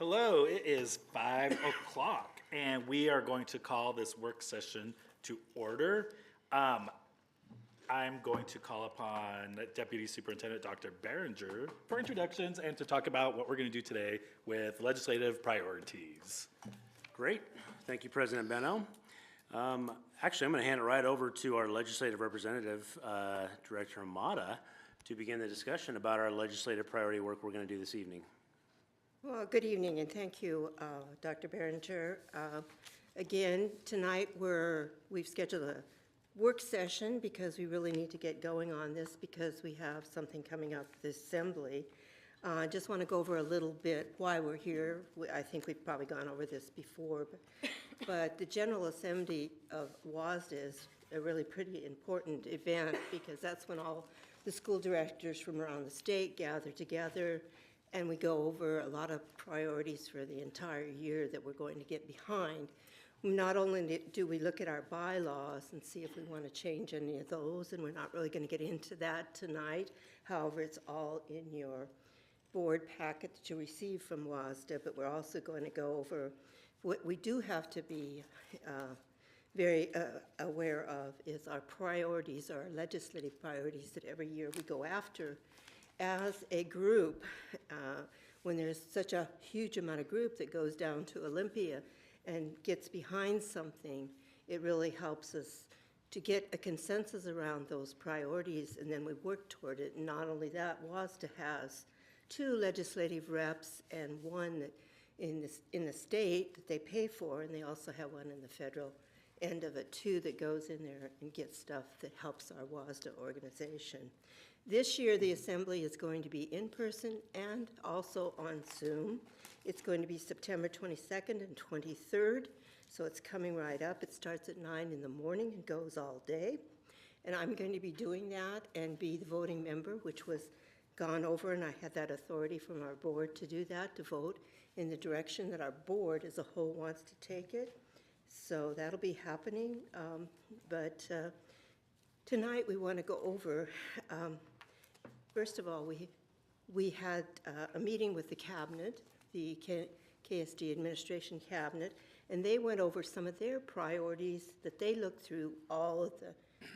Hello, it is 5 o'clock, and we are going to call this work session to order. I'm going to call upon Deputy Superintendent Dr. Behringer for introductions and to talk about what we're going to do today with legislative priorities. Great. Thank you, President Benno. Actually, I'm going to hand it right over to our legislative representative, Director Amata, to begin the discussion about our legislative priority work we're going to do this evening. Well, good evening, and thank you, Dr. Behringer. Again, tonight we've scheduled a work session because we really need to get going on this because we have something coming up this assembly. I just want to go over a little bit why we're here. I think we've probably gone over this before, but the General Assembly of WASDA is a really pretty important event because that's when all the school directors from around the state gather together and we go over a lot of priorities for the entire year that we're going to get behind. Not only do we look at our bylaws and see if we want to change any of those, and we're not really going to get into that tonight. However, it's all in your board packet that you receive from WASDA, but we're also going to go over what we do have to be very aware of is our priorities, our legislative priorities that every year we go after. As a group, when there's such a huge amount of group that goes down to Olympia and gets behind something, it really helps us to get a consensus around those priorities, and then we work toward it. And not only that, WASDA has 2 legislative reps and 1 in the state that they pay for, and they also have 1 in the federal end of it too that goes in there and gets stuff that helps our WASDA organization. This year, the assembly is going to be in person and also on Zoom. It's going to be September 22nd and 23rd, so it's coming right up. It starts at 9 in the morning and goes all day. And I'm going to be doing that and be the voting member, which was gone over, and I had that authority from our board to do that, to vote in the direction that our board as a whole wants to take it. So that'll be happening. Tonight we want to go over, first of all, we had a meeting with the cabinet, the KSD administration cabinet, and they went over some of their priorities that they looked through all of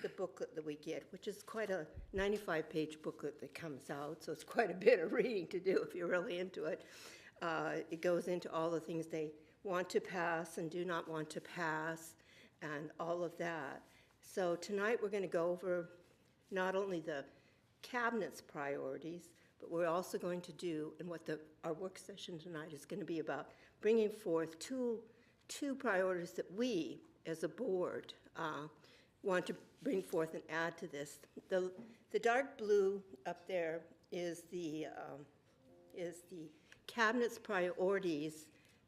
the booklet that we get, which is quite a 95-page booklet that comes out, so it's quite a bit of reading to do if you're really into it. It goes into all the things they want to pass and do not want to pass and all of that. So tonight we're going to go over not only the cabinet's priorities, but we're also going to do, and what our work session tonight is going to be about, bringing forth two priorities that we as a board want to bring forth and add to this. The dark blue up there is the cabinet's priorities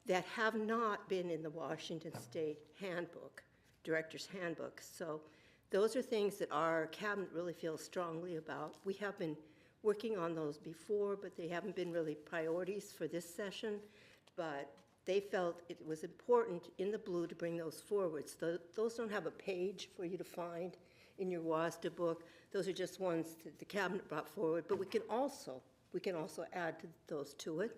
that have not been in the Washington State Handbook, Director's Handbook. So those are things that our cabinet really feels strongly about. We have been working on those before, but they haven't been really priorities for this session. But they felt it was important in the blue to bring those forward. So those don't have a page for you to find in your WASDA book. Those are just ones that the cabinet brought forward. But we can also add those to it.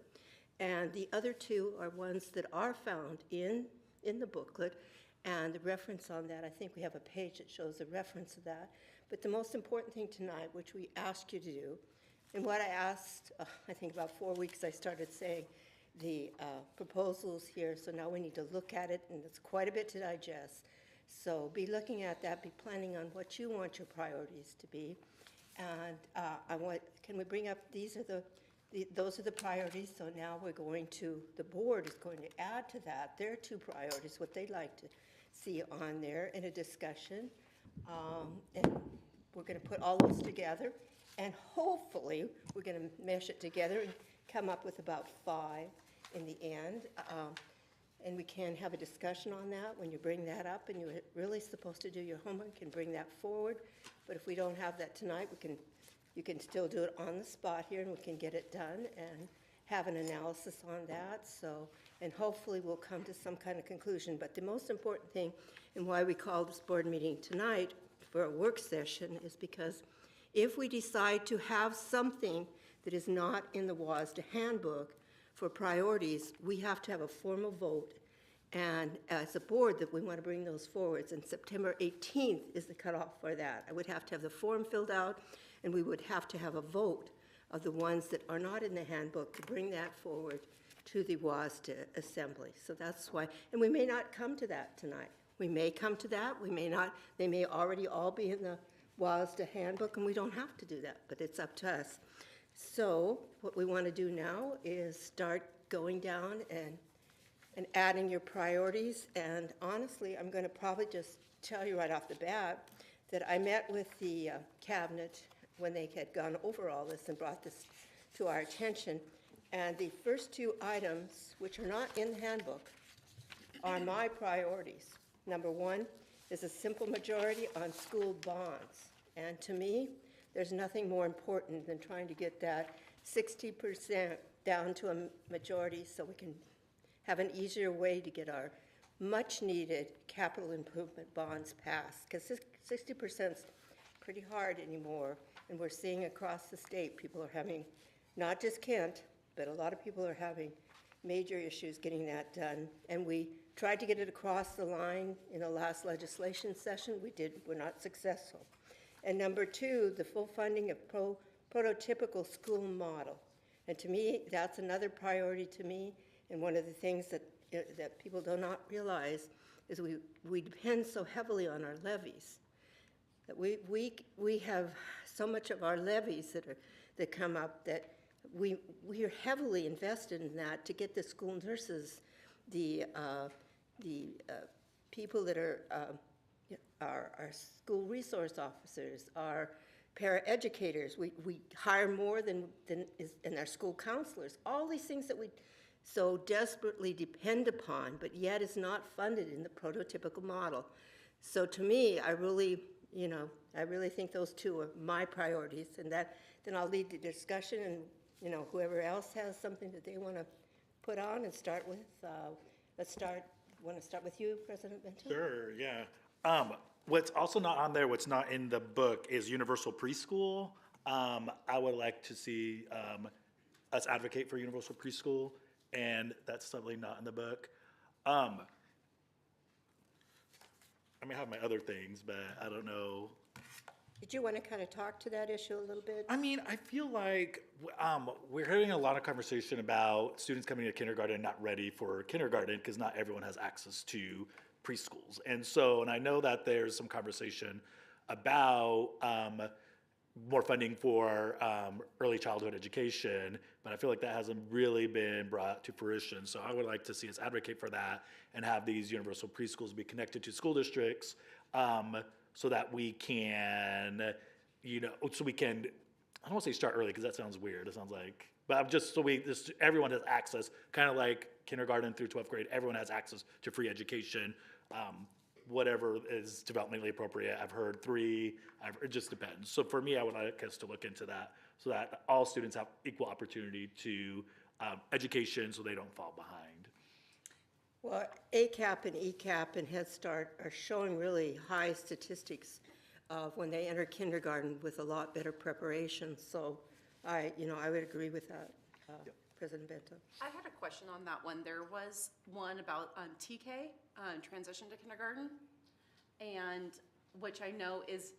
And the other 2 are ones that are found in the booklet, and the reference on that, I think we have a page that shows a reference of that. But the most important thing tonight, which we asked you to do, and what I asked, I think about 4 weeks, I started saying the proposals here, so now we need to look at it, and it's quite a bit to digest. So be looking at that, be planning on what you want your priorities to be. And can we bring up, those are the priorities, so now the board is going to add to that their 2 priorities, what they'd like to see on there in a discussion. And we're going to put all those together, and hopefully we're going to mesh it together and come up with about 5 in the end. And we can have a discussion on that when you bring that up, and you're really supposed to do your homework and bring that forward. But if we don't have that tonight, you can still do it on the spot here, and we can get it done and have an analysis on that. So, and hopefully we'll come to some kind of conclusion. But the most important thing, and why we called this board meeting tonight for a work session, is because if we decide to have something that is not in the WASDA handbook for priorities, we have to have a formal vote. And as a board, that we want to bring those forwards, and September 18th is the cutoff for that. I would have to have the form filled out, and we would have to have a vote of the ones that are not in the handbook to bring that forward to the WASDA Assembly. So that's why, and we may not come to that tonight. We may come to that, we may not. They may already all be in the WASDA handbook, and we don't have to do that, but it's up to us. So what we want to do now is start going down and adding your priorities. And honestly, I'm going to probably just tell you right off the bat that I met with the cabinet when they had gone over all this and brought this to our attention. And the first two items, which are not in the handbook, are my priorities. Number one is a simple majority on school bonds. And to me, there's nothing more important than trying to get that 60% down to a majority so we can have an easier way to get our much-needed capital improvement bonds passed. Because 60% is pretty hard anymore, and we're seeing across the state, people are having, not just Kent, but a lot of people are having major issues getting that done. And we tried to get it across the line in the last legislation session. We're not successful. And number two, the full funding of prototypical school model. And to me, that's another priority to me. And one of the things that people do not realize is we depend so heavily on our levies. That we have so much of our levies that come up that we are heavily invested in that to get the school nurses, the people that are our school resource officers, our paraeducators. We hire more than is in our school counselors. All these things that we so desperately depend upon, but yet is not funded in the prototypical model. So to me, I really think those two are my priorities, and then I'll lead the discussion, and whoever else has something that they want to put on and start with. Want to start with you, President Benton? Sure, yeah. What's also not on there, what's not in the book, is universal preschool. I would like to see us advocate for universal preschool, and that's certainly not in the book. I may have my other things, but I don't know. Did you want to kind of talk to that issue a little bit? I mean, I feel like we're having a lot of conversation about students coming to kindergarten and not ready for kindergarten because not everyone has access to preschools. And I know that there's some conversation about more funding for early childhood education, but I feel like that hasn't really been brought to fruition. So I would like to see us advocate for that and have these universal preschools be connected to school districts so that we can, I don't want to say start early because that sounds weird. It sounds like, but everyone has access, kind of like kindergarten through 12th grade, everyone has access to free education, whatever is developmentally appropriate. I've heard 3, it just depends. So for me, I would like us to look into that so that all students have equal opportunity to education so they don't fall behind. Well, ACAP and ECAP and Head Start are showing really high statistics of when they enter kindergarten with a lot better preparation. So I would agree with that, President Bento. I had a question on that one. There was one about TK, transition to kindergarten, and which I know is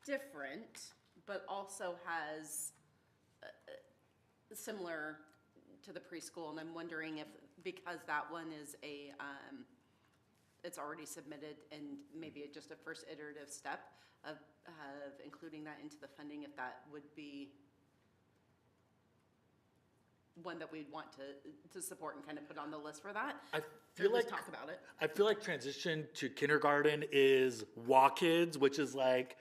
different, but also has similar to the preschool. And I'm wondering if, because that one is it's already submitted and maybe just a first iterative step of including that into the funding, if that would be one that we'd want to support and kind of put on the list for that. I feel like talk about it. I feel like transition to kindergarten is WAKids, which is like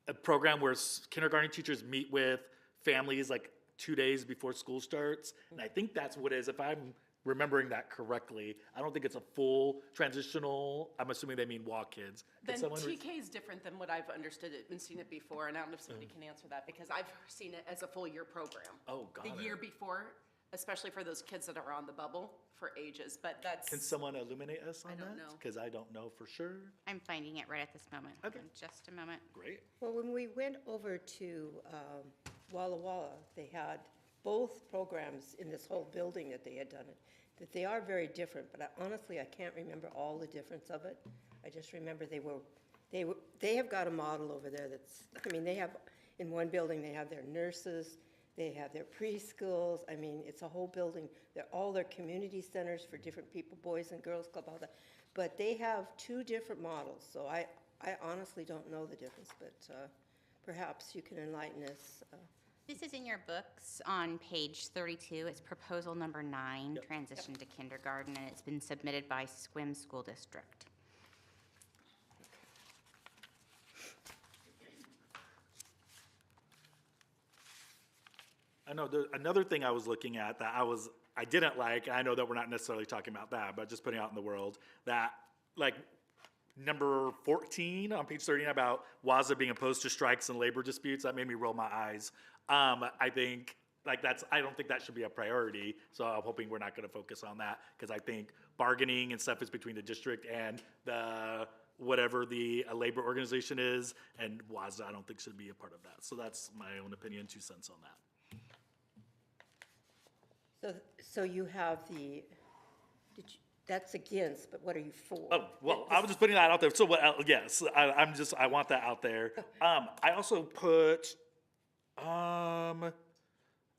a program where kindergarten teachers meet with families like 2 days before school starts. And I think that's what it is, if I'm remembering that correctly. I don't think it's a full transitional, I'm assuming they mean WAKids. Then TK is different than what I've understood it and seen it before, and I don't know if somebody can answer that, because I've seen it as a full year program. Oh, got it. The year before, especially for those kids that are on the bubble for ages, but that's. Can someone illuminate us on that? I don't know. Because I don't know for sure. I'm finding it right at this moment. Okay. In just a moment. Great. Well, when we went over to Walla Walla, they had both programs in this whole building that they had done it, that they are very different, but honestly, I can't remember all the difference of it. I just remember they have got a model over there that's, I mean, they have, in one building, they have their nurses, they have their preschools, I mean, it's a whole building. They're all their community centers for different people, Boys and Girls Club, all that. But they have two different models, so I honestly don't know the difference, but perhaps you can enlighten us. This is in your books on page 32. It's proposal number 9, transition to kindergarten, and it's been submitted by Swim School District. I know there's another thing I was looking at that I didn't like. I know that we're not necessarily talking about that, but just putting out in the world that, like, number 14 on page 39 about WASA being opposed to strikes and labor disputes, that made me roll my eyes. I think, like, I don't think that should be a priority, so I'm hoping we're not gonna focus on that, because I think bargaining and stuff is between the district and whatever the labor organization is, and WASA I don't think should be a part of that. So that's my own opinion, 2 cents on that. So you have that's against, but what are you for? Oh, well, I was just putting that out there. So, yes, I want that out there. I also put,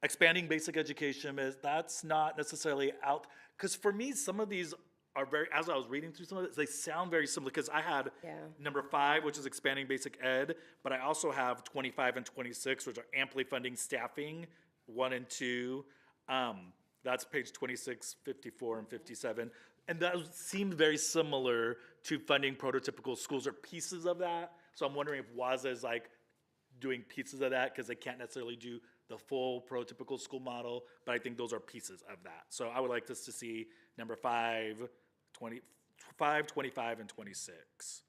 expanding basic education that's not necessarily out, because for me, some of these are as I was reading through some of this, they sound very similar, because I had number 5, which is expanding basic ed, but I also have 25 and 26, which are amply funding staffing, 1 and 2. That's page 26, 54, and 57. And those seem very similar to funding prototypical schools or pieces of that. So I'm wondering if WASA is like doing pieces of that, because they can't necessarily do the full prototypical school model, but I think those are pieces of that. So I would like us to see number 5, 25, 25, and 26.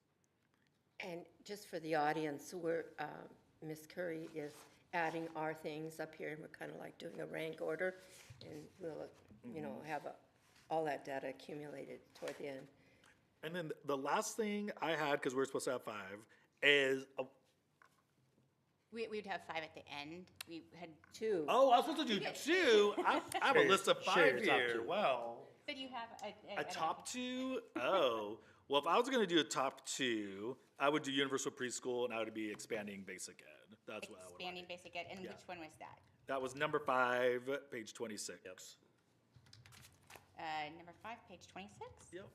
And just for the audience, Ms. Curry is adding our things up here, and we're kind of like doing a rank order, and we'll, have all that data accumulated toward the end. And then the last thing I had, because we're supposed to have 5, is We would have 5 at the end. We had 2. oh, I was supposed to do 2. I have a list of 5 share your top here. 2. Wow. But you have A top 2? Oh. Well, if I was going to do a top 2, I would do universal preschool, and I would be expanding basic ed. That's what I would expanding like. basic ed. And which one was that? That was number 5, page 26. Yep. Number 5, page 26. Yep.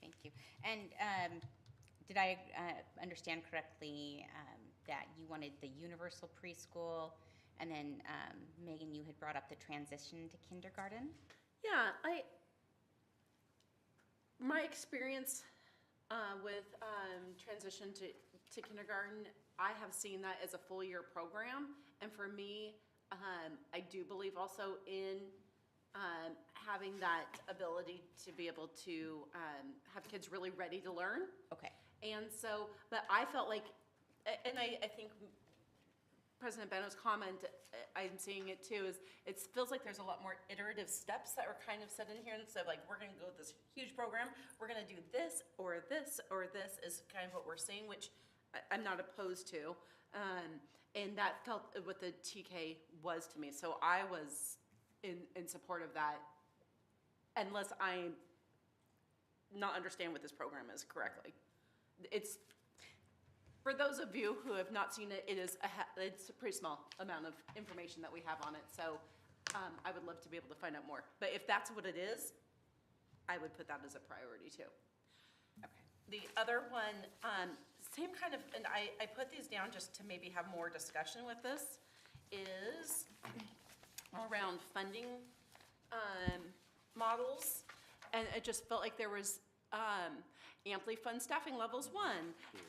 Thank you. And did I understand correctly that you wanted the universal preschool, and then Megan, you had brought up the transition to kindergarten? Yeah, my experience with transition to kindergarten, I have seen that as a full year program. And for me, I do believe also in having that ability to be able to have kids really ready to learn. Okay. And so, but I felt like, and I think President Beno's comment, I'm seeing it too, is it feels like there's a lot more iterative steps that are kind of set in here. Instead of like, we're gonna go with this huge program, we're gonna do this, or this, or this is kind of what we're seeing, which I'm not opposed to. And that felt what the TK was to me. So I was in support of that, unless I not understand what this program is correctly. It's, for those of you who have not seen it, it's a pretty small amount of information that we have on it. So I would love to be able to find out more. But if that's what it is, I would put that as a priority too. Okay. The other one, same kind of, and I put these down just to maybe have more discussion with this, is around funding models. And it just felt like there was amply fund staffing levels 1,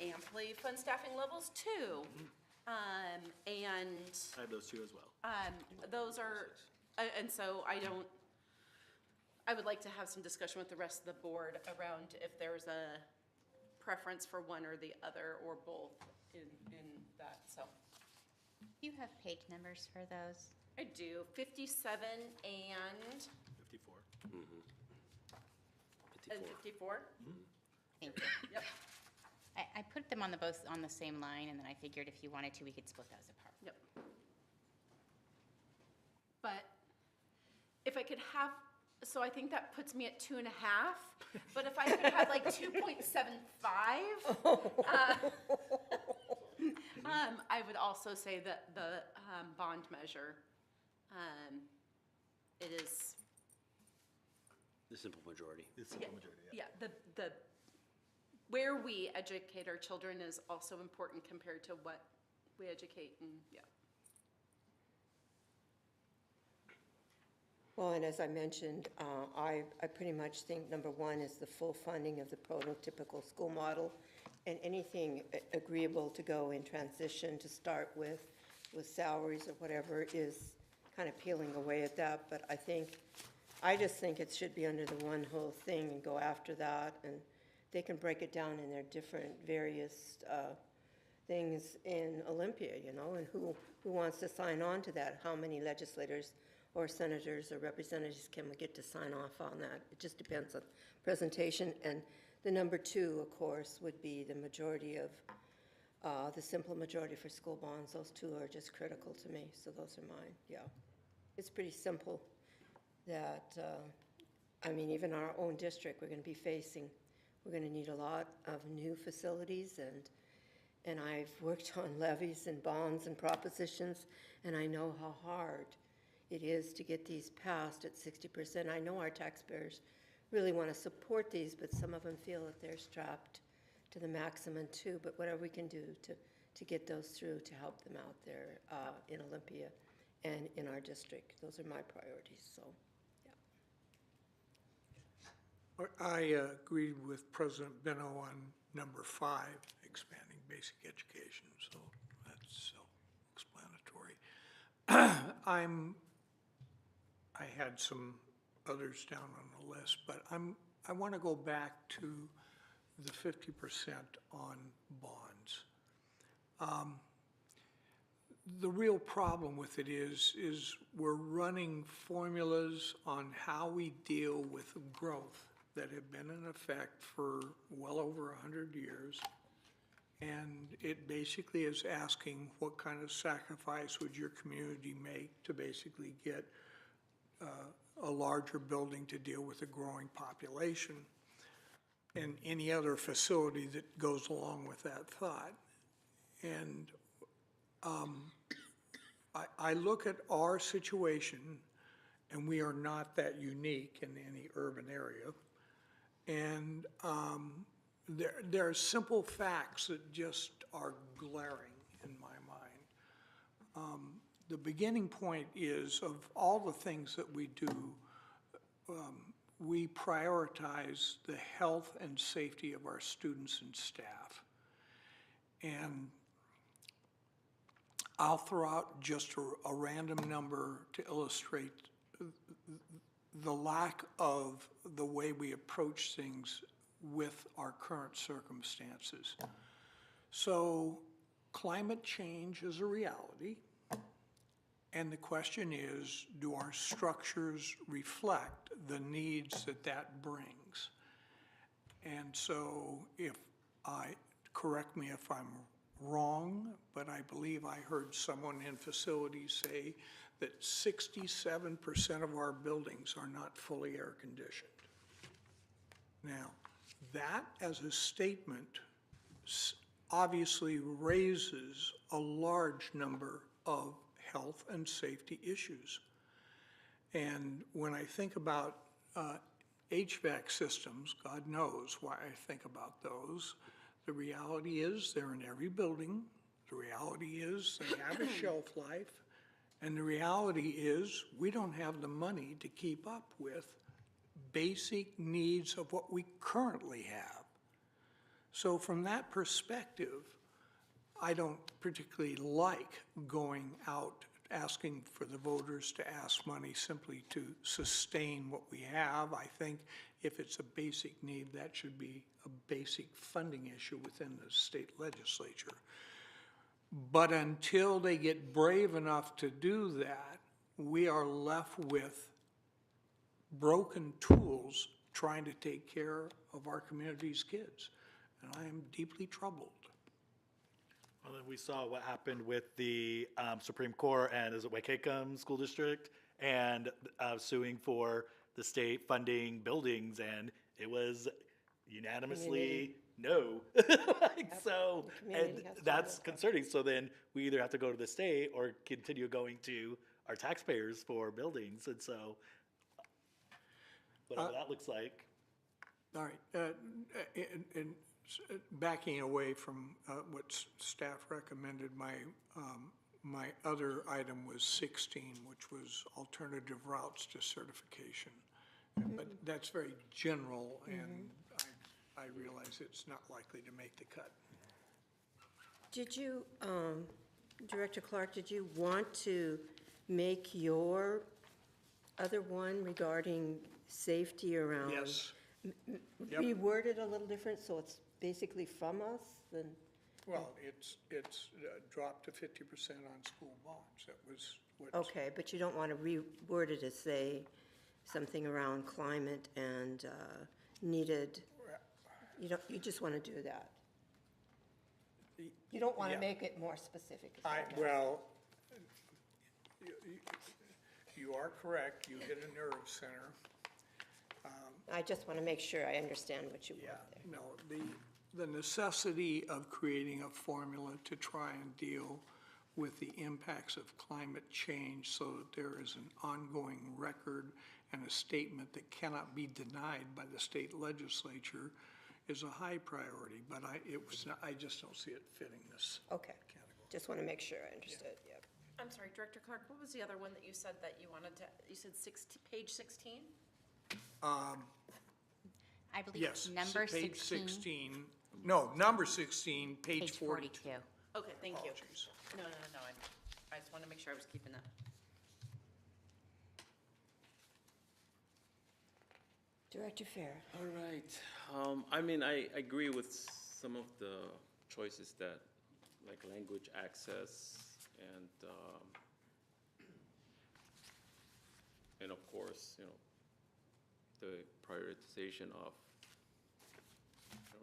amply fund staffing levels 2. And I have those 2 as well. those are, and so I would like to have some discussion with the rest of the board around if there's a preference for one or the other, or both in that, so. Do you have page numbers for those? I do, 57 and 54. 54. Thank you. Yep, I put them on the same line, and then I figured if you wanted to, we could split those apart. yep. but if I could have, so I think that puts me at 2.5, but if I could have like 2.75, I would also say that the bond measure, it is, The simple majority. It's a simple majority, yeah. yeah, the, where we educate our children is also important compared to what we educate, and, yeah. Well, and as I mentioned, I pretty much think number one is the full funding of the prototypical school model, and anything agreeable to go in transition to start with salaries or whatever is kind of peeling away at that, but I just think it should be under the one whole thing and go after that, and they can break it down in their different various things in Olympia, you know, and who wants to sign on to that, how many legislators or senators or representatives can we get to sign off on that? It just depends on presentation. And the number two, of course, would be the majority of, the simple majority for school bonds. Those two are just critical to me, so those are mine, yeah. It's pretty simple that, I mean, even our own district, we're gonna need a lot of new facilities, and I've worked on levies and bonds and propositions, and I know how hard it is to get these passed at 60%. I know our taxpayers really want to support these, but some of them feel that they're strapped to the maximum too. But whatever we can do to get those through to help them out there in Olympia and in our district, those are my priorities, so, yeah. I agree with President Benno on number 5, expanding basic education, so that's self-explanatory. I had some others down on the list, but I want to go back to the 50% on bonds. The real problem with it is we're running formulas on how we deal with growth that have been in effect for well over 100 years. And it basically is asking what kind of sacrifice would your community make to basically get a larger building to deal with a growing population and any other facility that goes along with that thought. And I look at our situation, and we are not that unique in any urban area. And there are simple facts that just are glaring in my mind. The beginning point is, of all the things that we do, we prioritize the health and safety of our students and staff. And I'll throw out just a random number to illustrate the lack of the way we approach things with our current circumstances. So climate change is a reality. And the question is, do our structures reflect the needs that brings? And so correct me if I'm wrong, but I believe I heard someone in facilities say that 67% of our buildings are not fully air conditioned. Now, that as a statement obviously raises a large number of health and safety issues. And when I think about HVAC systems, God knows why I think about those. The reality is they're in every building. The reality is they have a shelf life. And the reality is we don't have the money to keep up with basic needs of what we currently have. So from that perspective, I don't particularly like going out asking for the voters to ask money simply to sustain what we have. I think if it's a basic need, that should be a basic funding issue within the state legislature. But until they get brave enough to do that, we are left with broken tools trying to take care of our community's kids. And I am deeply troubled. Well, then we saw what happened with the Supreme Court and is it Waikikam School District and suing for the state funding buildings, and it was unanimously no. Like, so, the and community has to that's vote. concerning. So then we either have to go to the state or continue going to our taxpayers for buildings, and so whatever that looks like. All right, and backing away from what staff recommended, my other item was 16, which was alternative routes to certification. But that's very general, and I realize it's not likely to make the cut. Did you, Director Clark, did you want to make your other one regarding safety around? Yes. Yep. Reword it a little different, so it's basically from us, then, Well, it's dropped to 50% on school bonds. That was what. okay, but you don't want to reword it to say something around climate and needed, you just want to do that. You don't want to Yeah. make it more specific. is what I'm asking. Well, you are correct. You hit a nerve center. I just want to make sure I understand what you Yeah, want there. no, the necessity of creating a formula to try and deal with the impacts of climate change so that there is an ongoing record and a statement that cannot be denied by the state legislature is a high priority, but I just don't see it fitting this Okay, category. just want to make sure I understood, yep. I'm sorry, Director Clark, what was the other one that you said that you wanted to, you said page 16? I believe Yes, it's number page 16, 16, no, number 16, page page 42. 42. Okay, thank you. Apologies. No, I just wanted to make sure I was keeping that. Director Farah. All right. I mean, I agree with some of the choices that, like language access and of course, the prioritization of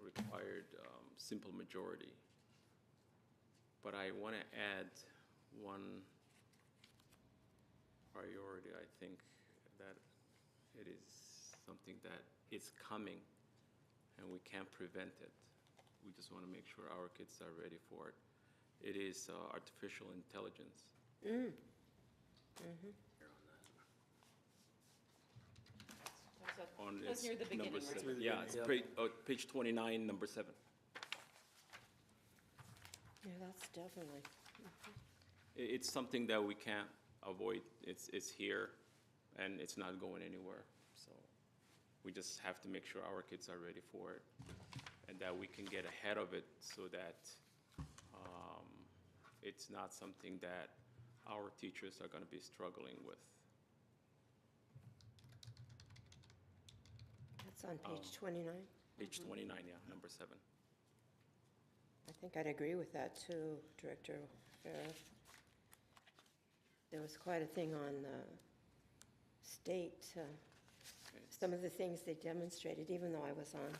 required simple majority. But I want to add one priority. I think that it is something that is coming and we can't prevent it. We just want to make sure our kids are ready for it. It is artificial intelligence. On That's its near the number beginning, right? 7. Yeah, it's page 29, number 7. Yeah, that's definitely, It's something that we can't avoid. It's here, and it's not going anywhere. So we just have to make sure our kids are ready for it, and that we can get ahead of it so that it's not something that our teachers are going to be struggling with. that's on page 29. Page 29, yeah, number 7. I think I'd agree with that too, Director Farah. There was quite a thing on the state, some of the things they demonstrated, even though I was on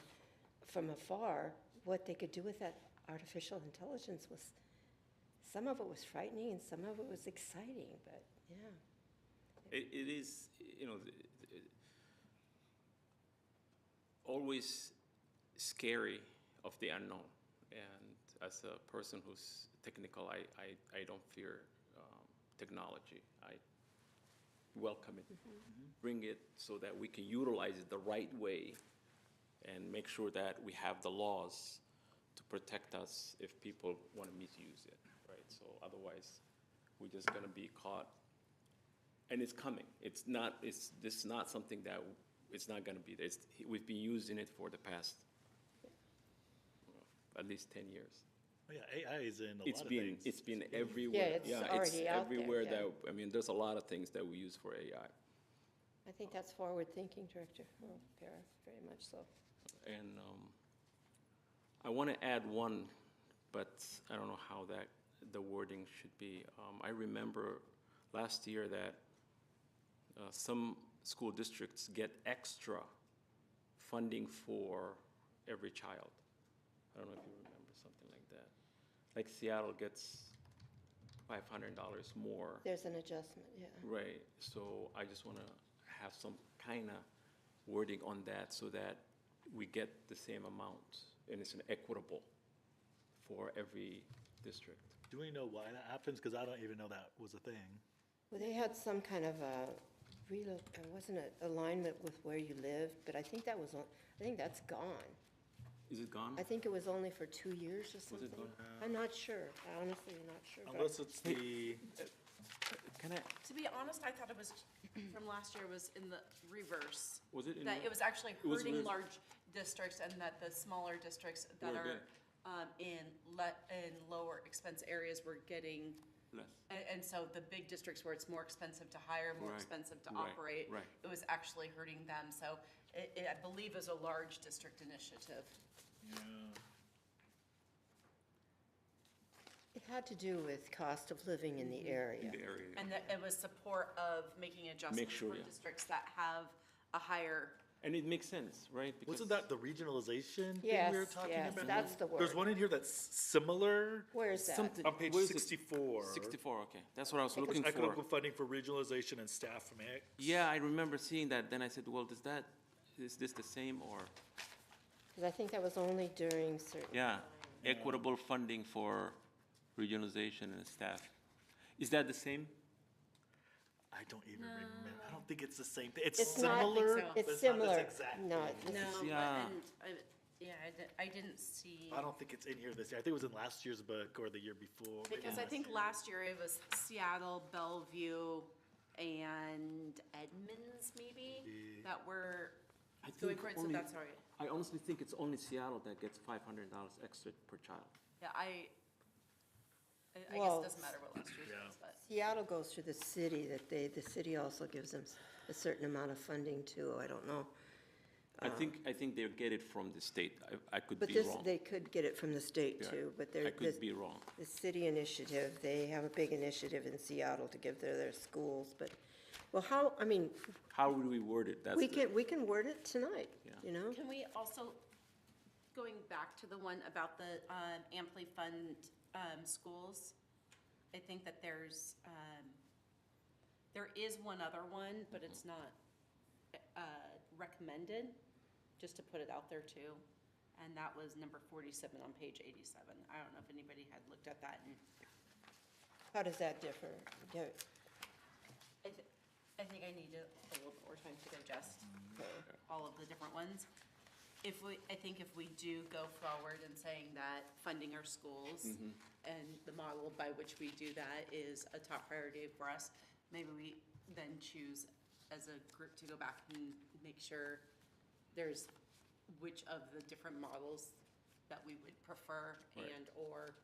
from afar, what they could do with that artificial intelligence was, some of it was frightening and some of it was exciting, but yeah. It is, always scary of the unknown. And as a person who's technical, I don't fear technology. I welcome it, bring it so that we can utilize it the right way and make sure that we have the laws to protect us if people want to misuse it, right? So otherwise, we're just going to be caught. And it's coming. This is not something that it's not going to be there. We've been using it for the past at least 10 years. Oh, yeah, AI is in a lot of things. It's been everywhere. Yeah, it's already out there, everywhere yeah. there's a lot of things that we use for AI. I think that's forward-thinking, Director Farah, very much so. And I want to add one, but I don't know how the wording should be. I remember last year that some school districts get extra funding for every child. I don't know if you remember something like that. Like Seattle gets $500 more. There's an adjustment, yeah. Right, so I just want to have some kind of wording on that so that we get the same amount and it's an equitable for every district. Do we know why that happens? Because I don't even know that was a thing. Well, they had some kind of a, wasn't it alignment with where you live, but I think that was, I think that's gone. Is it gone? I think it was only for 2 years or something. gone? I'm not sure, I honestly am not sure. but- Unless it's the, Can I, To be honest, I thought it was, from last year was in the reverse. was it in? That the- it was actually It was hurting reverse. large districts and that the smaller districts that Were are good. in lower expense areas were getting, Less. and so the big districts where it's more expensive to hire, more Right, expensive to right, operate, right. it was actually hurting them. So it, I believe, is a large district initiative. It had to do with cost of living in the area. In the area. And that it was support of making adjustments sure, for yeah. districts that have a higher. And it makes sense, right? wasn't Because that the regionalization thing Yes, we were talking yes, about? that's the There's word. one in here that's similar Where is that? something. on page where is it? 64. 64, okay. That's what I was looking for. Equitable funding for regionalization and staff mix. Yeah, I remember seeing that. Then I said, well, is this the same or? Because I think that was only during certain. Yeah, equitable funding for regionalization and staff. Is that the same? I don't even remember. I don't think it's the same thing. It's It's not- similar. so. but It's not this similar. exact No, thing. this is- No, Yeah. I didn't see. I don't think it's in here this year. I think it was in last year's book or the year before. maybe Because I think last year it was Seattle, Bellevue, and Edmonds maybe that were I going think for it, so only- that's all right. I honestly think it's only Seattle that gets $500 extra per child. Yeah, I guess Well, it doesn't matter what last year's was, but. Seattle goes through the city, that the city also gives them a certain amount of funding too, I don't know. I think they get it from the state. I could But be this, wrong. they could get it from the state Yeah, too, but I they're, could be wrong. the city initiative, they have a big initiative in Seattle to give their schools, but, well, how, I mean, How would we word it? That's we the- we can word it tonight, Yeah. you know? Can we also, going back to the one about the amply fund schools, I think that there is one other one, but it's not recommended, just to put it out there too. And that was number 47 on page 87. I don't know if anybody had looked at that. And How does that differ? I think I need a little bit more time to digest all of the different ones. I think if we do go forward in saying that funding our schools and the model by which we do that is a top priority for us, maybe we then choose as a group to go back and make sure there's which of the different models that we would prefer Right. and/or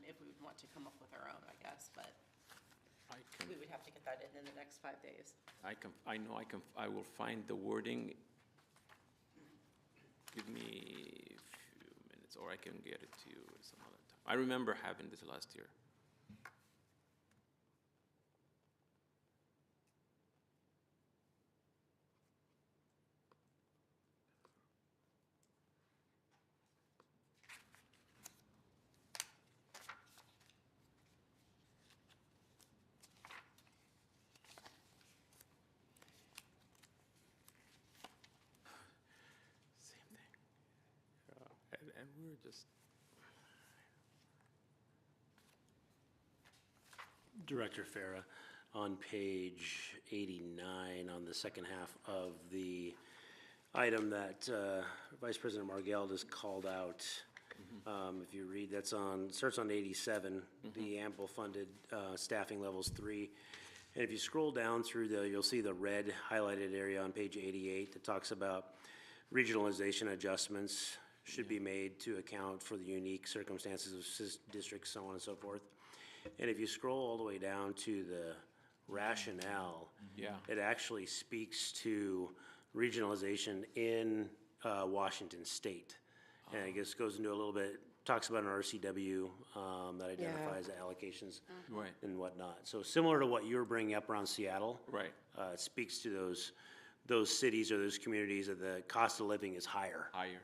if we would want to come up with our own, I guess, but we would have to get that in the next 5 days. I will find the wording. Give me a few minutes, or I can get it to you some other time. I remember having this last year. Same thing. And we're just, Director Farah, on page 89, on the second half of the item that Vice President Margell just called out, if you read, starts on 87, the ample funded staffing levels 3. And if you scroll down through you'll see the red highlighted area on page 88 that talks about regionalization adjustments should be made to account for the unique circumstances of districts, so on and so forth. And if you scroll all the way down to the rationale, Yeah. it actually speaks to regionalization in Washington State. And it just goes into a little bit, talks about an RCW that identifies the allocations right, and whatnot. So similar to what you were bringing up around Seattle. right, It speaks to those cities or those communities that the cost of living is higher. higher.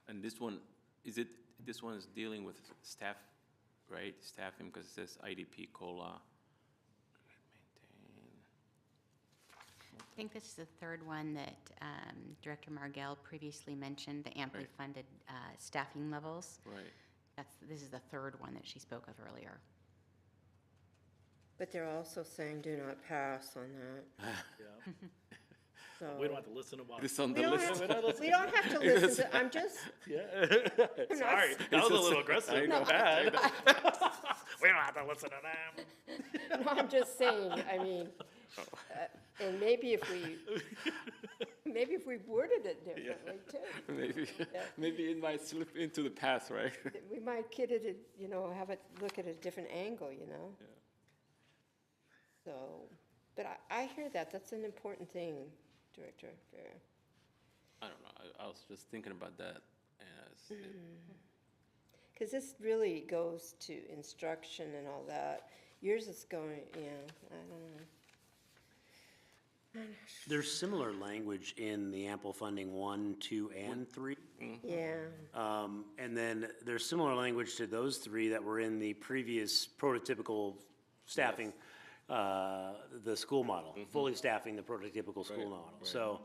And this one is dealing with staff, right? Staffing, because it says IDP, COLA. Maintain. I think this is the third one that Director Margell previously mentioned, the amply Right. funded staffing levels. Right. This is the third one that she spoke of earlier. But they're also saying do not pass on that, Yeah. so. We don't have to listen to what. This on We the don't list. have, we don't have to listen to, I'm just, Yeah. Sorry, that was a little aggressive. know. Bad. We don't have to listen to them. no, I'm just saying, I mean, and maybe if we worded it differently too. Maybe it might slip into the past, right? We might get it, have it, look at a different angle, Yeah. So, but I hear that, that's an important thing, Director Fair. I don't know. I was just thinking about that as Because this really goes to instruction and all that. Yours is going, I don't know. There's similar language in the ample funding 1, 2, and 3. Yeah, And then there's similar language to those 3 that were in the previous prototypical staffing, the school model, fully staffing the prototypical school model. So,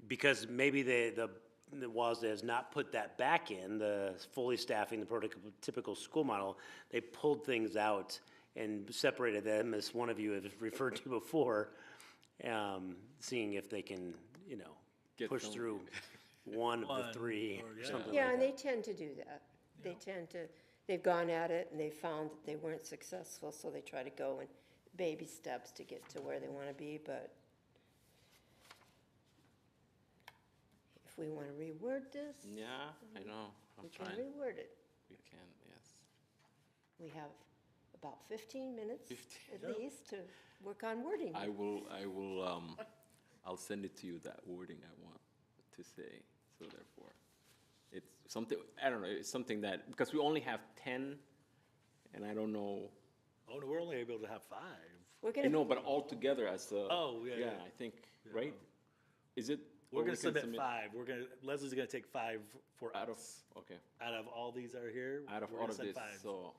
because maybe the WASDA has not put that back in, the fully staffing the prototypical school model, they pulled things out and separated them, as one of you have referred to before, seeing if they can, Get push some- through one of the 3, or, or yeah. something yeah, like and that. they tend to do that. They tend to, they've gone at it and they found that they weren't successful, so they try to go in baby steps to get to where they want to be, but if we want to reword this, Yeah, I know. I'm we can trying. reword it. We can, yes. We have about 15 minutes 15. at least to work on wording. I'll send it to you, that wording I want to say. So therefore, it's something, I don't know, it's something that, because we only have 10, and I don't know. Oh, no, we're only able to have 5. We're I gonna, know, but all together as a. Oh, yeah, yeah. I think, right? Is it? We're or gonna we can submit 5. Leslie's gonna take 5 for Out of, us. okay, Out of all these that are here, out of we're all gonna of send this, 5. so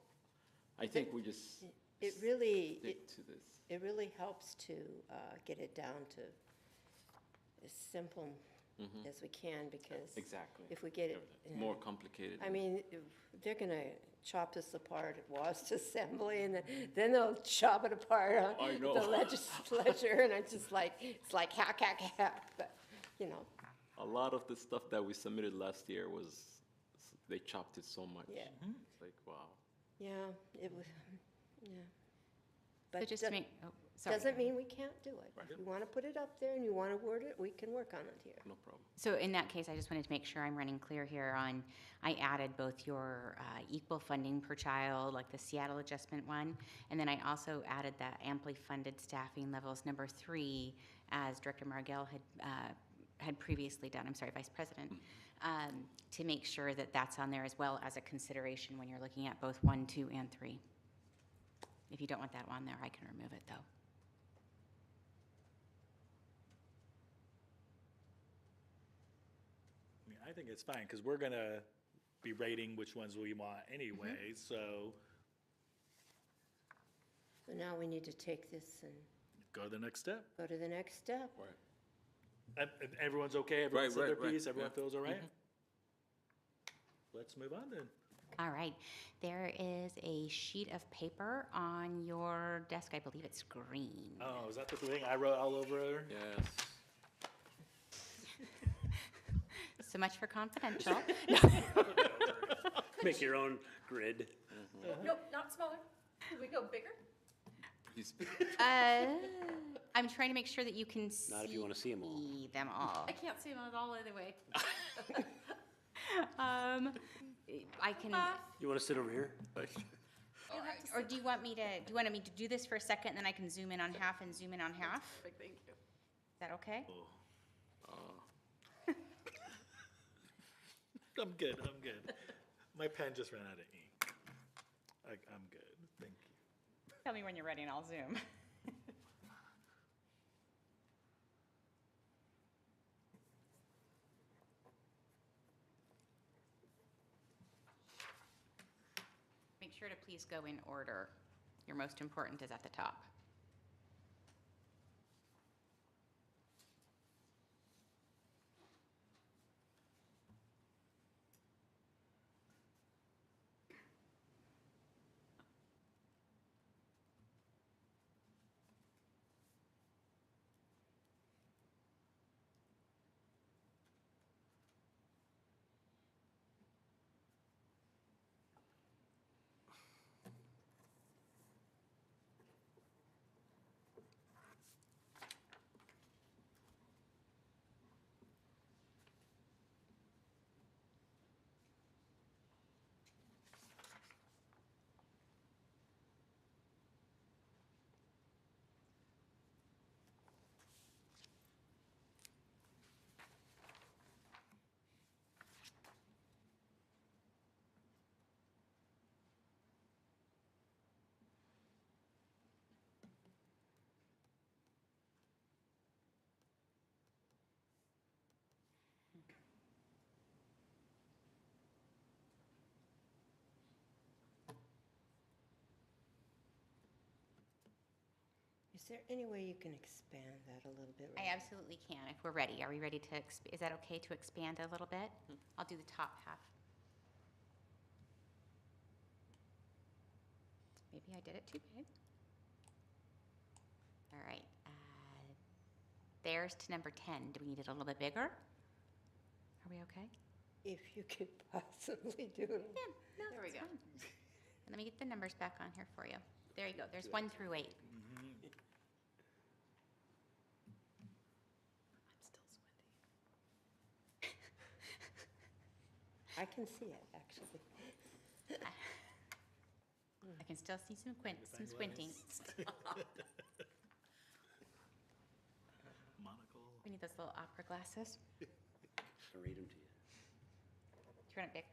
I think we just it really, stick to this. it really helps to get it down to as simple as we can, because Exactly. if we get it, More complicated. I mean, they're gonna chop this apart at WASD Assembly, and then they'll chop it apart I on know. the legislature, and it's like hack, but, A lot of the stuff that we submitted last year was, they chopped it so much. Yeah. It's like, wow. yeah, it was, yeah. So But just to make, sorry. doesn't mean we can't do it. If you want to put it up there and you want to word it, we can work on it here. No problem. So in that case, I just wanted to make sure I'm running clear here on, I added both your equal funding per child, like the Seattle adjustment one, and then I also added that amply funded staffing levels number 3, as Director Margell had previously done, I'm sorry, Vice President, to make sure that that's on there as well as a consideration when you're looking at both 1, 2, and 3. If you don't want that on there, I can remove it, though. I mean, I think it's fine, because we're gonna be rating which ones we want anyway, so So now we need to take this and go to the next step. go to the next step. And everyone's okay, everyone said their right, piece, everyone yeah. feels all right? Let's move on then. All right, there is a sheet of paper on your desk. I believe it's green. Oh, is that the thing I wrote all over? Yes. So much for confidential. Make your own grid. Nope, not smaller. Could we go bigger? Please. I'm trying to make sure that you can Not if you wanna see 'em all. them all. I can't see them at all either way. I can, You want to sit over here? or do you want me to do this for a second, and then I can zoom in on half and zoom in on half? Big thank you. Is that okay? I'm good. My pen just ran out of ink. I'm good, thank you. Tell me when you're ready and I'll zoom. please go in order. Your most important is at the top. Is there any way you can expand that a little bit? I absolutely can, if we're ready. Are we ready to, is that okay to expand a little bit? I'll do the top half. Maybe I did it too big. All right. There's to number 10. Do we need it a little bit bigger? Are we okay? If you could possibly do it. Yeah, no, There we that's go. fine. Let me get the numbers back on here for you. There you go. There's 1 through 8. I'm still sweaty. I can see it, actually. I can still see some squinting. Monocle. We need those little opera glasses. I'll read them to you. Do you want it big?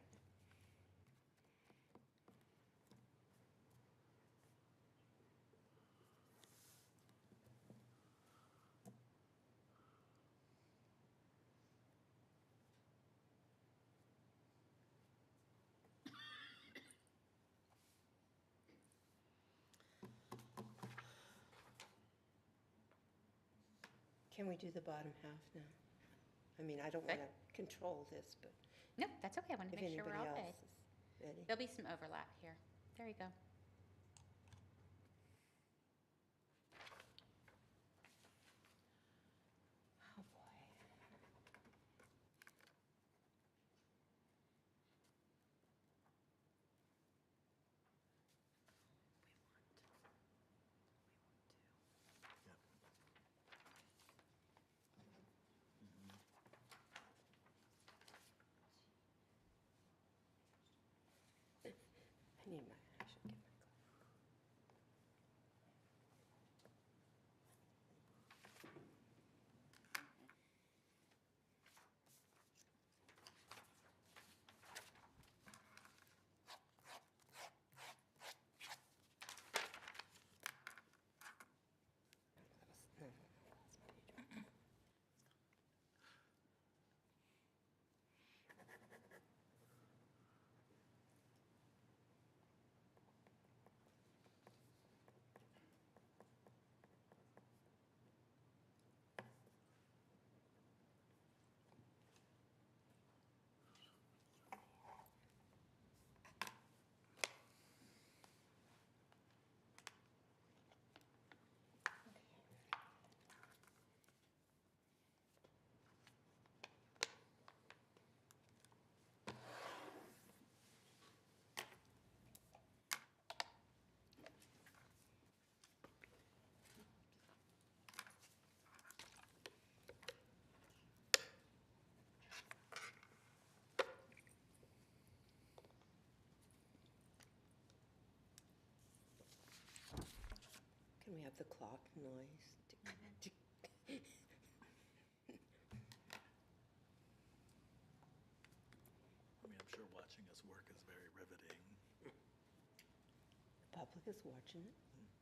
Can we do the bottom half now? I mean, I don't Okay. want to control this, but No, that's okay. I wanted to if make sure we're anybody all else good. is ready. There'll be some overlap here. There you go. Oh, boy. I need I should get my glasses. No, that's what you do. Can we have the clock noise? I mean, I'm sure watching us work is very riveting. The public is watching it.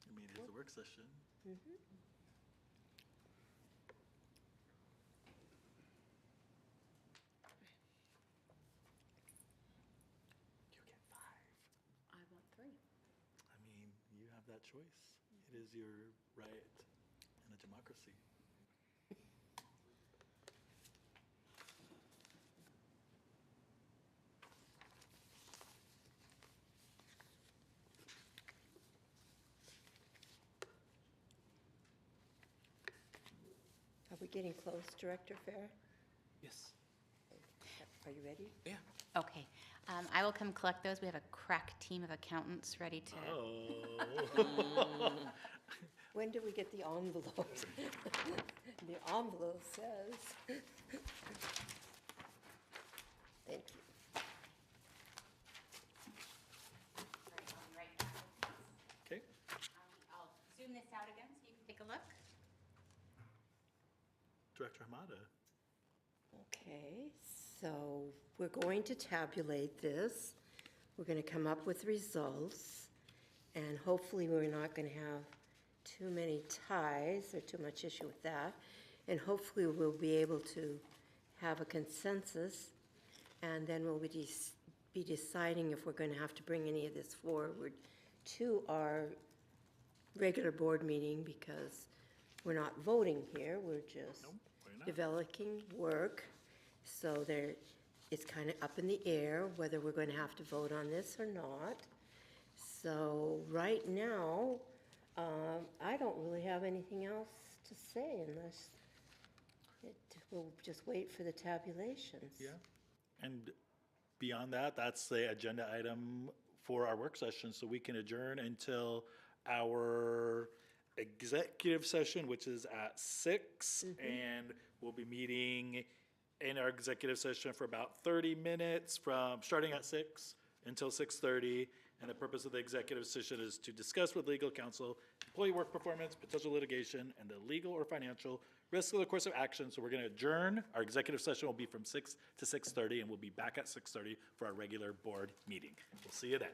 I mean, it's a work session. You get 5. I want 3. choice. It is your right in a democracy. Are we getting close, Director Fair? Yes. Are you ready? Yeah. Okay, I will come collect those. We have a crack team of accountants ready to. Oh. When do we get the envelopes? The envelope says. Thank you. Okay. I'll zoom this out again so you can take a look. Director Hamada. Okay, so we're going to tabulate this. We're going to come up with results, and hopefully we're not going to have too many ties or too much issue with that. And hopefully we'll be able to have a consensus, and then we'll be deciding if we're going to have to bring any of this forward to our regular board meeting, because we're not voting here, we're just Nope, we're not. developing work. So it's kind of up in the air whether we're going to have to vote on this or not. So right now, I don't really have anything else to say unless we'll just wait for the tabulations. Yeah. And beyond that, that's the agenda item for our work session, so we can adjourn until our executive session, which is at 6, and we'll be meeting in our executive session for about 30 minutes from starting at 6 until 6:30. And the purpose of the executive session is to discuss with legal counsel employee work performance, potential litigation, and the legal or financial risk of the course of action. So we're going to adjourn. Our executive session will be from 6 to 6:30, and we'll be back at 6:30 for our regular board meeting. We'll see you then.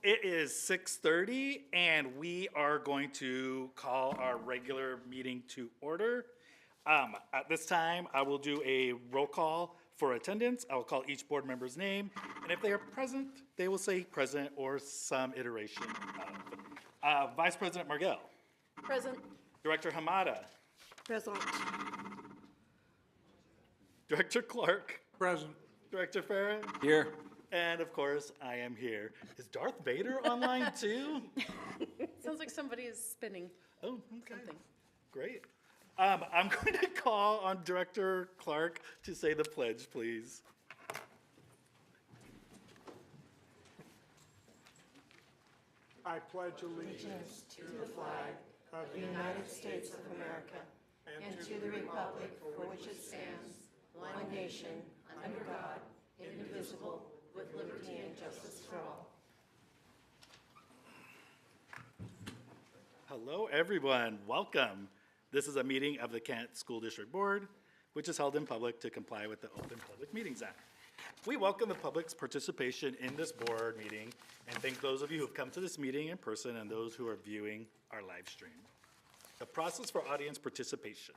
it is 6:30, and we are going to call our regular meeting to order. At this time, I will do a roll call for attendance. I will call each board member's name, and if they are present, they will say present or some iteration of. Vice President Margell, Present. Director Hamada, Present. Director Clark, Present. Director Farah, Here. and of course, I am here. Is Darth Vader online too? Sounds like somebody is spinning Oh, okay. something. Great. I'm going to call on Director Clark to say the pledge, please. I pledge allegiance To the flag of the United States of America and to the republic for which it stands, one nation, under God, indivisible, with liberty and justice for all. Hello, everyone. Welcome. This is a meeting of the Kent School District Board, which is held in public to comply with the Open Public Meetings Act. We welcome the public's participation in this board meeting and thank those of you who have come to this meeting in person and those who are viewing our live stream. The process for audience participation.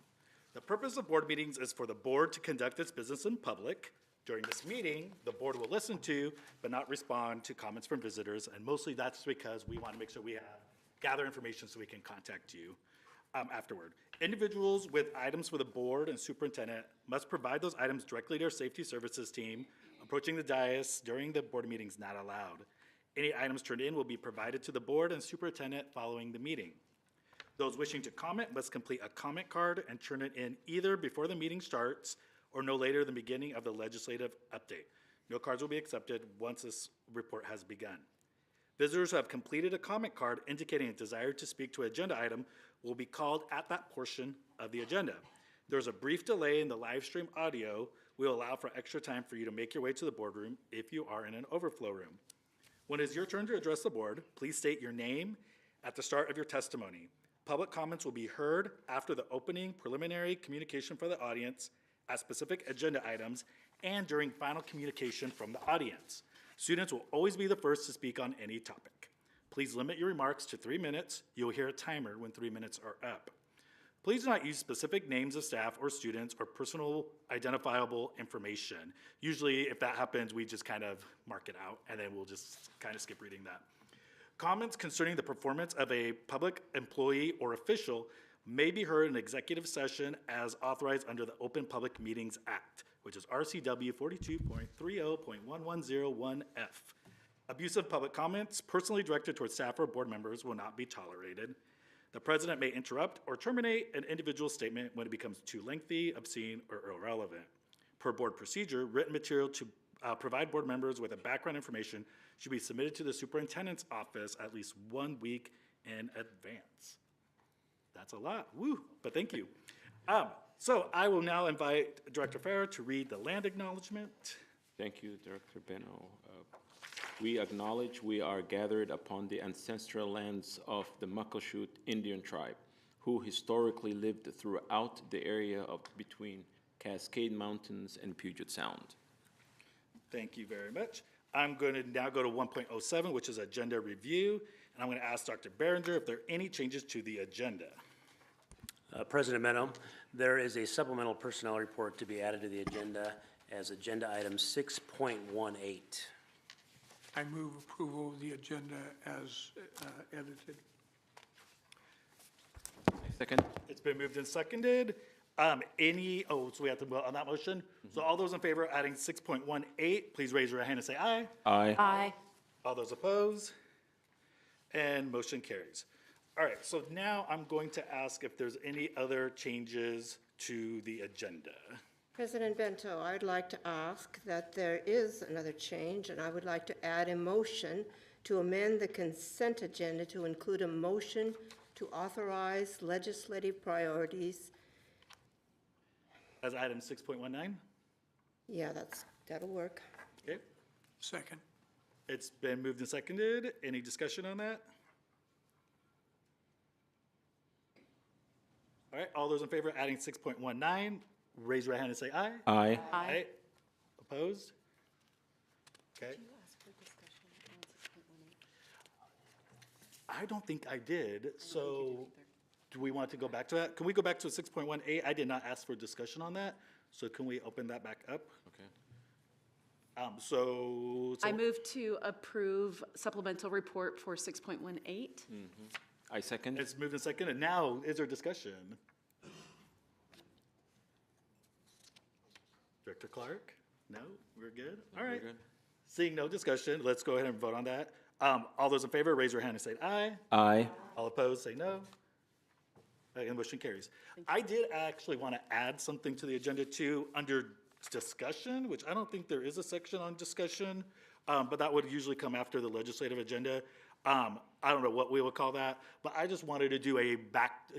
The purpose of board meetings is for the board to conduct its business in public. During this meeting, the board will listen to but not respond to comments from visitors, and mostly that's because we want to make sure we gather information so we can contact you afterward. Individuals with items for the board and superintendent must provide those items directly to our safety services team. Approaching the dais during the board meeting is not allowed. Any items turned in will be provided to the board and superintendent following the meeting. Those wishing to comment must complete a comment card and turn it in either before the meeting starts or no later than the beginning of the legislative update. No cards will be accepted once this report has begun. Visitors who have completed a comment card indicating a desire to speak to an agenda item will be called at that portion of the agenda. There's a brief delay in the live stream audio. We'll allow for extra time for you to make your way to the boardroom if you are in an overflow room. When it is your turn to address the board, please state your name at the start of your testimony. Public comments will be heard after the opening preliminary communication for the audience at specific agenda items and during final communication from the audience. Students will always be the first to speak on any topic. Please limit your remarks to 3 minutes. You will hear a timer when 3 minutes are up. Please do not use specific names of staff or students or personal identifiable information. Usually, if that happens, we just kind of mark it out, and then we'll just kind of skip reading that. Comments concerning the performance of a public employee or official may be heard in executive session as authorized under the Open Public Meetings Act, which is RCW 42.30.1101F. Abusive public comments personally directed towards staff or board members will not be tolerated. The president may interrupt or terminate an individual statement when it becomes too lengthy, obscene, or irrelevant. Per board procedure, written material to provide board members with a background information should be submitted to the superintendent's office at least 1 week in advance. That's a lot, woo, but thank you. So I will now invite Director Farah to read the land acknowledgement. Thank you, Director Beno. We acknowledge we are gathered upon the ancestral lands of the Muckleshoot Indian tribe, who historically lived throughout the area of between Cascade Mountains and Puget Sound. Thank you very much. I'm going to now go to 1.07, which is agenda review, and I'm going to ask Dr. Behringer if there are any changes to the agenda. President Meno, there is a supplemental personnel report to be added to the agenda as agenda item 6.18. I move approval of the agenda as edited. Second? It's been moved and seconded. So we have to vote on that motion. So all those in favor of adding 6.18, please raise your hand and say aye. Aye. Aye. All those opposed? And motion carries. All right, so now I'm going to ask if there's any other changes to the agenda. President Bento, I'd like to ask that there is another change, and I would like to add a motion to amend the consent agenda to include a motion to authorize legislative priorities. As item 6.19? Yeah, that'll work. Okay, Second. it's been moved and seconded. Any discussion on that? All right, all those in favor of adding 6.19, raise your hand and say aye. Aye. Aye. Opposed? Okay. I don't think I did, so do we want to go back to that? Can we go back to 6.18? I did not ask for discussion on that, so can we open that back up? Okay. I move to approve supplemental report for 6.18. I second. It's moved and second, and now is there discussion? Director Clark? No? We're good? All right. good. Seeing no discussion, let's go ahead and vote on that. All those in favor, raise your hand and say aye. Aye. All opposed, say no. And the motion carries. I did actually want to add something to the agenda too, under discussion, which I don't think there is a section on discussion, but that would usually come after the legislative agenda. I don't know what we would call that, but I just wanted to do a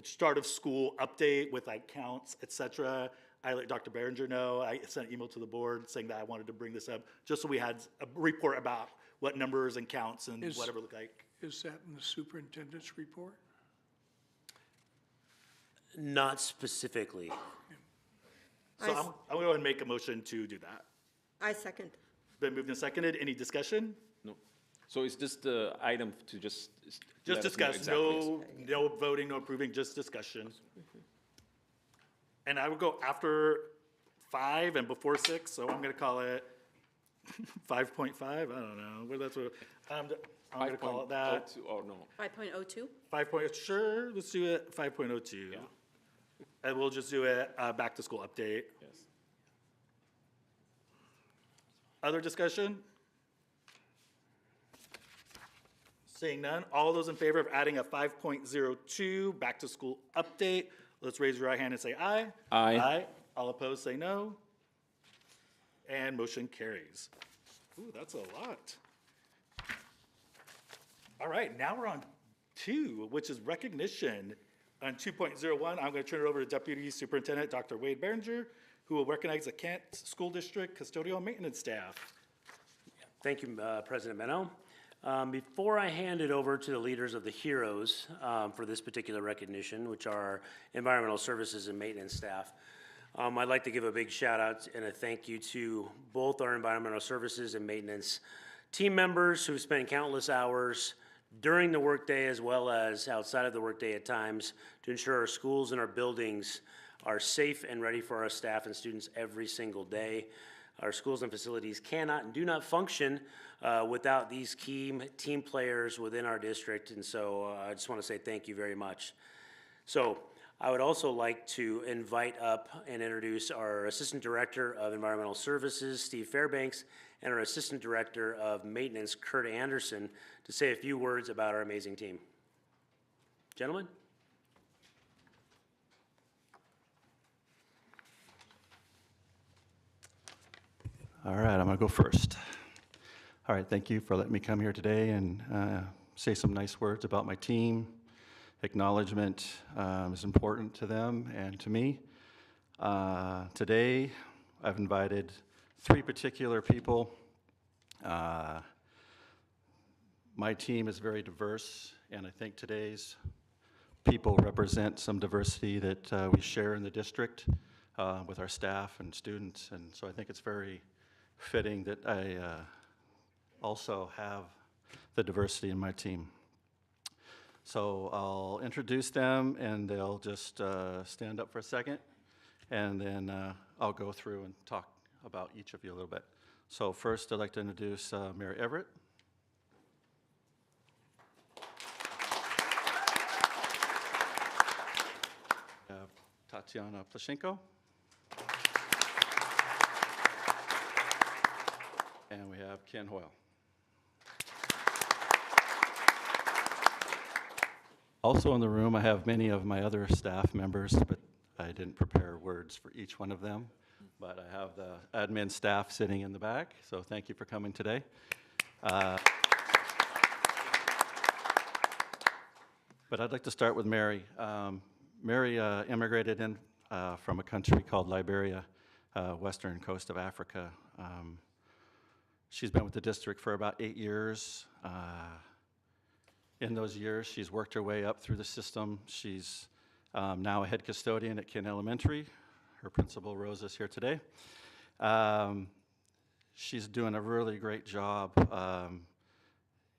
start of school update with like counts, et cetera. I let Dr. Behringer know. I sent an email to the board saying that I wanted to bring this up, just so we had a report about what numbers and counts and whatever look like. Is that in the superintendent's report? Not specifically. So I'm going to go ahead and make a motion to do that. I second. Been moved and seconded. Any discussion? No. So is this the item to just? Just let us know discuss, exactly? no voting, no approving, just discussion. And I would go after 5 and before 6, so I'm gonna call it 5.5, I don't know, well, that's what, I'm gonna call it that. 5.02 or no? 5.02? 5 sure, let's do it 5.02. Yeah. And we'll just do it, back to school update. Yes. Other discussion? Seeing none, all those in favor of adding a 5.02 back to school update, let's raise your right hand and say aye. Aye. Aye. All opposed, say no. And motion carries. Ooh, that's a lot. All right, now we're on 2, which is recognition. On 2.01, I'm going to turn it over to Deputy Superintendent Dr. Wade Behringer, who will recognize the Kent School District custodial and maintenance staff. Thank you, President Benno. Before I hand it over to the leaders of the heroes for this particular recognition, which are environmental services and maintenance staff, I'd like to give a big shout out and a thank you to both our environmental services and maintenance team members who spent countless hours during the workday as well as outside of the workday at times to ensure our schools and our buildings are safe and ready for our staff and students every single day. Our schools and facilities cannot and do not function without these key team players within our district, and so I just want to say thank you very much. So I would also like to invite up and introduce our Assistant Director of Environmental Services, Steve Fairbanks, and our Assistant Director of Maintenance, Kurt Anderson, to say a few words about our amazing team. Gentlemen? All right, I'm going to go first. All right, thank you for letting me come here today and say some nice words about my team. Acknowledgement is important to them and to me. Today, I've invited 3 particular people. My team is very diverse, and I think today's people represent some diversity that we share in the district with our staff and students, and so I think it's very fitting that I also have the diversity in my team. So I'll introduce them and they'll just stand up for a second, and then I'll go through and talk about each of you a little bit. So first I'd like to introduce Mary Everett. We have Tatiana Plashenko. And we have Ken Hoyle. Also in the room, I have many of my other staff members, but I didn't prepare words for each one of them. But I have the admin staff sitting in the back, so thank you for coming today. But I'd like to start with Mary. Mary immigrated in from a country called Liberia, western coast of Africa. She's been with the district for about 8 years. In those years, she's worked her way up through the system. She's now a head custodian at Ken Elementary. Her principal, Rose, is here today. She's doing a really great job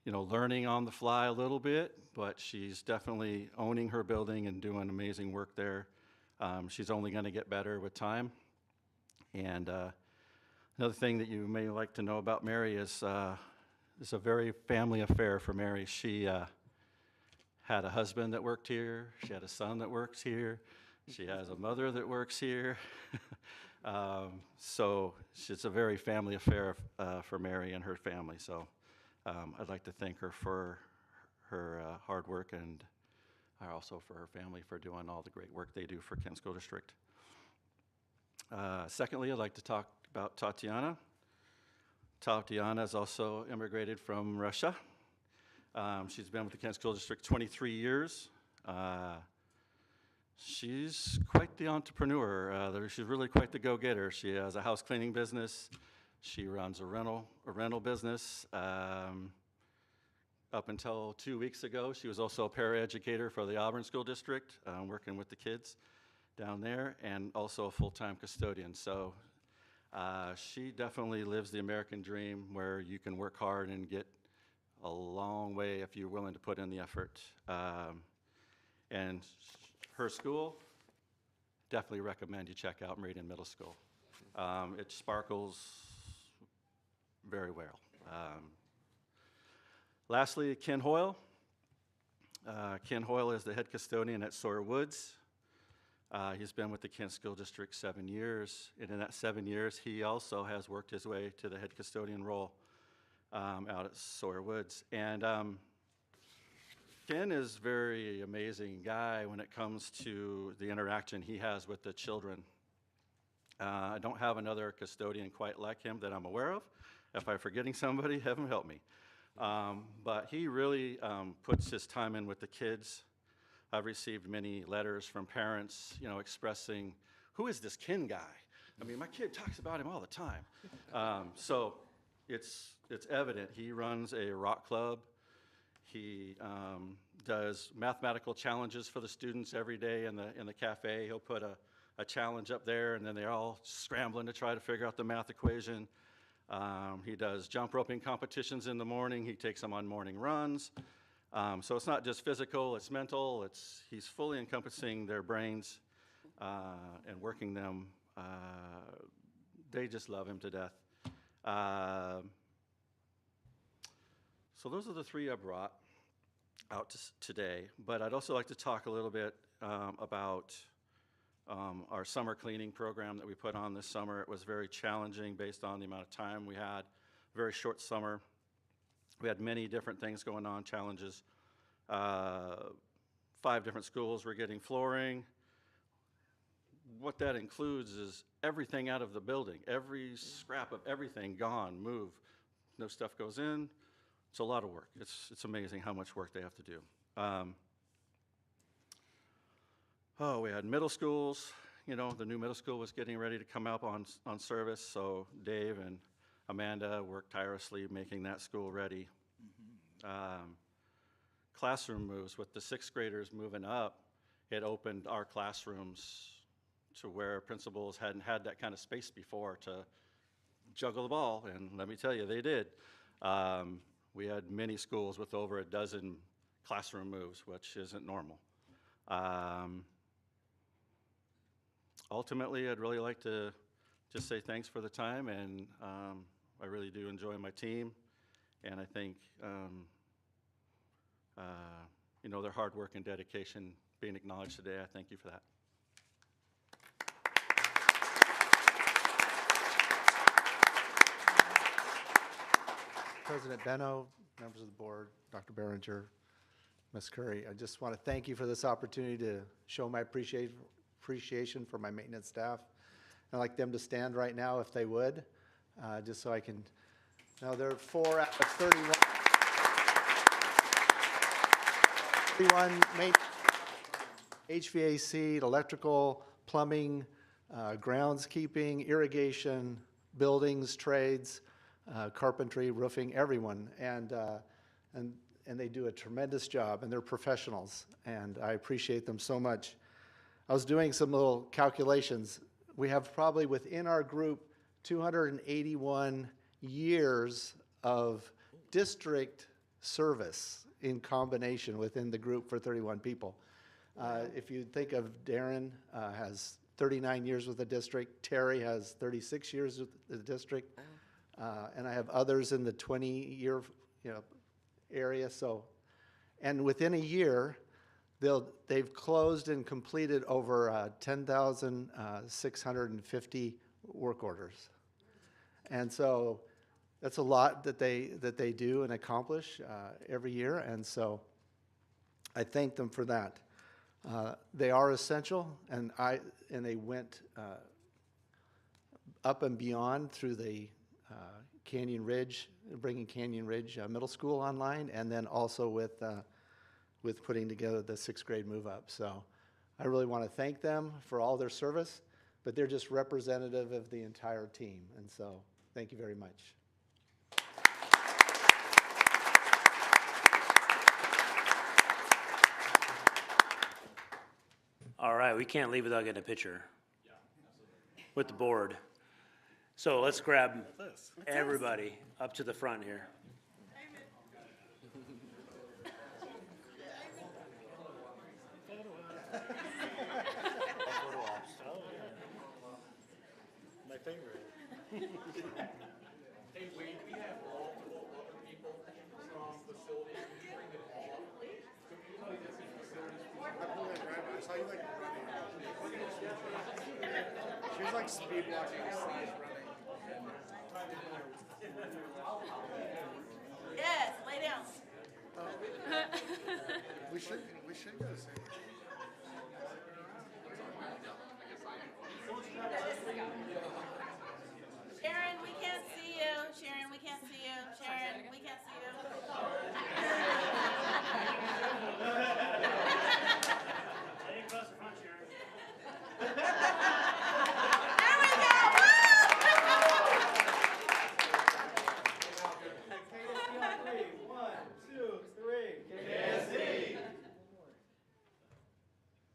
learning on the fly a little bit, but she's definitely owning her building and doing amazing work there. She's only going to get better with time. And another thing that you may like to know about Mary is it's a very family affair for Mary. She had a husband that worked here. She had a son that works here. She has a mother that works here. So it's a very family affair for Mary and her family. So I'd like to thank her for her hard work, and also for her family for doing all the great work they do for Kent School District. Secondly, I'd like to talk about Tatiana. Tatiana has also immigrated from Russia. She's been with the Kent School District 23 years. She's quite the entrepreneur. She's really quite the go-getter. She has a house cleaning business. She runs a rental business. Up until 2 weeks ago, she was also a paraeducator for the Auburn School District, working with the kids down there, and also a full-time custodian. So she definitely lives the American dream, where you can work hard and get a long way if you're willing to put in the effort. And her school, definitely recommend you check out Meridian Middle School. It sparkles very well. Lastly, Ken Hoyle. Ken Hoyle is the head custodian at Sawyer Woods. He's been with the Kent School District 7 years, and in that 7 years, he also has worked his way to the head custodian role out at Sawyer Woods. And Ken is a very amazing guy when it comes to the interaction he has with the children. I don't have another custodian quite like him that I'm aware of. If I'm forgetting somebody, heaven help me. But he really puts his time in with the kids. I've received many letters from parents, expressing, who is this Ken guy? I mean, my kid talks about him all the time. So it's evident. He runs a rock club. He does mathematical challenges for the students every day in the cafe. He'll put a challenge up there, and then they're all scrambling to try to figure out the math equation. He does jump roping competitions in the morning. He takes them on morning runs. So it's not just physical, it's mental. He's fully encompassing their brains and working them. They just love him to death. So those are the three I brought out today. But I'd also like to talk a little bit about our summer cleaning program that we put on this summer. It was very challenging based on the amount of time we had. Very short summer. We had many different things going on, challenges. 5 different schools were getting flooring. What that includes is everything out of the building. Every scrap of everything gone, moved. No stuff goes in. It's a lot of work. It's amazing how much work they have to do. We had middle schools. The new middle school was getting ready to come up on service, so Dave and Amanda worked tirelessly making that school ready. Classroom moves, with the 6th graders moving up, it opened our classrooms to where principals hadn't had that kind of space before to juggle the ball, and let me tell you, they did. We had many schools with over a dozen classroom moves, which isn't normal. Ultimately, I'd really like to just say thanks for the time, and I really do enjoy my team, and I think their hard work and dedication being acknowledged today. I thank you for that. President Benno, members of the board, Dr. Behringer, Ms. Curry, I just want to thank you for this opportunity to show my appreciation for my maintenance staff. I'd like them to stand right now if they would, just so I can. Now, there are 4 out of 31 HVAC, electrical, plumbing, groundskeeping, irrigation, buildings, trades, carpentry, roofing, everyone, and they do a tremendous job, and they're professionals, and I appreciate them so much. I was doing some little calculations. We have probably within our group 281 years of district service in combination within the group for 31 people. If you think of Darren, has 39 years with the district, Terry has 36 years with the district, and I have others in the 20-year area. So, and within a year, they've closed and completed over 10,650 work orders. And so that's a lot that they do and accomplish every year, and so I thank them for that. They are essential, and they went up and beyond through the Canyon Ridge, bringing Canyon Ridge Middle School online, and then also with putting together the 6th grade move up. So I really want to thank them for all their service, but they're just representative of the entire team, and so thank you very much. All right, we can't leave without getting a picture with the board. So let's grab everybody up to the front here. My favorite. Hey, Wade, we have multiple other people from facilities. Can you bring them all up, please? So can you tell us which facilities? I saw you like running. She was like speed walking slash running. Yes, lay down. We should go see. Sharon, we can't see you. Sharon, we can't see you. Sharon, we can't see you. There we go.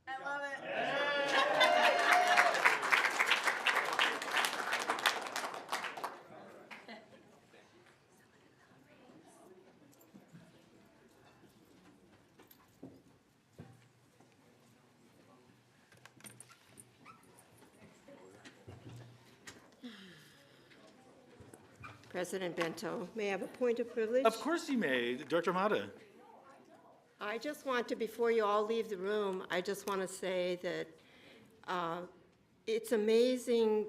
I love it. President Bento, may I have a point of privilege? Of course you may, Director Mata. I just want to, before you all leave the room, I just want to say that it's amazing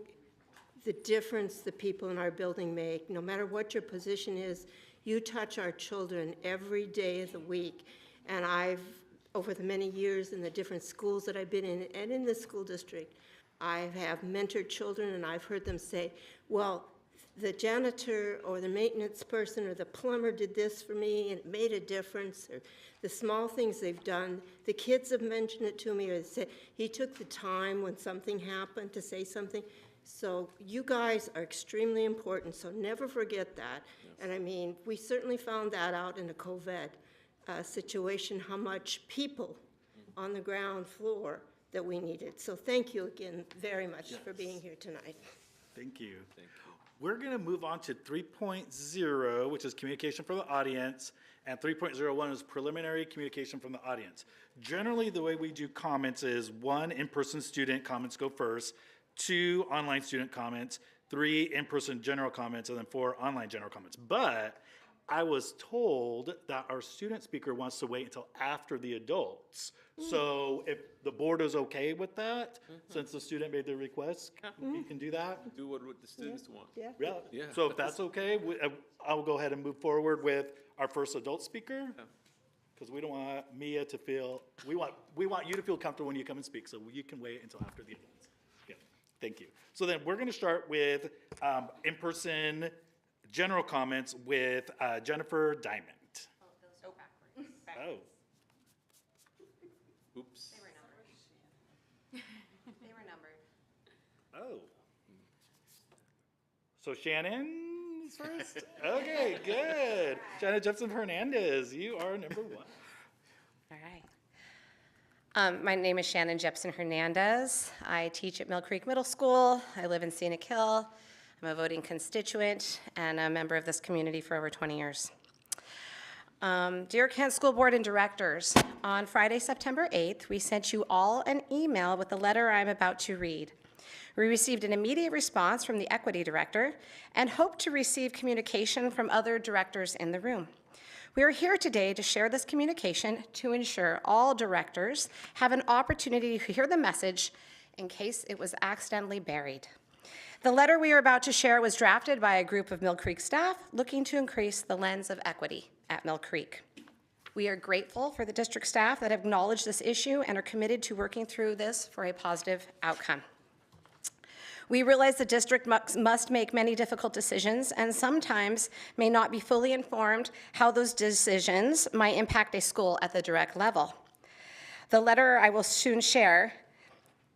the difference the people in our building make. No matter what your position is, you touch our children every day of the week. And I've, over the many years in the different schools that I've been in and in the school district, I have mentored children and I've heard them say, well, the janitor or the maintenance person or the plumber did this for me and it made a difference, or the small things they've done. The kids have mentioned it to me, or they said he took the time when something happened to say something. So you guys are extremely important, so never forget that. Yes. And I mean, we certainly found that out in a COVID situation, how much people on the ground floor that we needed. So thank you again very much for being here tonight. Thank you. Thank you. We're going to move on to 3.0, which is communication from the audience, and 3.01 is preliminary communication from the audience. Generally, the way we do comments is 1, in-person student comments go first, 2, online student comments, 3, in-person general comments, and then 4, online general comments. But I was told that our student speaker wants to wait until after the adults. So if the board is okay with that, since the student made the request, you can do that? Do what the students want. Yeah. Yeah. So if that's okay, I will go ahead and move forward with our first adult speaker. Because we don't want Mia to feel, we want you to feel comfortable when you come and speak, so you can wait until after the adults. Yeah, thank you. So then we're gonna start with in-person general comments with Jennifer Diamond. Oh, backwards. Oh. Oops. They were numbered. Oh. So Shannon's first? Okay, good. Shannon Jepson Hernandez, you are number 1. All right. My name is Shannon Jepson Hernandez. I teach at Mill Creek Middle School. I live in Scenic Hill. I'm a voting constituent and a member of this community for over 20 years. Dear Kent School Board and Directors, on Friday, September 8th, we sent you all an email with the letter I'm about to read. We received an immediate response from the Equity Director and hope to receive communication from other directors in the room. We are here today to share this communication to ensure all directors have an opportunity to hear the message in case it was accidentally buried. The letter we are about to share was drafted by a group of Mill Creek staff looking to increase the lens of equity at Mill Creek. We are grateful for the district staff that have acknowledged this issue and are committed to working through this for a positive outcome. We realize the district must make many difficult decisions and sometimes may not be fully informed how those decisions might impact a school at the direct level. The letter I will soon share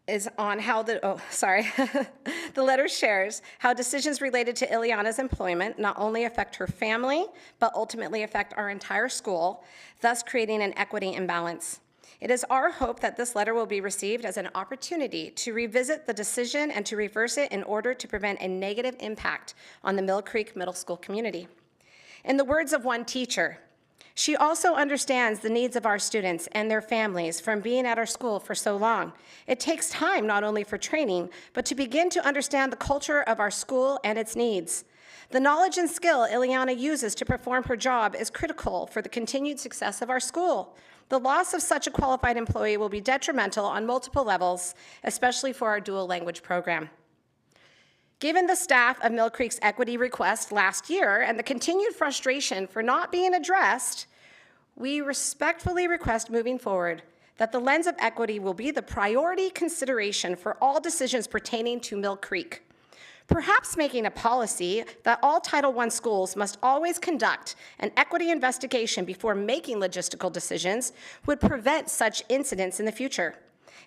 is on how the letter shares how decisions related to Ileana's employment not only affect her family, but ultimately affect our entire school, thus creating an equity imbalance. It is our hope that this letter will be received as an opportunity to revisit the decision and to reverse it in order to prevent a negative impact on the Mill Creek Middle School community. In the words of one teacher, she also understands the needs of our students and their families from being at our school for so long. It takes time not only for training, but to begin to understand the culture of our school and its needs. The knowledge and skill Ileana uses to perform her job is critical for the continued success of our school. The loss of such a qualified employee will be detrimental on multiple levels, especially for our dual language program. Given the staff of Mill Creek's equity request last year and the continued frustration for not being addressed, we respectfully request moving forward that the lens of equity will be the priority consideration for all decisions pertaining to Mill Creek. Perhaps making a policy that all Title I schools must always conduct an equity investigation before making logistical decisions would prevent such incidents in the future.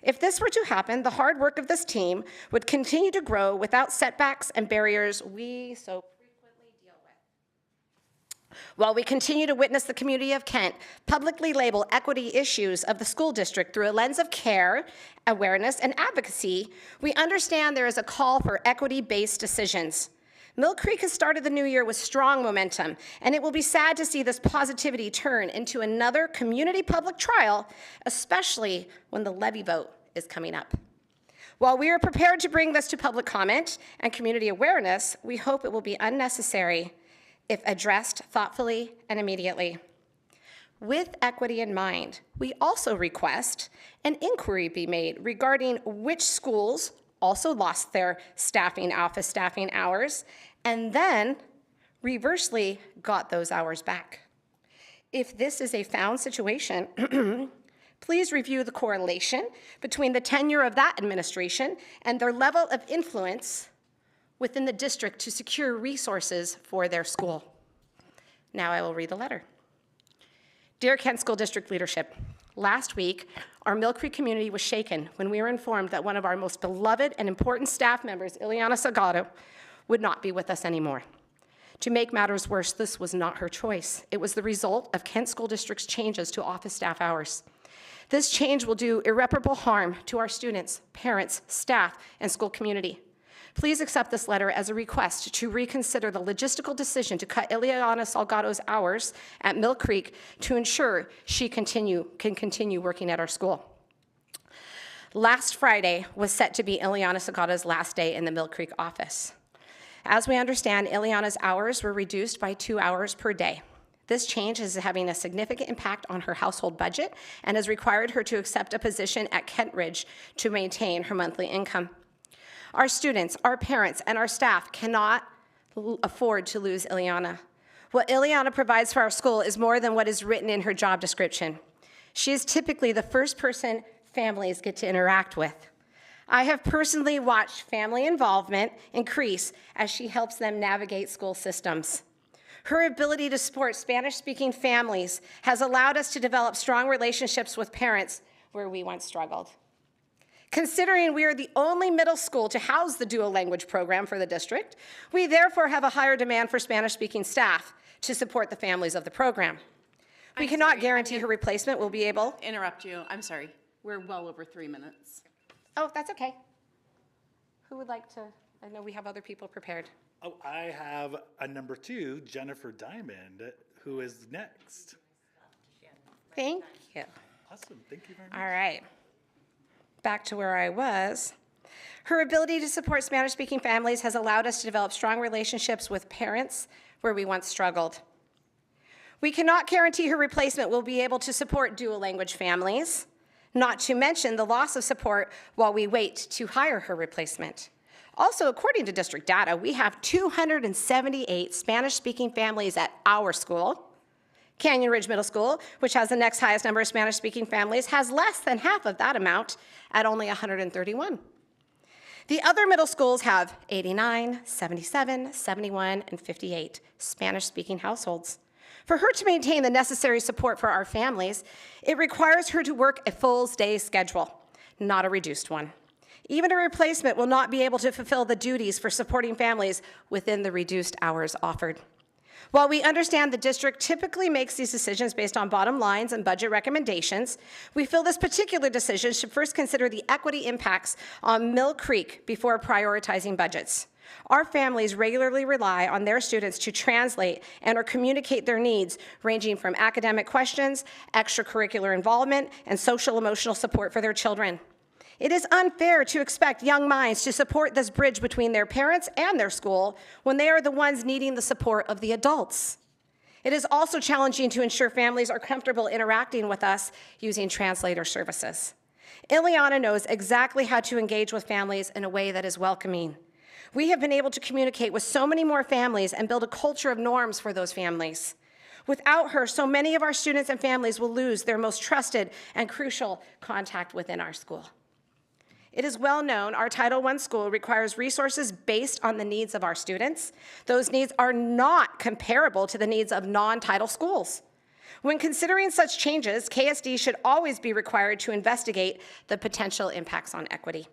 If this were to happen, the hard work of this team would continue to grow without setbacks and barriers we so frequently deal with. While we continue to witness the community of Kent publicly label equity issues of the school district through a lens of care, awareness, and advocacy, we understand there is a call for equity-based decisions. Mill Creek has started the new year with strong momentum, and it will be sad to see this positivity turn into another community public trial, especially when the levy vote is coming up. While we are prepared to bring this to public comment and community awareness, we hope it will be unnecessary if addressed thoughtfully and immediately. With equity in mind, we also request an inquiry be made regarding which schools also lost their office staffing hours, and then reversely got those hours back. If this is a found situation, please review the correlation between the tenure of that administration and their level of influence within the district to secure resources for their school. Now I will read the letter. Dear Kent School District leadership, last week, our Mill Creek community was shaken when we were informed that one of our most beloved and important staff members, Ileana Salgado, would not be with us anymore. To make matters worse, this was not her choice. It was the result of Kent School District's changes to office staff hours. This change will do irreparable harm to our students, parents, staff, and school community. Please accept this letter as a request to reconsider the logistical decision to cut Ileana Salgado's hours at Mill Creek to ensure she can continue working at our school. Last Friday was set to be Ileana Salgado's last day in the Mill Creek office. As we understand, Ileana's hours were reduced by 2 hours per day. This change is having a significant impact on her household budget and has required her to accept a position at Kent Ridge to maintain her monthly income. Our students, our parents, and our staff cannot afford to lose Ileana. What Ileana provides for our school is more than what is written in her job description. She is typically the first person families get to interact with. I have personally watched family involvement increase as she helps them navigate school systems. Her ability to support Spanish-speaking families has allowed us to develop strong relationships with parents where we once struggled. Considering we are the only middle school to house the dual language program for the district, we therefore have a higher demand for Spanish-speaking staff to support the families of the program. We cannot guarantee her replacement will be able. Interrupt you, I'm sorry. We're well over 3 minutes. Oh, that's okay. Who would like to, I know we have other people prepared. Oh, I have a number 2, Jennifer Diamond, who is next. Thank you. Awesome, thank you very much. All right. Back to where I was. Her ability to support Spanish-speaking families has allowed us to develop strong relationships with parents where we once struggled. We cannot guarantee her replacement will be able to support dual language families, not to mention the loss of support while we wait to hire her replacement. Also, according to district data, we have 278 Spanish-speaking families at our school. Canyon Ridge Middle School, which has the next highest number of Spanish-speaking families, has less than half of that amount at only 131. The other middle schools have 89, 77, 71, and 58 Spanish-speaking households. For her to maintain the necessary support for our families, it requires her to work a full day schedule, not a reduced one. Even a replacement will not be able to fulfill the duties for supporting families within the reduced hours offered. While we understand the district typically makes these decisions based on bottom lines and budget recommendations, we feel this particular decision should first consider the equity impacts on Mill Creek before prioritizing budgets. Our families regularly rely on their students to translate and or communicate their needs, ranging from academic questions, extracurricular involvement, and social emotional support for their children. It is unfair to expect young minds to support this bridge between their parents and their school when they are the ones needing the support of the adults. It is also challenging to ensure families are comfortable interacting with us using translator services. Ileana knows exactly how to engage with families in a way that is welcoming. We have been able to communicate with so many more families and build a culture of norms for those families. Without her, so many of our students and families will lose their most trusted and crucial contact within our school. It is well known our Title I school requires resources based on the needs of our students. Those needs are not comparable to the needs of non-Title schools. When considering such changes, KSD should always be required to investigate the potential impacts on equity.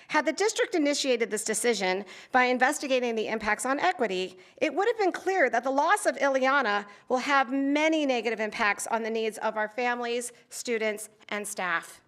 Had the district initiated this decision by investigating the impacts on equity, it would have been clear that the loss of Ileana will have many negative impacts on the needs of our families, students, and staff.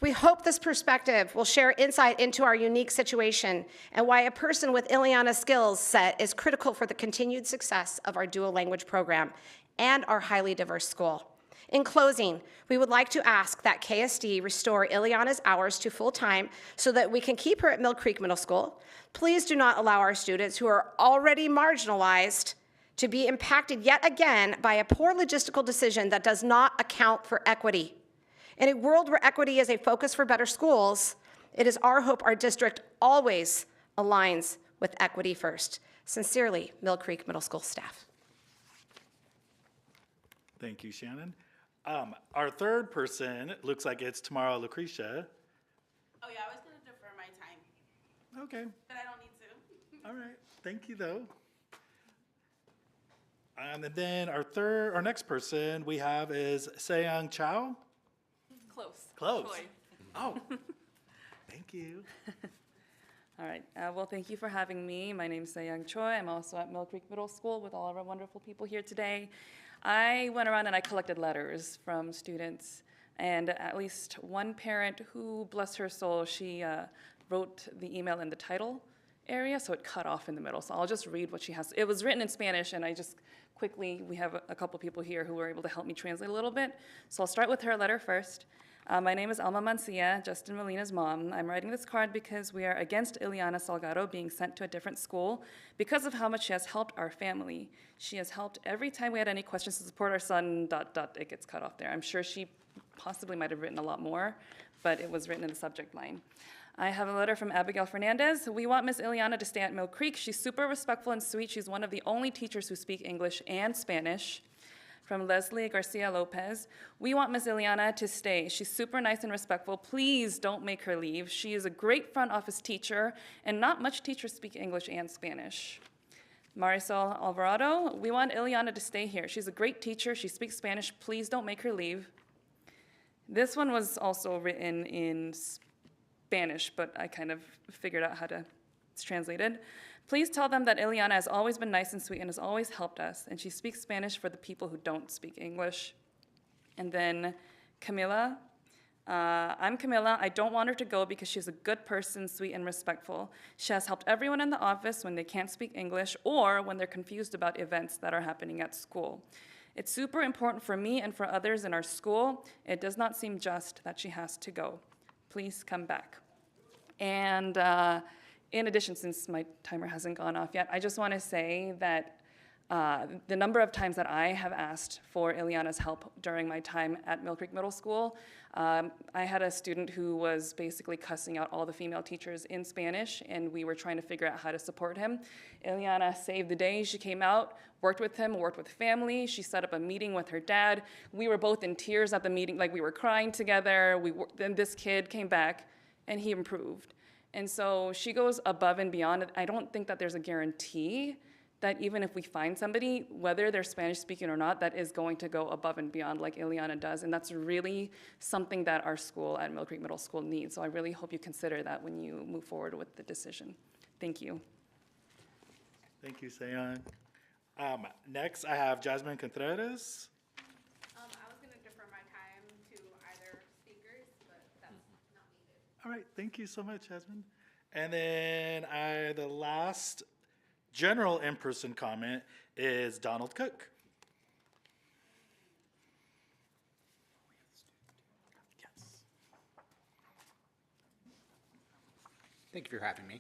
We hope this perspective will share insight into our unique situation and why a person with Ileana's skills set is critical for the continued success of our dual language program and our highly diverse school. In closing, we would like to ask that KSD restore Ileana's hours to full-time so that we can keep her at Mill Creek Middle School. Please do not allow our students who are already marginalized to be impacted yet again by a poor logistical decision that does not account for equity. In a world where equity is a focus for better schools, it is our hope our district always aligns with equity first. Sincerely, Mill Creek Middle School staff. Thank you, Shannon. Our third person, looks like it's Tamara Lucretia. Oh yeah, I was gonna defer my time, Okay, but I don't need to. all right, thank you though. And then our next person we have is Seyoung Chow. Close. Close. Choi. Oh, thank you. All right. Well, thank you for having me. My name is Seyoung Choi. I'm also at Mill Creek Middle School with all of our wonderful people here today. I went around and I collected letters from students, and at least one parent who, bless her soul, she wrote the email in the title area, so it cut off in the middle. So I'll just read what she has. It was written in Spanish, and I just quickly, we have a couple people here who were able to help me translate a little bit. So I'll start with her letter first. My name is Alma Mancia, Justin Molina's mom. I'm writing this card because we are against Ileana Salgado being sent to a different school because of how much she has helped our family. She has helped every time we had any questions to support our son, ... It gets cut off there. I'm sure she possibly might have written a lot more, but it was written in the subject line. I have a letter from Abigail Fernandez. We want Miss Ileana to stay at Mill Creek. She's super respectful and sweet. She's one of the only teachers who speak English and Spanish. From Leslie Garcia Lopez, we want Miss Ileana to stay. She's super nice and respectful. Please don't make her leave. She is a great front office teacher, and not much teachers speak English and Spanish. Marisol Alvarado, we want Ileana to stay here. She's a great teacher. She speaks Spanish. Please don't make her leave. This one was also written in Spanish, but I kind of figured out how to, it's translated. Please tell them that Ileana has always been nice and sweet and has always helped us, and she speaks Spanish for the people who don't speak English. And then Camila, I'm Camila. I don't want her to go because she's a good person, sweet and respectful. She has helped everyone in the office when they can't speak English or when they're confused about events that are happening at school. It's super important for me and for others in our school. It does not seem just that she has to go. Please come back. And in addition, since my timer hasn't gone off yet, I just want to say that the number of times that I have asked for Ileana's help during my time at Mill Creek Middle School, I had a student who was basically cussing out all the female teachers in Spanish, and we were trying to figure out how to support him. Ileana saved the day. She came out, worked with him, worked with family. She set up a meeting with her dad. We were both in tears at the meeting, like we were crying together. Then this kid came back, and he improved. And so she goes above and beyond. I don't think that there's a guarantee that even if we find somebody, whether they're Spanish speaking or not, that is going to go above and beyond like Ileana does. And that's really something that our school at Mill Creek Middle School needs. So I really hope you consider that when you move forward with the decision. Thank you. Thank you, Sayan. Next, I have Jasmine Contreras. I was going to defer my time to either speakers, but that's not needed. All right, thank you so much, Jasmine. And then the last general in-person comment is Donald Cook. Yes. Thank you for having me.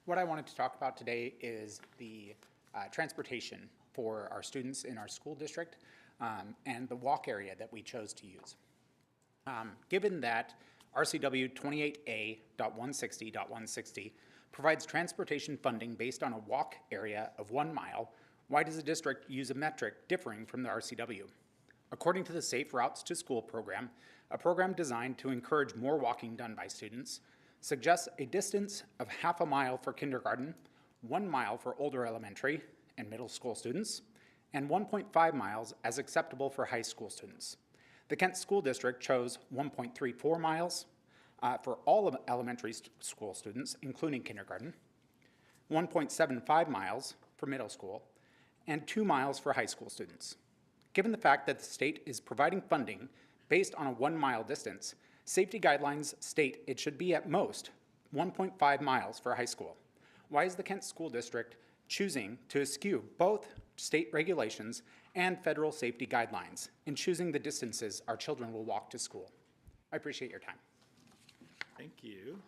What I wanted to talk about today is the transportation for our students in our school district and the walk area that we chose to use. Given that RCW 28A.160.160 provides transportation funding based on a walk area of 1 mile, why does the district use a metric differing from the RCW? According to the Safe Routes to School program, a program designed to encourage more walking done by students, suggests a distance of ½ a mile for kindergarten, 1 mile for older elementary and middle school students, and 1.5 miles as acceptable for high school students. The Kent School District chose 1.34 miles for all of elementary school students, including kindergarten, 1.75 miles for middle school, and 2 miles for high school students. Given the fact that the state is providing funding based on a 1 mile distance, safety guidelines state it should be at most 1.5 miles for high school. Why is the Kent School District choosing to eschew both state regulations and federal safety guidelines in choosing the distances our children will walk to school? I appreciate your time. Thank you.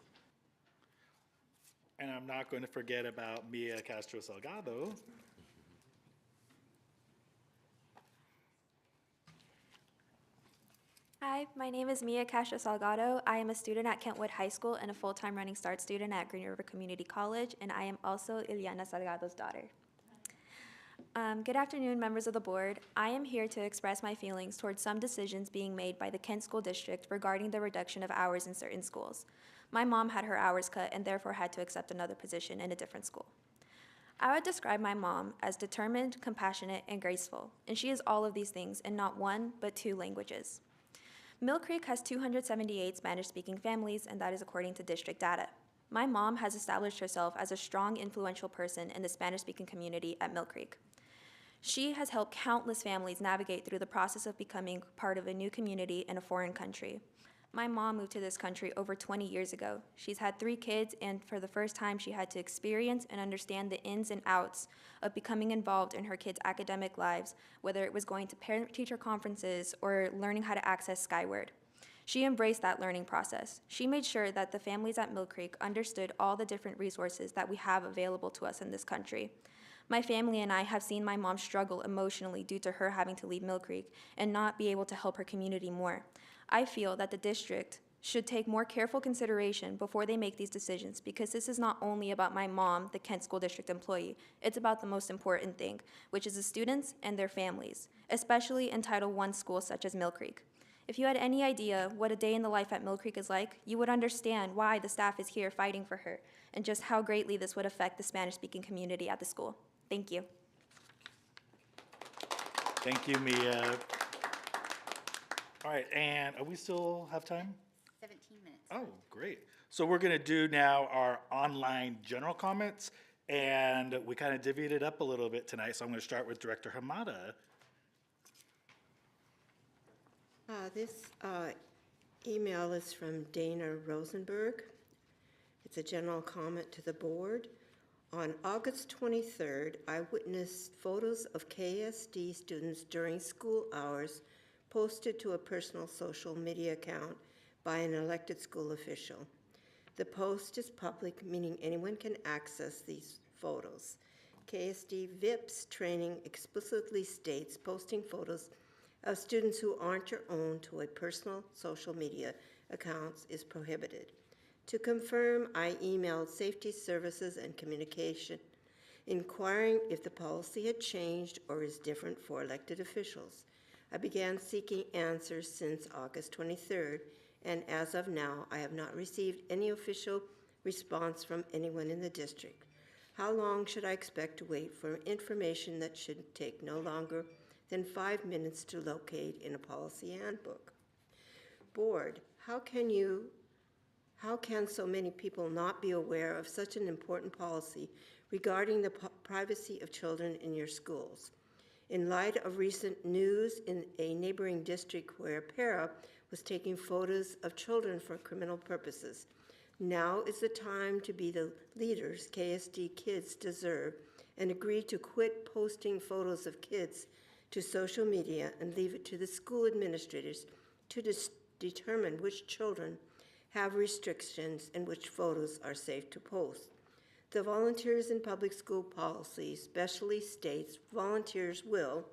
And I'm not going to forget about Mia Castro Salgado. Hi, my name is Mia Castro Salgado. I am a student at Kentwood High School and a full-time Running Start student at Green River Community College, and I am also Ileana Salgado's daughter. Good afternoon, members of the board. I am here to express my feelings towards some decisions being made by the Kent School District regarding the reduction of hours in certain schools. My mom had her hours cut and therefore had to accept another position in a different school. I would describe my mom as determined, compassionate, and graceful, and she is all of these things in not 1, but 2 languages. Mill Creek has 278 Spanish-speaking families, and that is according to district data. My mom has established herself as a strong, influential person in the Spanish-speaking community at Mill Creek. She has helped countless families navigate through the process of becoming part of a new community in a foreign country. My mom moved to this country over 20 years ago. She's had 3 kids, and for the first time, she had to experience and understand the ins and outs of becoming involved in her kids' academic lives, whether it was going to parent-teacher conferences or learning how to access Skyward. She embraced that learning process. She made sure that the families at Mill Creek understood all the different resources that we have available to us in this country. My family and I have seen my mom struggle emotionally due to her having to leave Mill Creek and not be able to help her community more. I feel that the district should take more careful consideration before they make these decisions, because this is not only about my mom, the Kent School District employee. It's about the most important thing, which is the students and their families, especially in Title I schools such as Mill Creek. If you had any idea what a day in the life at Mill Creek is like, you would understand why the staff is here fighting for her and just how greatly this would affect the Spanish-speaking community at the school. Thank you. Thank you, Mia. All right, and we still have time? 17 minutes. Oh, great. So we're going to do now our online general comments, and we kind of divvied it up a little bit tonight, so I'm going to start with Director Hamada. This email is from Dana Rosenberg. It's a general comment to the board On August 23rd, I witnessed photos of KSD students during school hours posted to a personal social media account by an elected school official. The post is public, meaning anyone can access these photos. KSD VIPS training explicitly states posting photos of students who aren't your own to a personal social media accounts is prohibited. To confirm, I emailed Safety Services and Communication, inquiring if the policy had changed or is different for elected officials. I began seeking answers since August 23rd, and as of now, I have not received any official response from anyone in the district. How long should I expect to wait for information that should take no longer than 5 minutes to locate in a policy handbook? Board, how can so many people not be aware of such an important policy regarding the privacy of children in your schools? In light of recent news in a neighboring district where a para was taking photos of children for criminal purposes, now is the time to be the leaders KSD kids deserve and agree to quit posting photos of kids to social media and leave it to the school administrators to determine which children have restrictions and which photos are safe to post. The Volunteers in Public School policy specially states volunteers will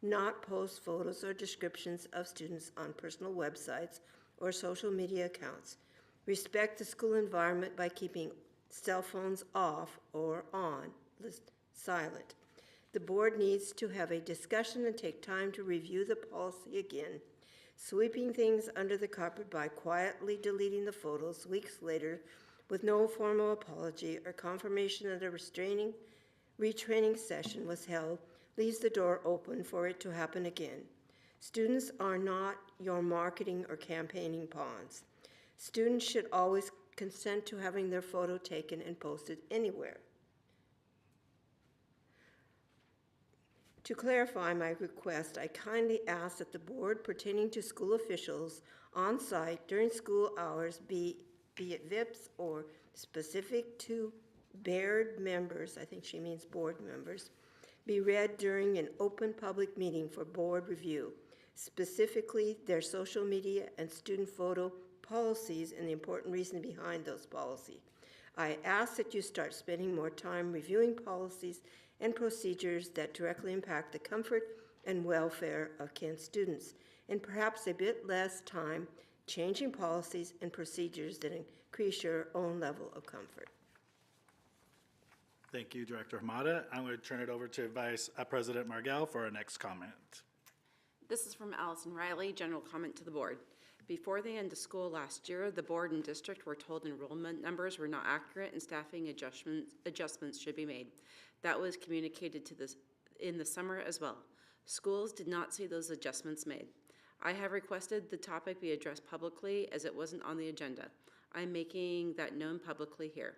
not post photos or descriptions of students on personal websites or social media accounts. Respect the school environment by keeping cell phones off or on, silent. The board needs to have a discussion and take time to review the policy again. Sweeping things under the carpet by quietly deleting the photos weeks later with no formal apology or confirmation that a retraining session was held leaves the door open for it to happen again. Students are not your marketing or campaigning pawns. Students should always consent to having their photo taken and posted anywhere. To clarify my request, I kindly ask that the board pertaining to school officials on site during school hours, be it VIPs or specific to BAIRD members, I think she means board members, be read during an open public meeting for board review, specifically their social media and student photo policies and the important reason behind those policies. I ask that you start spending more time reviewing policies and procedures that directly impact the comfort and welfare of Kent students, and perhaps a bit less time changing policies and procedures that increase your own level of comfort. Thank you, Director Hamada. I'm going to turn it over to Vice President Margell for our next comment. This is from Allison Riley, general comment to the board. Before the end of school last year, the board and district were told enrollment numbers were not accurate and staffing adjustments should be made. That was communicated to in the summer as well. Schools did not see those adjustments made. I have requested the topic be addressed publicly as it wasn't on the agenda. I'm making that known publicly here.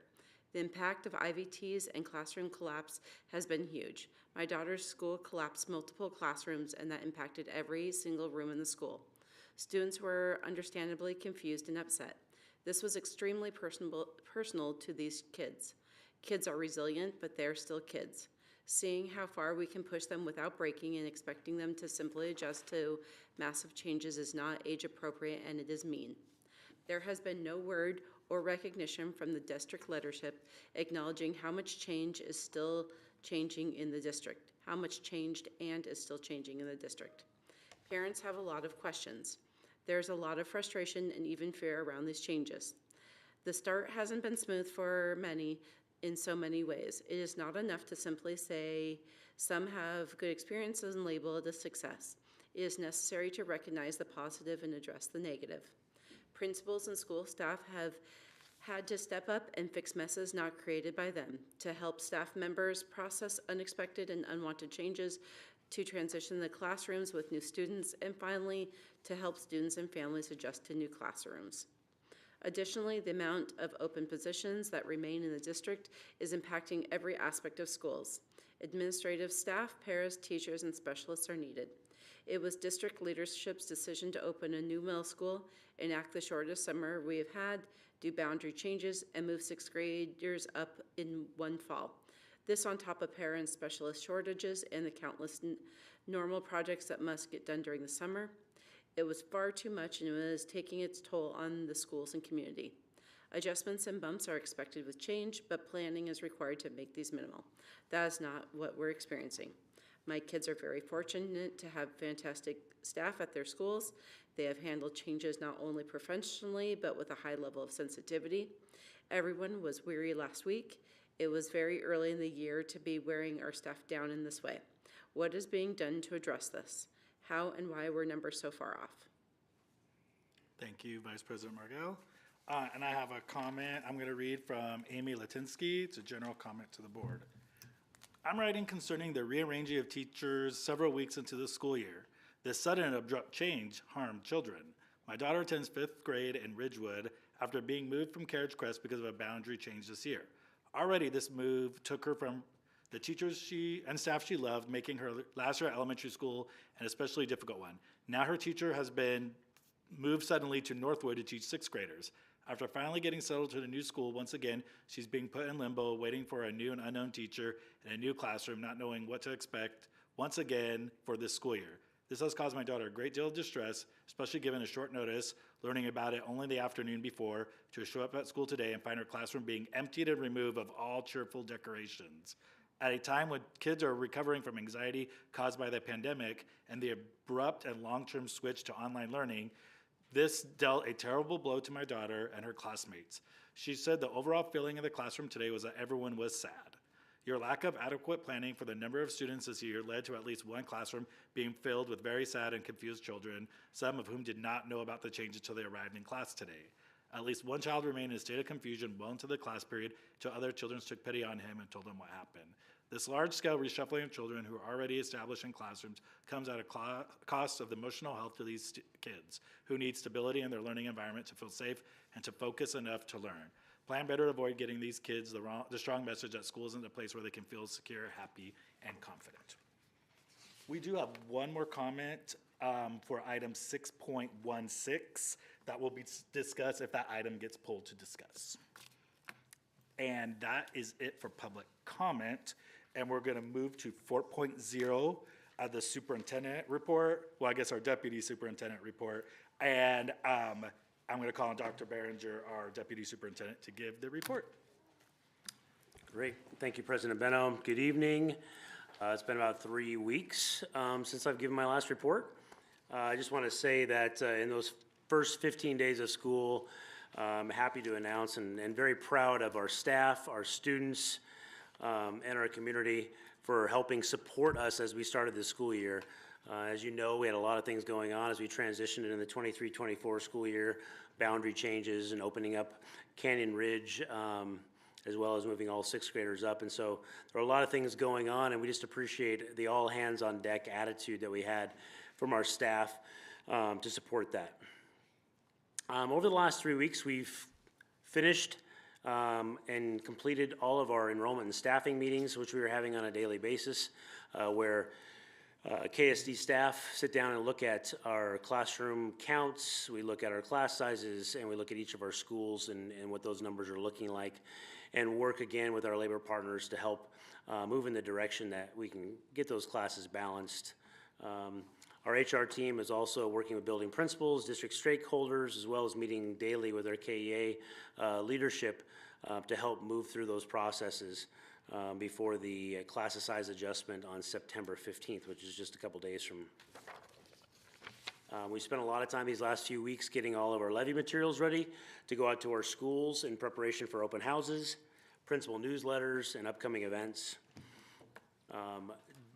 The impact of IVTs and classroom collapse has been huge. My daughter's school collapsed multiple classrooms and that impacted every single room in the school. Students were understandably confused and upset. This was extremely personal to these kids. Kids are resilient, but they're still kids. Seeing how far we can push them without breaking and expecting them to simply adjust to massive changes is not age appropriate and it is mean. There has been no word or recognition from the district leadership acknowledging how much change is still changing in the district, how much changed and is still changing in the district. Parents have a lot of questions. There's a lot of frustration and even fear around these changes. The start hasn't been smooth for many in so many ways. It is not enough to simply say some have good experiences and label it a success. It is necessary to recognize the positive and address the negative. Principals and school staff have had to step up and fix messes not created by them, to help staff members process unexpected and unwanted changes, to transition the classrooms with new students, and finally, to help students and families adjust to new classrooms. Additionally, the amount of open positions that remain in the district is impacting every aspect of schools. Administrative staff, paras, teachers, and specialists are needed. It was district leadership's decision to open a new middle school, enact the shortest summer we have had, do boundary changes, and move 6th graders up in one fall. This on top of para and specialist shortages and the countless normal projects that must get done during the summer. It was far too much and it was taking its toll on the schools and community. Adjustments and bumps are expected with change, but planning is required to make these minimal. That is not what we're experiencing. My kids are very fortunate to have fantastic staff at their schools. They have handled changes not only professionally, but with a high level of sensitivity. Everyone was weary last week. It was very early in the year to be wearing our staff down in this way. What is being done to address this? How and why were numbers so far off? Thank you, Vice President Margell. And I have a comment I'm going to read from Amy Latinsky. It's a general comment to the board. I'm writing concerning the rearranging of teachers several weeks into the school year. This sudden and abrupt change harmed children. My daughter attends 5th grade in Ridgewood after being moved from Carriage Crest because of a boundary change this year. Already this move took her from the teachers and staff she loved, making her last year at elementary school an especially difficult one. Now her teacher has been moved suddenly to Northwood to teach 6th graders. After finally getting settled to the new school, once again, she's being put in limbo, waiting for a new and unknown teacher in a new classroom, not knowing what to expect once again for this school year. This has caused my daughter a great deal of distress, especially given a short notice, learning about it only the afternoon before, to show up at school today and find her classroom being emptied and removed of all cheerful decorations. At a time when kids are recovering from anxiety caused by the pandemic and the abrupt and long-term switch to online learning, this dealt a terrible blow to my daughter and her classmates. She said the overall feeling in the classroom today was that everyone was sad. Your lack of adequate planning for the number of students this year led to at least one classroom being filled with very sad and confused children, some of whom did not know about the changes until they arrived in class today. At least one child remained in a state of confusion well into the class period till other children took pity on him and told him what happened. This large-scale reshuffling of children who are already established in classrooms comes at a cost of the emotional health to these kids who need stability in their learning environment to feel safe and to focus enough to learn. Plan better to avoid getting these kids the strong message that school isn't a place where they can feel secure, happy, and confident. We do have one more comment for item 6.16 that will be discussed if that item gets pulled to discuss. And that is it for public comment. And we're going to move to 4.0, the superintendent report. Well, I guess our deputy superintendent report. And I'm going to call on Dr. Behringer, our deputy superintendent, to give the report. Great. Thank you, President Benno. Good evening. It's been about 3 weeks since I've given my last report. I just want to say that in those first 15 days of school, I'm happy to announce and very proud of our staff, our students, and our community for helping support us as we started this school year. As you know, we had a lot of things going on as we transitioned into the 23-24 school year, boundary changes and opening up Canyon Ridge, as well as moving all 6th graders up. And so there are a lot of things going on, and we just appreciate the all hands on deck attitude that we had from our staff to support that. Over the last 3 weeks, we've finished and completed all of our enrollment and staffing meetings, which we are having on a daily basis, where KSD staff sit down and look at our classroom counts, we look at our class sizes, and we look at each of our schools and what those numbers are looking like, and work again with our labor partners to help move in the direction that we can get those classes balanced. Our HR team is also working with building principals, district stakeholders, as well as meeting daily with our KEA leadership to help move through those processes before the class size adjustment on September 15th, which is just a couple days from. We spent a lot of time these last few weeks getting all of our levy materials ready to go out to our schools in preparation for open houses, principal newsletters, and upcoming events.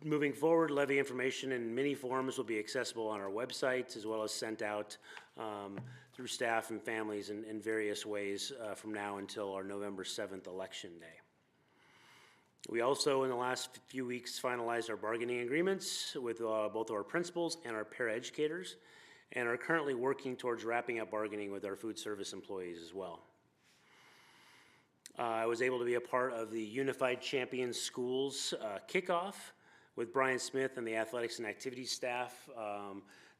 Moving forward, levy information in many forms will be accessible on our website, as well as sent out through staff and families in various ways from now until our November 7th election day. We also, in the last few weeks, finalized our bargaining agreements with both our principals and our paraeducators, and are currently working towards wrapping up bargaining with our food service employees as well. I was able to be a part of the Unified Champions Schools kickoff with Brian Smith and the athletics and activities staff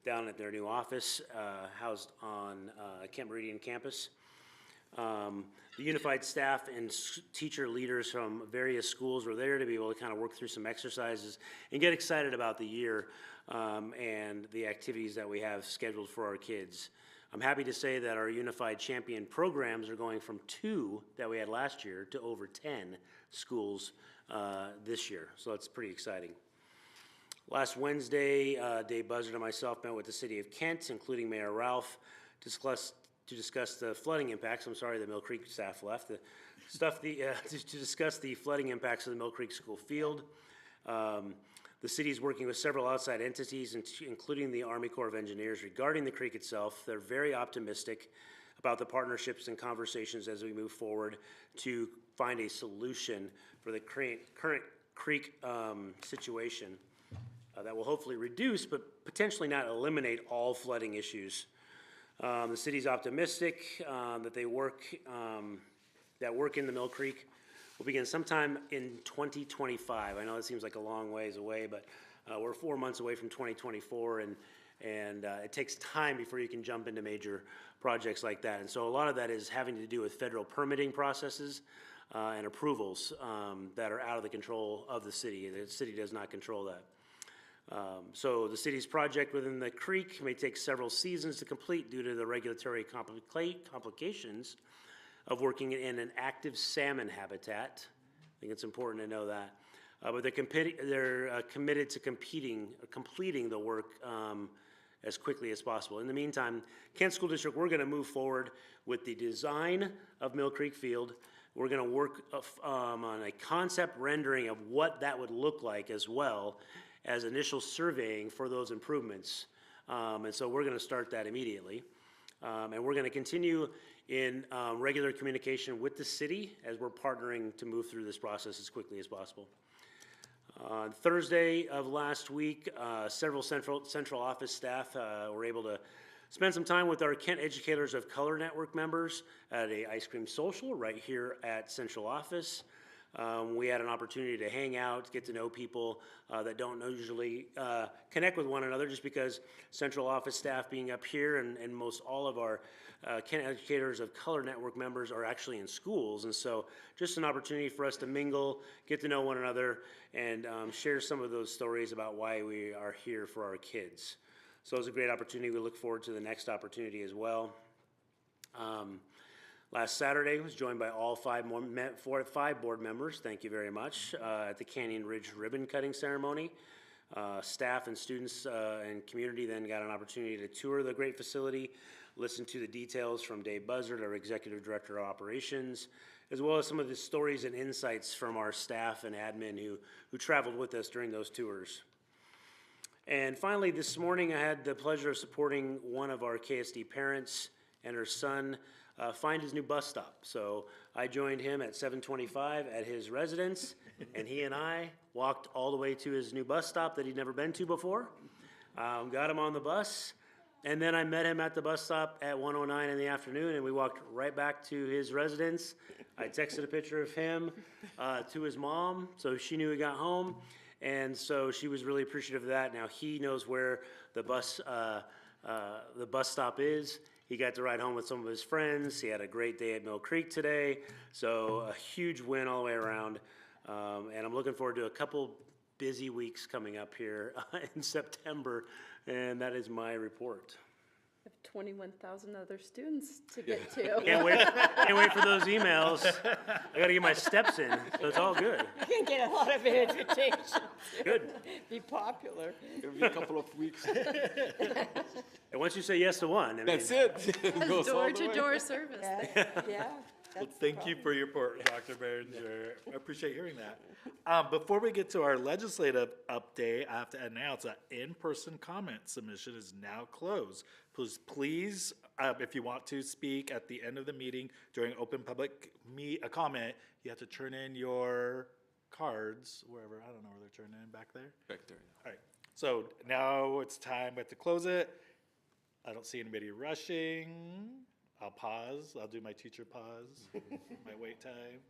down at their new office housed on Kent Meridian campus. The unified staff and teacher leaders from various schools were there to be able to kind of work through some exercises and get excited about the year and the activities that we have scheduled for our kids. I'm happy to say that our Unified Champion programs are going from 2 that we had last year to over 10 schools this year, so it's pretty exciting. Last Wednesday, Dave Buzzard and myself met with the City of Kent, including Mayor Ralph, to discuss the flooding impacts. I'm sorry the Mill Creek staff left. To discuss the flooding impacts of the Mill Creek School field. The city is working with several outside entities, including the Army Corps of Engineers, regarding the creek itself. They're very optimistic about the partnerships and conversations as we move forward to find a solution for the current creek situation that will hopefully reduce, but potentially not eliminate all flooding issues. The city's optimistic that work in the Mill Creek will begin sometime in 2025. I know it seems like a long ways away, but we're 4 months away from 2024, and it takes time before you can jump into major projects like that. And so a lot of that is having to do with federal permitting processes and approvals that are out of the control of the city. The city does not control that. So the city's project within the creek may take several seasons to complete due to the regulatory complications of working in an active salmon habitat. I think it's important to know that. But they're committed to completing the work as quickly as possible. In the meantime, Kent School District, we're going to move forward with the design of Mill Creek Field. We're going to work on a concept rendering of what that would look like, as well as initial surveying for those improvements. And so we're going to start that immediately. And we're going to continue in regular communication with the city as we're partnering to move through this process as quickly as possible. On Thursday of last week, several central office staff were able to spend some time with our Kent Educators of Color Network members at a ice cream social right here at central office. We had an opportunity to hang out, get to know people that don't usually connect with one another, just because central office staff being up here and most all of our Kent Educators of Color Network members are actually in schools. And so just an opportunity for us to mingle, get to know one another, and share some of those stories about why we are here for our kids. So it was a great opportunity. We look forward to the next opportunity as well. Last Saturday, I was joined by all five board members, thank you very much, at the Canyon Ridge ribbon cutting ceremony. Staff and students and community then got an opportunity to tour the great facility, listen to the details from Dave Buzzard, our Executive Director of Operations, as well as some of the stories and insights from our staff and admin who traveled with us during those tours. And finally, this morning, I had the pleasure of supporting one of our KSD parents and her son find his new bus stop. So I joined him at 7:25 at his residence, and he and I walked all the way to his new bus stop that he'd never been to before, got him on the bus, and then I met him at the bus stop at 1:09 in the afternoon, and we walked right back to his residence. I texted a picture of him to his mom, so she knew he got home, and so she was really appreciative of that. Now he knows where the bus stop is. He got to ride home with some of his friends. He had a great day at Mill Creek today. So a huge win all the way around. And I'm looking forward to a couple busy weeks coming up here in September. And that is my report. I have 21,000 other students to get to. Can't wait for those emails. I got to get my steps in, so it's all good. You can get a lot of invitations. Good. Be popular. Every couple of weeks. And once you say yes to one, I mean, That's it. It goes all the way. Door-to-door service. Yeah. Well, thank you for your report, Dr. Berenger. I appreciate hearing that. Before we get to our legislative update, I have to announce that in-person comment submission is now closed. Please, if you want to speak at the end of the meeting during open public comment, you have to turn in your cards wherever. I don't know where they're turned in, back there? Back there. All right. So now it's time. We have to close it. I don't see anybody rushing. I'll pause. I'll do my teacher pause, my wait time.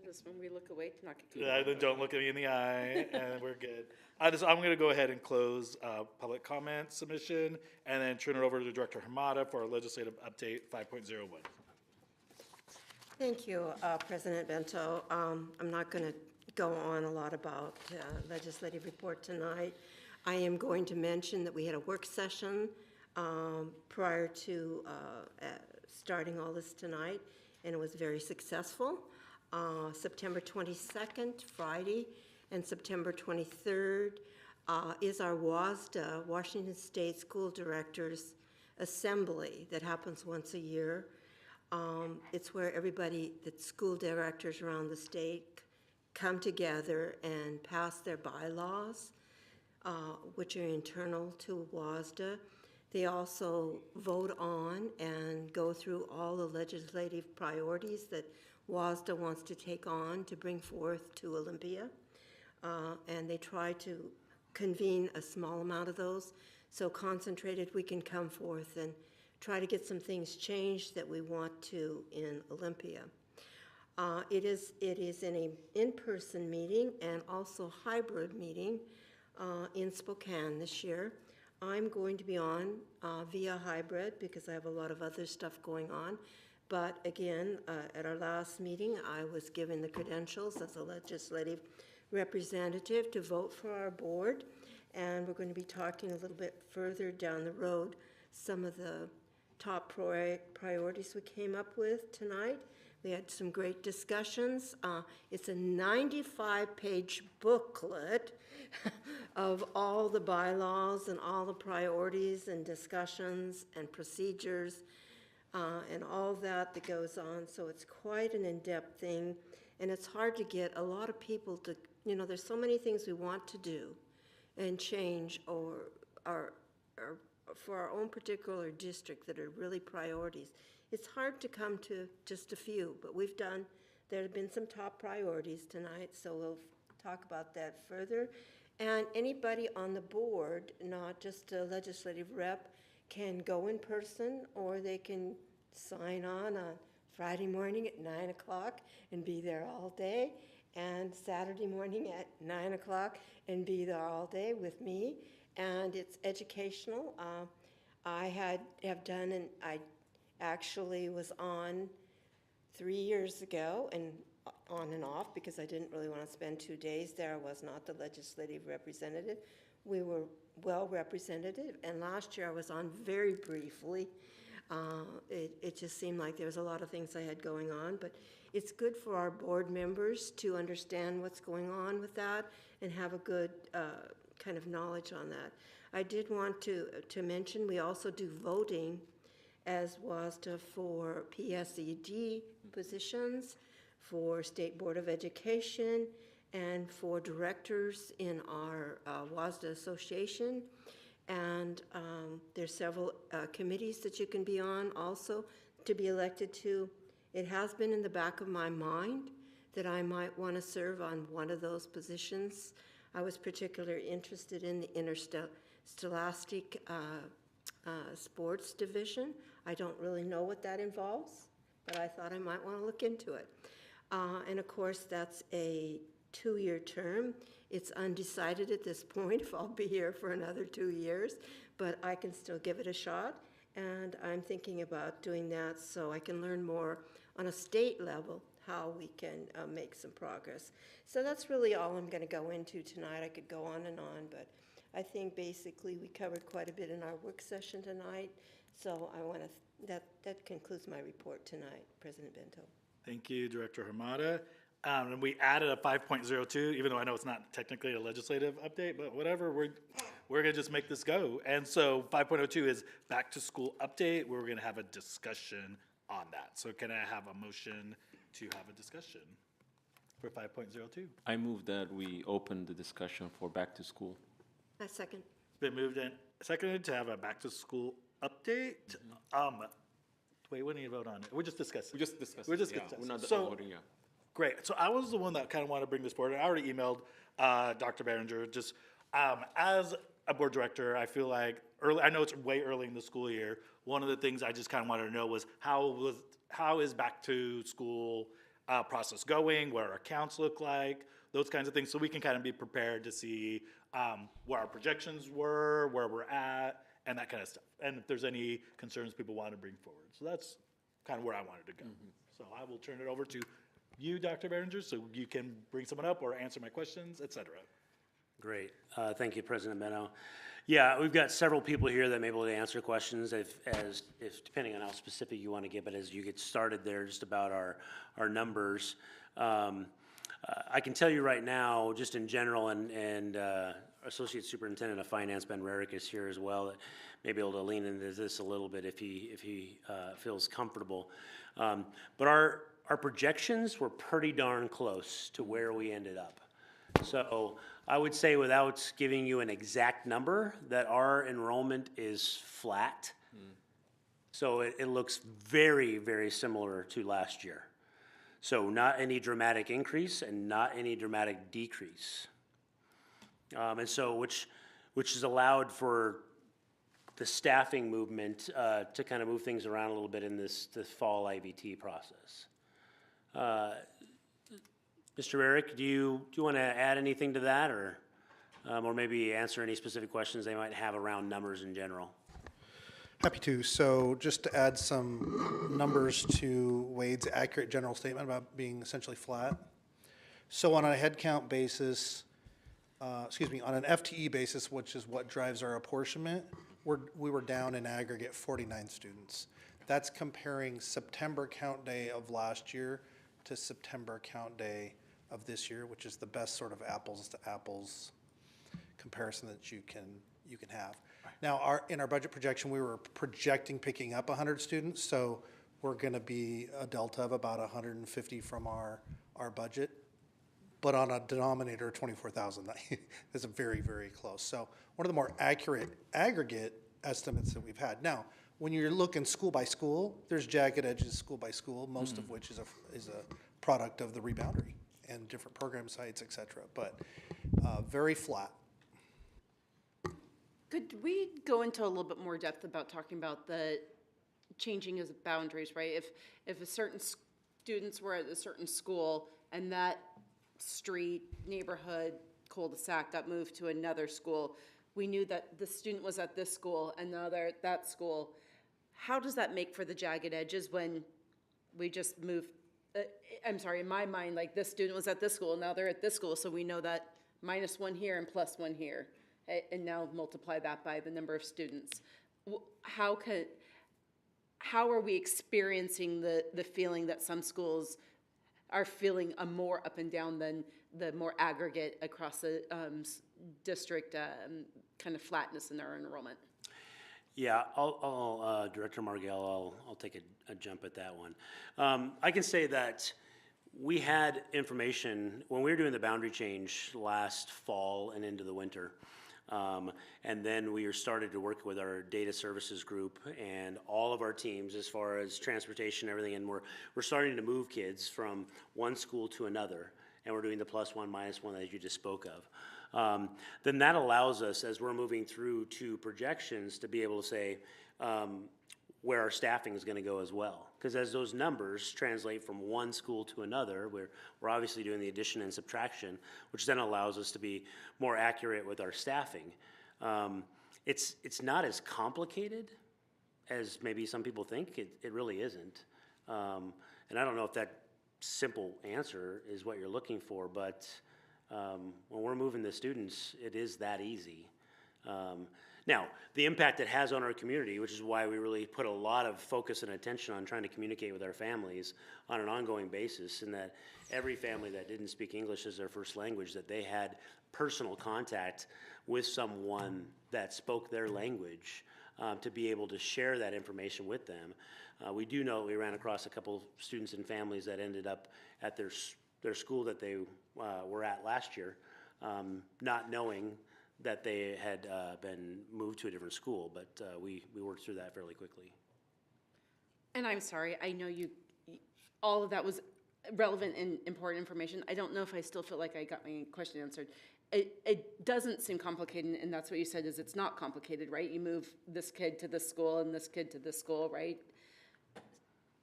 Just when we look away, not Then don't look at me in the eye, and we're good. I'm going to go ahead and close public comment submission, and then turn it over to Director Hamada for our legislative update 5.01. Thank you, President Bento. I'm not going to go on a lot about legislative report tonight. I am going to mention that we had a work session prior to starting all this tonight, and it was very successful. September 22nd, Friday, and September 23rd is our WASDA, Washington State School Directors Assembly, that happens once a year. It's where everybody, the school directors around the state, come together and pass their bylaws, which are internal to WASDA. They also vote on and go through all the legislative priorities that WASDA wants to take on to bring forth to Olympia. And they try to convene a small amount of those, so concentrated we can come forth and try to get some things changed that we want to in Olympia. It is an in-person meeting and also hybrid meeting in Spokane this year. I'm going to be on via hybrid because I have a lot of other stuff going on. But again, at our last meeting, I was given the credentials as a legislative representative to vote for our board. And we're going to be talking a little bit further down the road some of the top priorities we came up with tonight. We had some great discussions. It's a 95-page booklet of all the bylaws and all the priorities and discussions and procedures and all that goes on. So it's quite an in-depth thing, and it's hard to get a lot of people to, there's so many things we want to do and change or for our own particular district that are really priorities. It's hard to come to just a few, but there have been some top priorities tonight, so we'll talk about that further. And anybody on the board, not just a legislative rep, can go in person or they can sign on Friday morning at 9 o'clock and be there all day, and Saturday morning at 9 o'clock and be there all day with me. And it's educational. I have done, and I actually was on 3 years ago, and on and off because I didn't really want to spend 2 days there. I was not the legislative representative. We were well represented, and last year I was on very briefly. It just seemed like there was a lot of things I had going on, but it's good for our board members to understand what's going on with that and have a good kind of knowledge on that. I did want to mention we also do voting as WASDA for PSED positions, for State Board of Education, and for directors in our WASDA association. And there's several committees that you can be on also to be elected to. It has been in the back of my mind that I might want to serve on one of those positions. I was particularly interested in the interscholastic sports division. I don't really know what that involves, but I thought I might want to look into it. And of course, that's a 2-year term. It's undecided at this point if I'll be here for another 2 years, but I can still give it a shot. And I'm thinking about doing that so I can learn more on a state level how we can make some progress. So that's really all I'm going to go into tonight. I could go on and on, but I think basically we covered quite a bit in our work session tonight. So I want to, that concludes my report tonight, President Bento. Thank you, Director Hamada. And we added a 5.02, even though I know it's not technically a legislative update, but whatever, we're gonna just make this go. And so 5.02 is back to school update. We're gonna have a discussion on that. So can I have a motion to have a discussion for 5.02? I move that we open the discussion for back to school. A second. It's been moved and seconded to have a back to school update. Wait, we need to vote on it. We're just discussing. We just discussed. We're just yeah. discussing. We're not So- voting yet. Great. So I was the one that kind of wanted to bring this forward. I already emailed Dr. Behringer. Just as a board director, I feel like I know it's way early in the school year. One of the things I just kind of wanted to know was how is back to school process going? What our accounts look like? Those kinds of things, so we can kind of be prepared to see where our projections were, where we're at, and that kind of stuff. And if there's any concerns people want to bring forward. So that's kind of where I wanted to go. So I will turn it over to you, Dr. Behringer, so you can bring someone up or answer my questions, et cetera. Great. Thank you, President Benno. Yeah, we've got several people here that may be able to answer questions if depending on how specific you want to get, but as you get started there, just about our numbers. I can tell you right now, just in general, and Associate Superintendent of Finance, Ben Rarick, is here as well, that may be able to lean into this a little bit if he feels comfortable. But our projections were pretty darn close to where we ended up. So I would say, without giving you an exact number, that our enrollment is flat. So it looks very, very similar to last year. So not any dramatic increase and not any dramatic decrease. And so which has allowed for the staffing movement to kind of move things around a little bit in this fall IVT process. Mr. Rarick, do you want to add anything to that, or maybe answer any specific questions they might have around numbers in general? Happy to. So just to add some numbers to Wade's accurate general statement about being essentially flat. So on a headcount basis, on an FTE basis, which is what drives our apportionment, we were down in aggregate 49 students. That's comparing September count day of last year to September count day of this year, which is the best sort of apples to apples comparison that you can have. Now, in our budget projection, we were projecting picking up 100 students, so we're going to be a delta of about 150 from our budget, but on a denominator of 24,000, that's very, very close. So one of the more accurate aggregate estimates that we've had. Now, when you're looking school by school, there's jagged edges school by school, most of which is a product of the reboundary and different program sites, et cetera, but very flat. Could we go into a little bit more depth about talking about the changing of boundaries, right? If a certain students were at a certain school and that street, neighborhood, cul-de-sac got moved to another school, we knew that the student was at this school and now they're at that school. How does that make for the jagged edges when we just move? I'm sorry, in my mind, like this student was at this school, now they're at this school, so we know that -1 here and +1 here, and now multiply that by the number of students. How are we experiencing the feeling that some schools are feeling a more up and down than the more aggregate across the district kind of flatness in their enrollment? Yeah, I'll Director Margell, I'll take a jump at that one. I can say that we had information when we were doing the boundary change last fall and into the winter. And then we started to work with our data services group and all of our teams as far as transportation and everything, and we're starting to move kids from one school to another, and we're doing the +1, -1 that you just spoke of. Then that allows us, as we're moving through to projections, to be able to say where our staffing is going to go as well. Because as those numbers translate from one school to another, we're obviously doing the addition and subtraction, which then allows us to be more accurate with our staffing. It's not as complicated as maybe some people think. It really isn't. And I don't know if that simple answer is what you're looking for, but when we're moving the students, it is that easy. Now, the impact it has on our community, which is why we really put a lot of focus and attention on trying to communicate with our families on an ongoing basis, and that every family that didn't speak English as their first language, that they had personal contact with someone that spoke their language to be able to share that information with them. We do know we ran across a couple students and families that ended up at their school that they were at last year, not knowing that they had been moved to a different school, but we worked through that fairly quickly. And I'm sorry, I know all of that was relevant and important information. I don't know if I still feel like I got my question answered. It doesn't seem complicated, and that's what you said, is it's not complicated, right? You move this kid to this school and this kid to this school, right?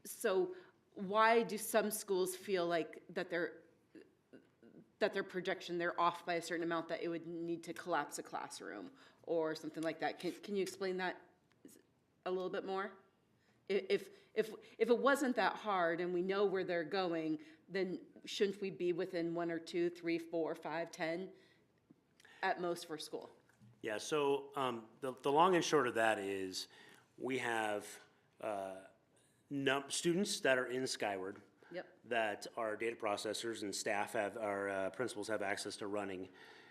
So why do some schools feel like that their projection, they're off by a certain amount, that it would need to collapse a classroom or something like that? Can you explain that a little bit more? If it wasn't that hard and we know where they're going, then shouldn't we be within 1 or 2, 3, 4, 5, 10 at most for school? Yeah, so the long and short of that is we have students that are in Skyward Yep. that our data processors and staff have, our principals have access to running.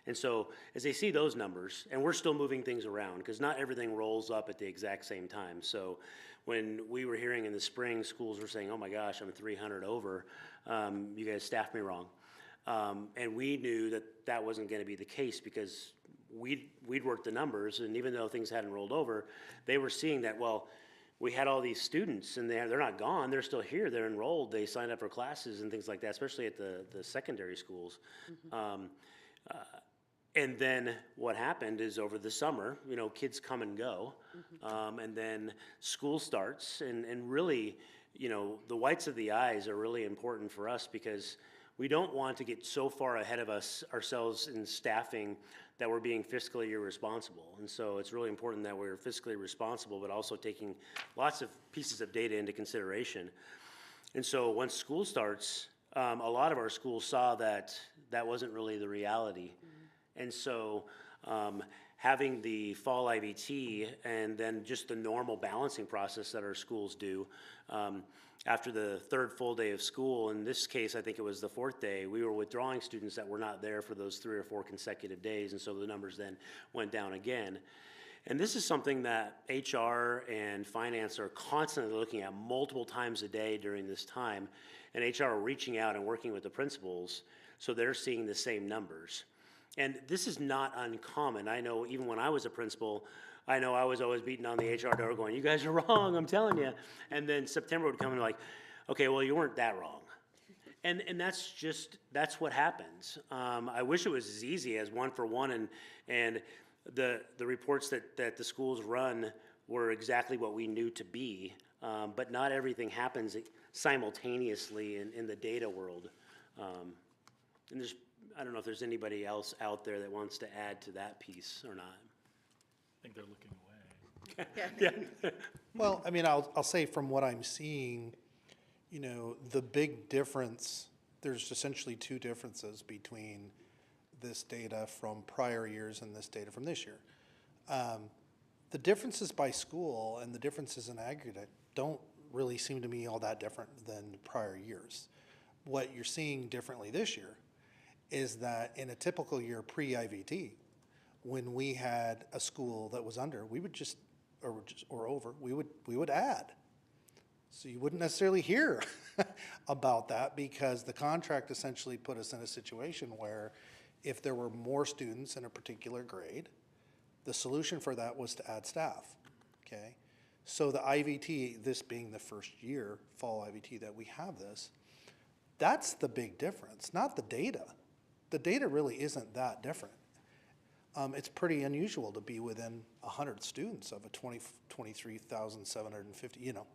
And so as they see those numbers, and we're still moving things around because not everything rolls up at the exact same time. So when we were hearing in the spring, schools were saying, oh my gosh, I'm 300 over, you guys staffed me wrong. And we knew that that wasn't going to be the case because we'd worked the numbers, and even though things hadn't rolled over, they were seeing that, well, we had all these students, and they're not gone, they're still here, they're enrolled, they signed up for classes and things like that, especially at the secondary schools. And then what happened is over the summer, you know, kids come and go, and then school starts, and really, you know, the whites of the eyes are really important for us because we don't want to get so far ahead of ourselves in staffing that we're being fiscally irresponsible. And so it's really important that we're fiscally responsible, but also taking lots of pieces of data into consideration. And so once school starts, a lot of our schools saw that that wasn't really the reality. And so having the fall IVT and then just the normal balancing process that our schools do, after the third full day of school, in this case, I think it was the fourth day, we were withdrawing students that were not there for those 3 or 4 consecutive days, and so the numbers then went down again. And this is something that HR and finance are constantly looking at multiple times a day during this time, and HR are reaching out and working with the principals, so they're seeing the same numbers. And this is not uncommon. I know even when I was a principal, I know I was always beating on the HR door going, you guys are wrong, I'm telling you. And then September would come and like, okay, well, you weren't that wrong. And that's what happens. I wish it was as easy as 1 for 1 and the reports that the schools run were exactly what we knew to be. But not everything happens simultaneously in the data world. And I don't know if there's anybody else out there that wants to add to that piece or not. I think they're looking away. Yeah. Well, I mean, I'll say from what I'm seeing, you know, the big difference, there's essentially 2 differences between this data from prior years and this data from this year. The differences by school and the differences in aggregate don't really seem to me all that different than prior years. What you're seeing differently this year is that in a typical year pre-IVT, when we had a school that was under, we would just, or over, we would add. So you wouldn't necessarily hear about that because the contract essentially put us in a situation where if there were more students in a particular grade, the solution for that was to add staff, okay? So the IVT, this being the first year, fall IVT that we have this, that's the big difference, not the data. The data really isn't that different. It's pretty unusual to be within 100 students of a 23,750, you know.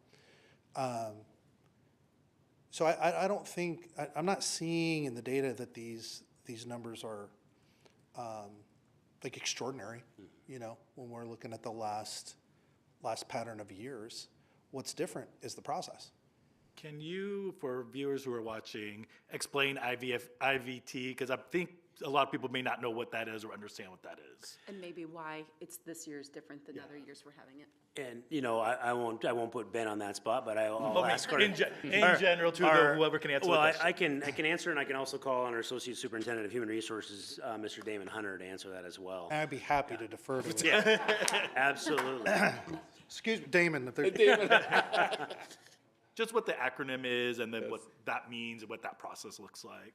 So I don't think, I'm not seeing in the data that these numbers are like extraordinary, you know, when we're looking at the last pattern of years. What's different is the process. Can you, for viewers who are watching, explain IVT? Because I think a lot of people may not know what that is or understand what that is. And maybe why it's this year is different than other years we're having it. And, you know, I won't put Ben on that spot, but I'll ask her. In general, to whoever can answer the question. Well, I can answer, and I can also call on our Associate Superintendent of Human Resources, Mr. Damon Hunter, to answer that as well. I'd be happy to defer to him. Yeah, absolutely. Excuse me, Damon. Just what the acronym is and then what that means and what that process looks like.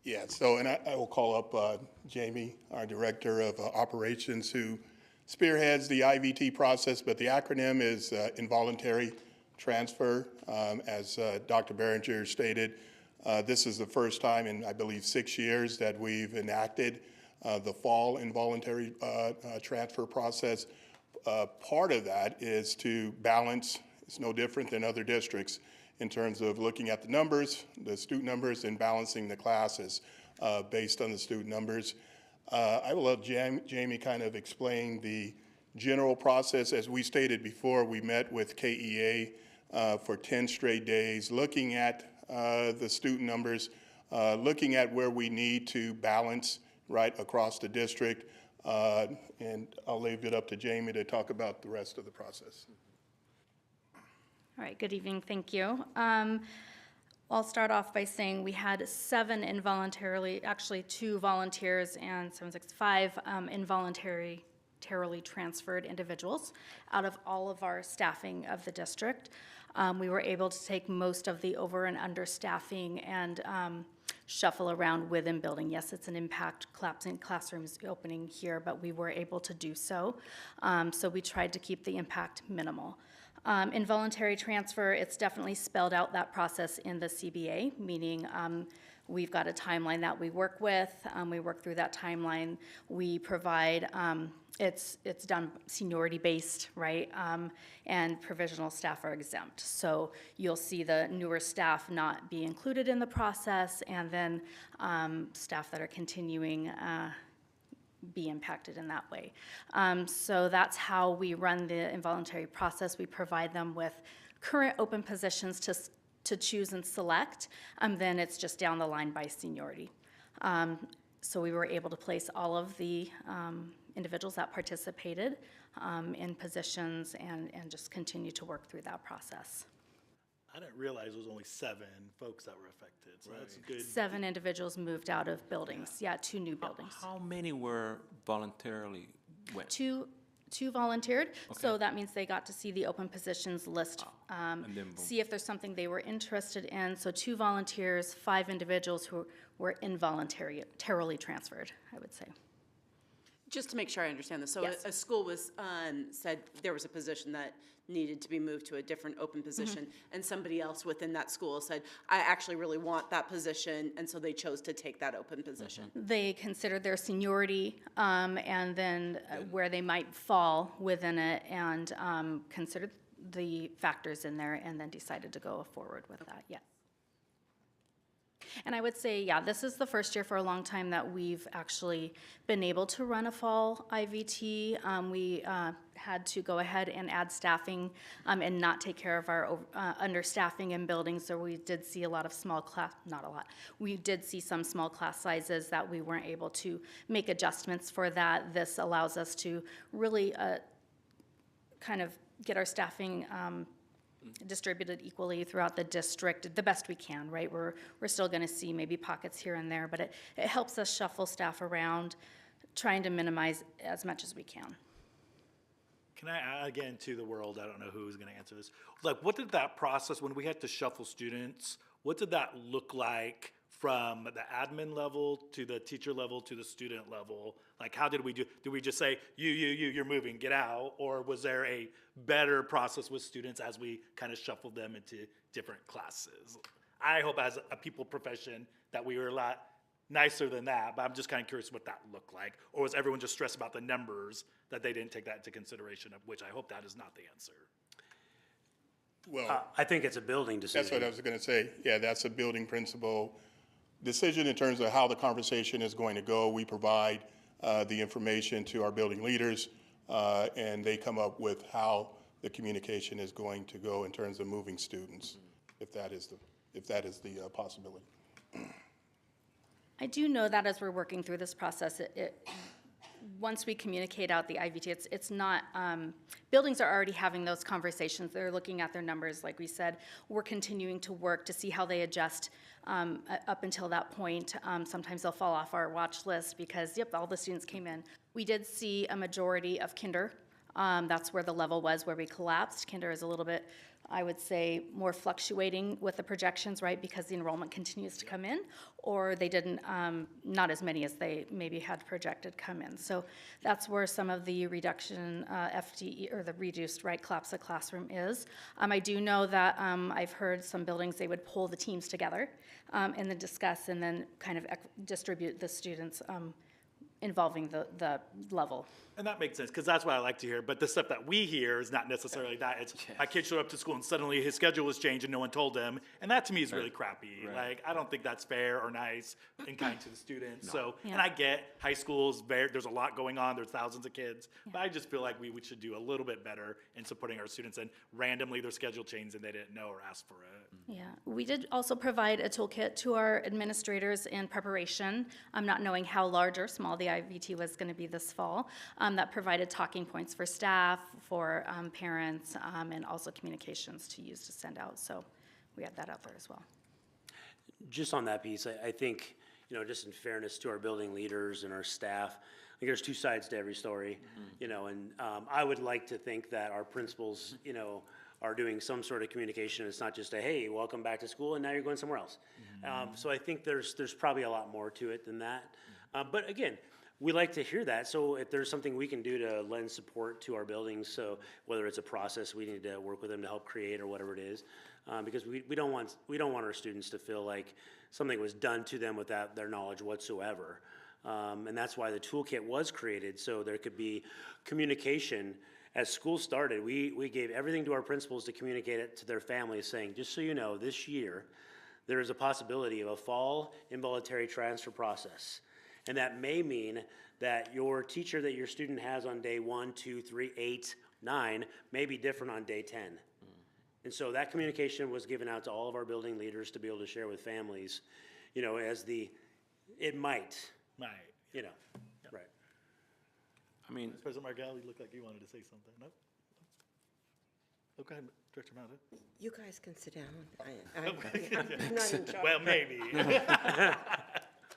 Yeah, so, and I will call up Jamie, our Director of Operations, who spearheads the IVT process, but the acronym is involuntary transfer. As Dr. Behringer stated, this is the first time in, I believe, 6 years that we've enacted the fall involuntary transfer process. Part of that is to balance, it's no different than other districts, in terms of looking at the numbers, the student numbers, and balancing the classes based on the student numbers. I will let Jamie kind of explain the general process. As we stated before, we met with KEA for 10 straight days, looking at the student numbers, looking at where we need to balance right across the district. And I'll leave it up to Jamie to talk about the rest of the process. All right, good evening, thank you. I'll start off by saying we had 7 involuntarily, actually 2 volunteers and 5 involuntarily transferred individuals out of all of our staffing of the district. We were able to take most of the over and under staffing and shuffle around within building. Yes, it's an impact, collapsing classrooms opening here, but we were able to do so. So we tried to keep the impact minimal. Involuntary transfer, it's definitely spelled out that process in the CBA, meaning we've got a timeline that we work with. We work through that timeline. We provide, it's done seniority-based, right? And provisional staff are exempt. So you'll see the newer staff not be included in the process, and then staff that are continuing be impacted in that way. So that's how we run the involuntary process. We provide them with current open positions to choose and select, then it's just down the line by seniority. So we were able to place all of the individuals that participated in positions and just continue to work through that process. I didn't realize it was only 7 folks that were affected, so that's good. 7 individuals moved out of buildings, yeah, 2 new buildings. How many were voluntarily went? 2 volunteered, so that means they got to see the open positions list, And then boom. see if there's something they were interested in. So 2 volunteers, 5 individuals who were involuntarily transferred, I would say. Just to make sure I understand this, so Yes. a school was, said there was a position that needed to be moved to a different open position, and somebody else within that school said, I actually really want that position, and so they chose to take that open position. They considered their seniority and then where they might fall within it, and considered the factors in there, and then decided to go forward with that, yeah. And I would say, yeah, this is the first year for a long time that we've actually been able to run a fall IVT. We had to go ahead and add staffing and not take care of our understaffing in buildings, so we did see a lot of small class, not a lot, we did see some small class sizes that we weren't able to make adjustments for that. This allows us to really kind of get our staffing distributed equally throughout the district the best we can, right? We're still going to see maybe pockets here and there, but it helps us shuffle staff around, trying to minimize as much as we can. Can I add again to the world? I don't know who's going to answer this. Like, what did that process, when we had to shuffle students, what did that look like from the admin level to the teacher level to the student level? Like, how did we do? Did we just say, you're moving, get out? Or was there a better process with students as we kind of shuffled them into different classes? I hope as a people profession that we were a lot nicer than that, but I'm just kind of curious what that looked like. Or was everyone just stressed about the numbers that they didn't take that into consideration, of which I hope that is not the answer? Well, I think it's a building decision. that's what I was going to say. Yeah, that's a building principle decision in terms of how the conversation is going to go. We provide the information to our building leaders, and they come up with how the communication is going to go in terms of moving students, if that is the possibility. I do know that as we're working through this process, once we communicate out the IVT, it's not, buildings are already having those conversations. They're looking at their numbers, like we said. We're continuing to work to see how they adjust up until that point. Sometimes they'll fall off our watch list because, yep, all the students came in. We did see a majority of kinder. That's where the level was, where we collapsed. Kinder is a little bit, I would say, more fluctuating with the projections, right, because the enrollment continues to come in, or they didn't, not as many as they maybe had projected come in. So that's where some of the reduction FTE, or the reduced, right, collapse of classroom is. I do know that I've heard some buildings, they would pull the teams together and then discuss and then kind of distribute the students involving the level. And that makes sense, because that's what I like to hear. But the stuff that we hear is not necessarily that. It's my kid showed up to school and suddenly his schedule was changed and no one told him. And that to me is really crappy. Like, I don't think that's fair or nice and kind to the students. So, and I get high schools, there's a lot going on. There's thousands of kids. But I just feel like we should do a little bit better in supporting our students, and randomly their schedule changed and they didn't know or ask for it. Yeah, we did also provide a toolkit to our administrators in preparation, not knowing how large or small the IVT was going to be this fall, that provided talking points for staff, for parents, and also communications to use to send out. So we had that out there as well. Just on that piece, I think, you know, just in fairness to our building leaders and our staff, I think there's two sides to every story, you know, and I would like to think that our principals, you know, are doing some sort of communication. It's not just a, hey, welcome back to school and now you're going somewhere else. So I think there's probably a lot more to it than that. But again, we like to hear that. So if there's something we can do to lend support to our buildings, so whether it's a process we need to work with them to help create or whatever it is, because we don't want our students to feel like something was done to them without their knowledge whatsoever. And that's why the toolkit was created, so there could be communication. As school started, we gave everything to our principals to communicate it to their families, saying, just so you know, this year, there is a possibility of a fall involuntary transfer process. And that may mean that your teacher that your student has on day 1, 2, 3, 8, 9 may be different on day 10. And so that communication was given out to all of our building leaders to be able to share with families, you know, as it might. Right. You know, right. I mean, President Margell, you looked like you wanted to say something. Nope. Okay, Director Mata. You guys can sit down. I'm not in charge. Well, maybe.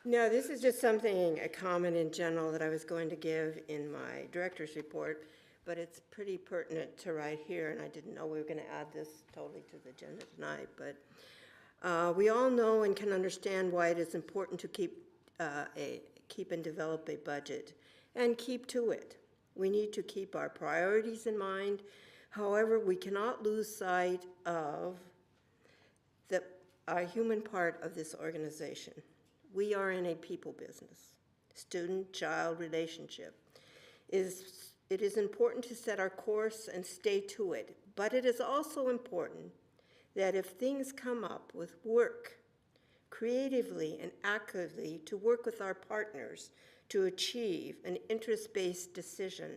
No, this is just something, a comment in general that I was going to give in my director's report, but it's pretty pertinent to right here, and I didn't know we were going to add this totally to the agenda tonight, but we all know and can understand why it is important to keep and develop a budget and keep to it. We need to keep our priorities in mind. However, we cannot lose sight of our human part of this organization. We are in a people business, student-child relationship. It is important to set our course and stay to it, but it is also important that if things come up with work, creatively and actively to work with our partners to achieve an interest-based decision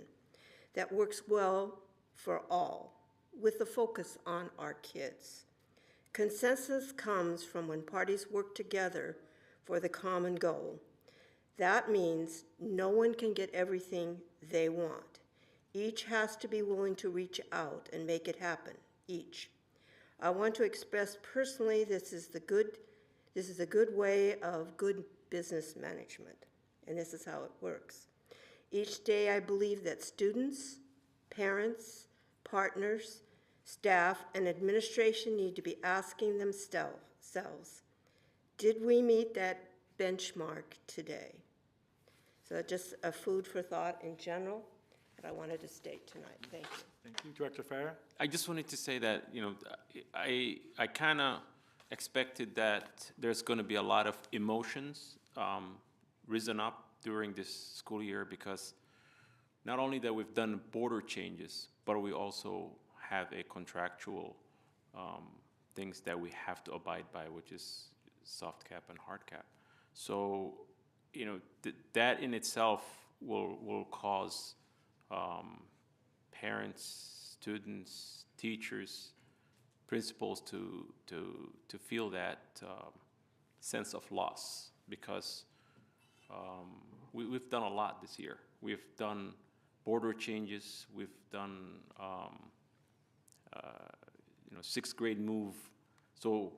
that works well for all, with a focus on our kids. Consensus comes from when parties work together for the common goal. That means no one can get everything they want. Each has to be willing to reach out and make it happen, each. I want to express personally this is a good way of good business management, and this is how it works. Each day I believe that students, parents, partners, staff, and administration need to be asking themselves, did we meet that benchmark today? So just a food for thought in general that I wanted to state tonight. Thank you. Thank you. Director Farah? I just wanted to say that, you know, I kind of expected that there's going to be a lot of emotions risen up during this school year, because not only that we've done border changes, but we also have a contractual things that we have to abide by, which is soft cap and hard cap. So, you know, that in itself will cause parents, students, teachers, principals to feel that sense of loss, because we've done a lot this year. We've done border changes. We've done you know, 6th grade move. So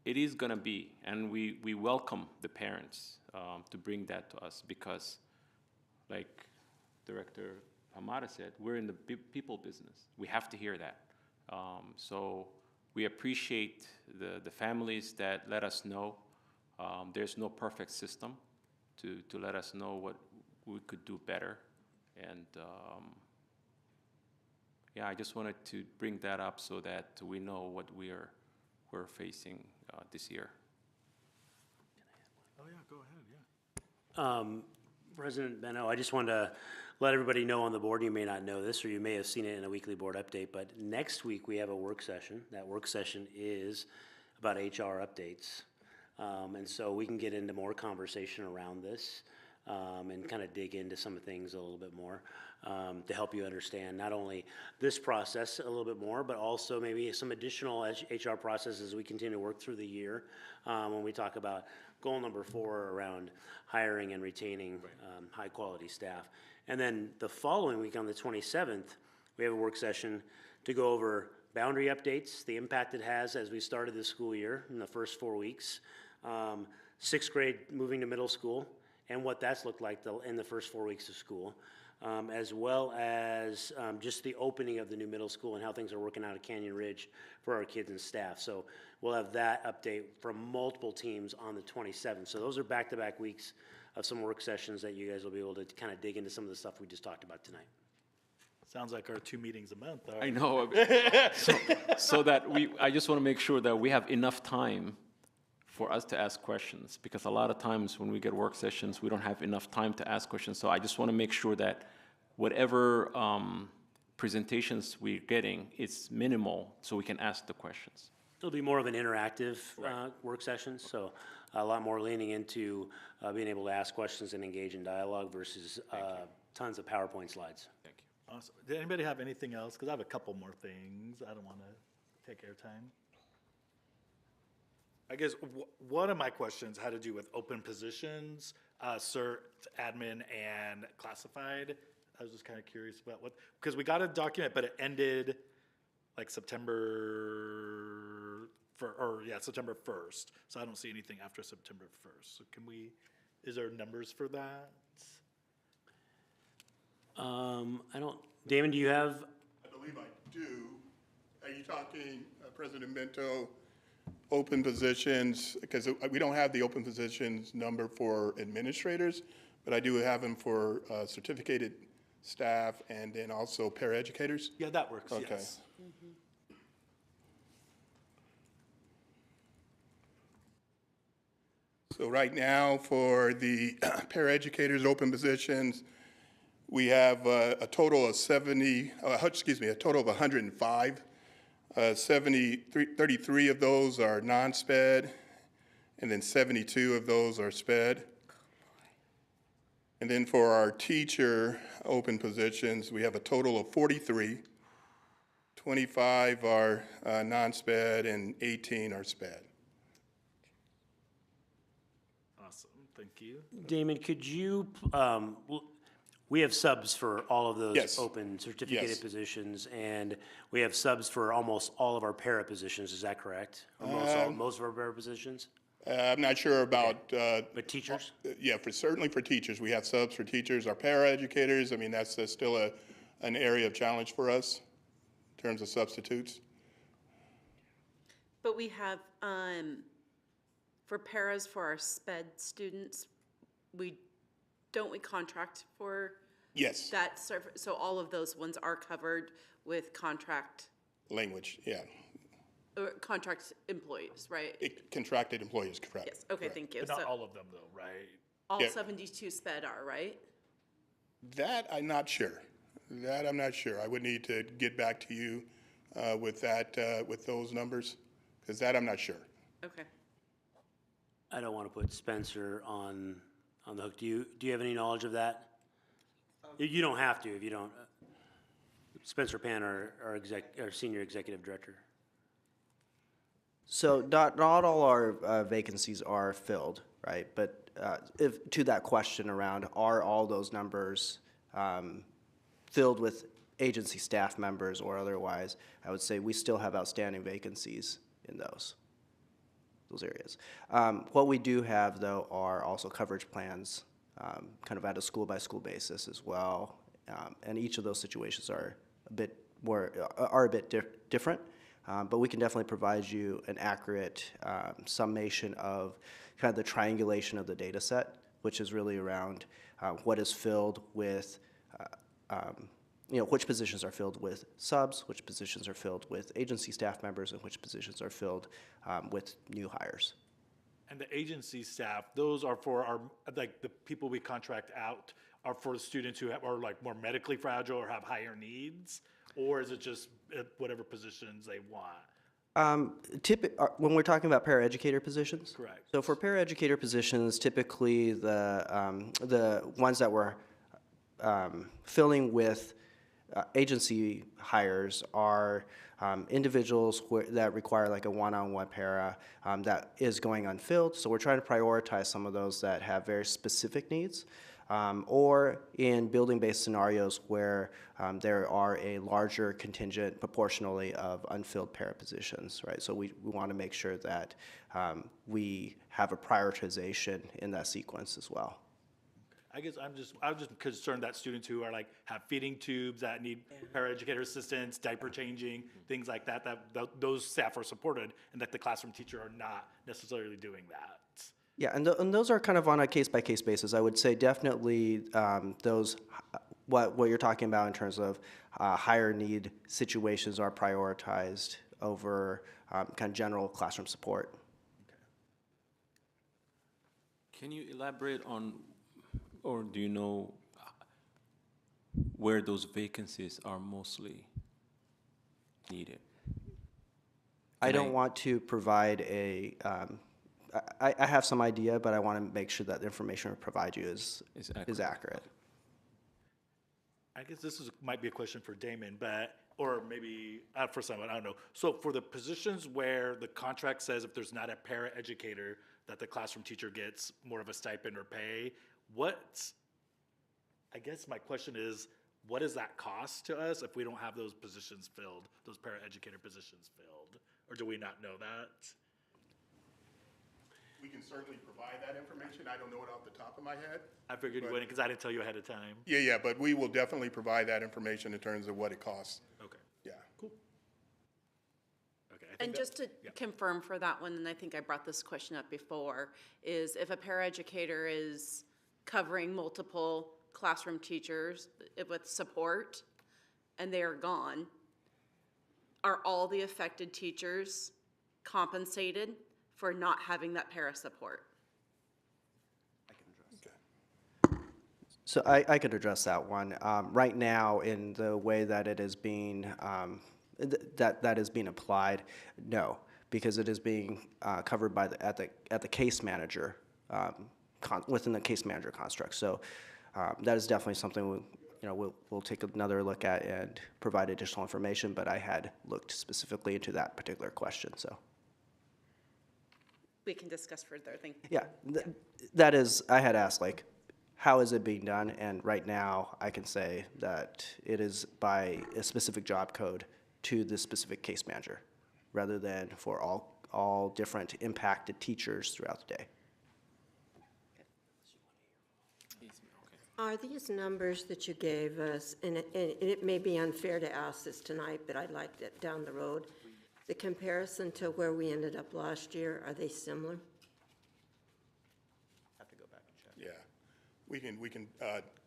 it is going to be, and we welcome the parents to bring that to us, because, like Director Hamada said, we're in the people business. We have to hear that. So we appreciate the families that let us know. There's no perfect system to let us know what we could do better. And yeah, I just wanted to bring that up so that we know what we're facing this year. Oh, yeah, go ahead, yeah. President Beno, I just wanted to let everybody know on the board, you may not know this, or you may have seen it in a weekly board update, but next week we have a work session. That work session is about HR updates. And so we can get into more conversation around this and kind of dig into some things a little bit more to help you understand not only this process a little bit more, but also maybe some additional HR processes we continue to work through the year when we talk about goal number 4 around hiring and retaining high-quality staff. And then the following week on the 27th, we have a work session to go over boundary updates, the impact it has as we started this school year in the first 4 weeks, 6th grade moving to middle school, and what that's looked like in the first 4 weeks of school, as well as just the opening of the new middle school and how things are working out at Canyon Ridge for our kids and staff. So we'll have that update from multiple teams on the 27th. So those are back-to-back weeks of some work sessions that you guys will be able to kind of dig into some of the stuff we just talked about tonight. Sounds like our 2 meetings a month. I know. So that I just want to make sure that we have enough time for us to ask questions, because a lot of times when we get work sessions, we don't have enough time to ask questions. So I just want to make sure that whatever presentations we're getting, it's minimal so we can ask the questions. It'll be more of an interactive work session, so a lot more leaning into being able to ask questions and engage in dialogue versus tons of PowerPoint slides. Thank you. Awesome. Did anybody have anything else? Because I have a couple more things. I don't want to take airtime. I guess one of my questions had to do with open positions, cert, admin, and classified. I was just kind of curious about because we got a document, but it ended like September 1st. So I don't see anything after September 1st. So is there numbers for that? I don't, Damon, do you have? I believe I do. Are you talking, President Bento, open positions? Because we don't have the open positions number for administrators, but I do have them for certificated staff and then also paraeducators. Yeah, that works, Okay. yes. So right now for the paraeducators open positions, we have a total of 105. 33 of those are non-SPED, and then 72 of those are SPED. And then for our teacher open positions, we have a total of 43. 25 are non-SPED and 18 are SPED. Awesome, thank you. Damon, could you, we have subs for all of those Yes. open certificated Yes. positions, and we have subs for almost all of our para positions, is that correct? Or most of our para positions? I'm not sure about. But teachers? Yeah, certainly for teachers. We have subs for teachers. Our paraeducators, I mean, that's still an area of challenge for us in terms of substitutes. But we have, for paras for our SPED students, don't we contract for Yes. that service? So all of those ones are covered with contract, Language, yeah. contract employees, right? Contracted employees, correct. Yes, okay, correct. thank you. But not So all of them though, right? all Yeah. 72 SPED are, right? That I'm not sure. That I'm not sure. I would need to get back to you with that, with those numbers, because that I'm not sure. Okay. I don't want to put Spencer on the hook. Do you have any knowledge of that? You don't have to if you don't. Spencer Pan, our senior executive director. So not all our vacancies are filled, right? But if to that question around, are all those numbers filled with agency staff members or otherwise, I would say we still have outstanding vacancies in those areas. What we do have, though, are also coverage plans, kind of at a school-by-school basis as well. And each of those situations are a bit different. But we can definitely provide you an accurate summation of kind of the triangulation of the data set, which is really around what is filled with, which positions are filled with subs, which positions are filled with agency staff members, and which positions are filled with new hires. And the agency staff, those are for our, like, the people we contract out are for students who are like more medically fragile or have higher needs? Or is it just whatever positions they want? When we're talking about paraeducator positions? Correct. So for paraeducator positions, typically the ones that we're filling with agency hires are individuals that require like a one-on-one para that is going unfilled. So we're trying to prioritize some of those that have very specific needs. Or in building-based scenarios where there are a larger contingent proportionally of unfilled para positions, right? So we want to make sure that we have a prioritization in that sequence as well. I guess I'm just concerned that students who are like, have feeding tubes, that need paraeducator assistance, diaper changing, things like that, those staff are supported, and that the classroom teacher are not necessarily doing that. Yeah, and those are kind of on a case-by-case basis. I would say definitely those, what you're talking about in terms of higher need situations are prioritized over kind of general classroom support. Can you elaborate on, or do you know where those vacancies are mostly needed? I don't want to provide a, I have some idea, but I want to make sure that the information we provide you is accurate. I guess this might be a question for Damon, or maybe for someone, I don't know. So for the positions where the contract says if there's not a paraeducator, that the classroom teacher gets more of a stipend or pay, I guess my question is, what does that cost to us if we don't have those positions filled, those paraeducator positions filled? Or do we not know that? We can certainly provide that information. I don't know it off the top of my head. I figured you wouldn't because I didn't tell you ahead of time. Yeah, but we will definitely provide that information in terms of what it costs. Okay. Yeah. Cool. Okay. And just to confirm for that one, and I think I brought this question up before, is if a paraeducator is covering multiple classroom teachers with support and they are gone, are all the affected teachers compensated for not having that para support? So I could address that one. Right now, in the way that it is being, that is being applied, no, because it is being covered by at the case manager, within the case manager construct. So that is definitely something we'll take another look at and provide additional information, but I had looked specifically into that particular question, so. We can discuss further, thank you. Yeah, that is, I had asked, like, how is it being done? And right now, I can say that it is by a specific job code to the specific case manager, rather than for all different impacted teachers throughout the day. Are these numbers that you gave us, and it may be unfair to ask this tonight, but I'd like that down the road, the comparison to where we ended up last year, are they similar? Have to go back and check. Yeah. We can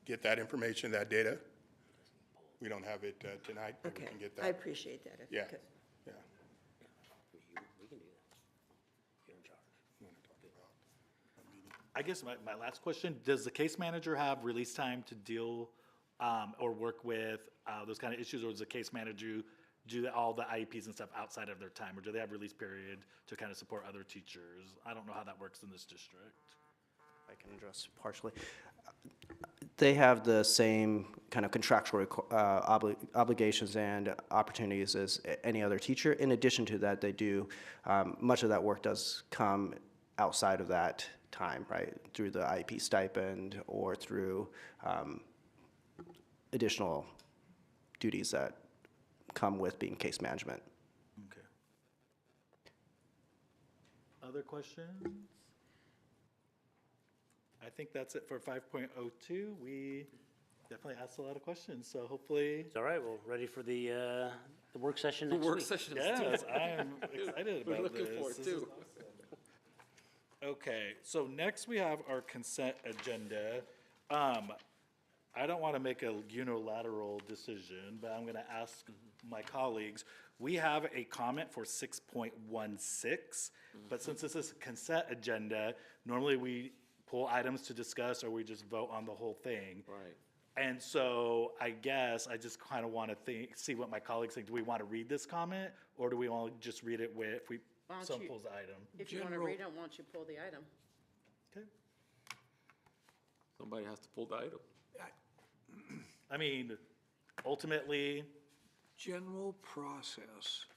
get that information, that data. We don't have it tonight, but we Okay, can get that. I appreciate that. if you Yeah. could. Yeah. We can do that. You're in charge. I guess my last question, does the case manager have release time to deal or work with those kind of issues, or does the case manager do all the IEPs and stuff outside of their time, or do they have release period to kind of support other teachers? I don't know how that works in this district. I can address partially. They have the same kind of contractual obligations and opportunities as any other teacher. In addition to that, they do, much of that work does come outside of that time, right? Through the IEP stipend or through additional duties that come with being case management. Okay. Other questions? I think that's it for 5.02. We definitely asked a lot of questions, so hopefully. It's all right, well, ready for the work session next week? The work session is Yes, I am excited about this. We're looking forward This is too. awesome. Okay, so next we have our consent agenda. I don't want to make a unilateral decision, but I'm going to ask my colleagues, We have a comment for 6.16, but since this is a consent agenda, normally we pull items to discuss or we just vote on the whole thing. Right. And so I guess I just kind of want to see what my colleagues think. Do we want to read this comment, or do we want to just read it if Why don't someone you- pulls the item? If you want to read it, why don't you pull the item? Okay. Somebody has to pull the item. I mean, ultimately, General process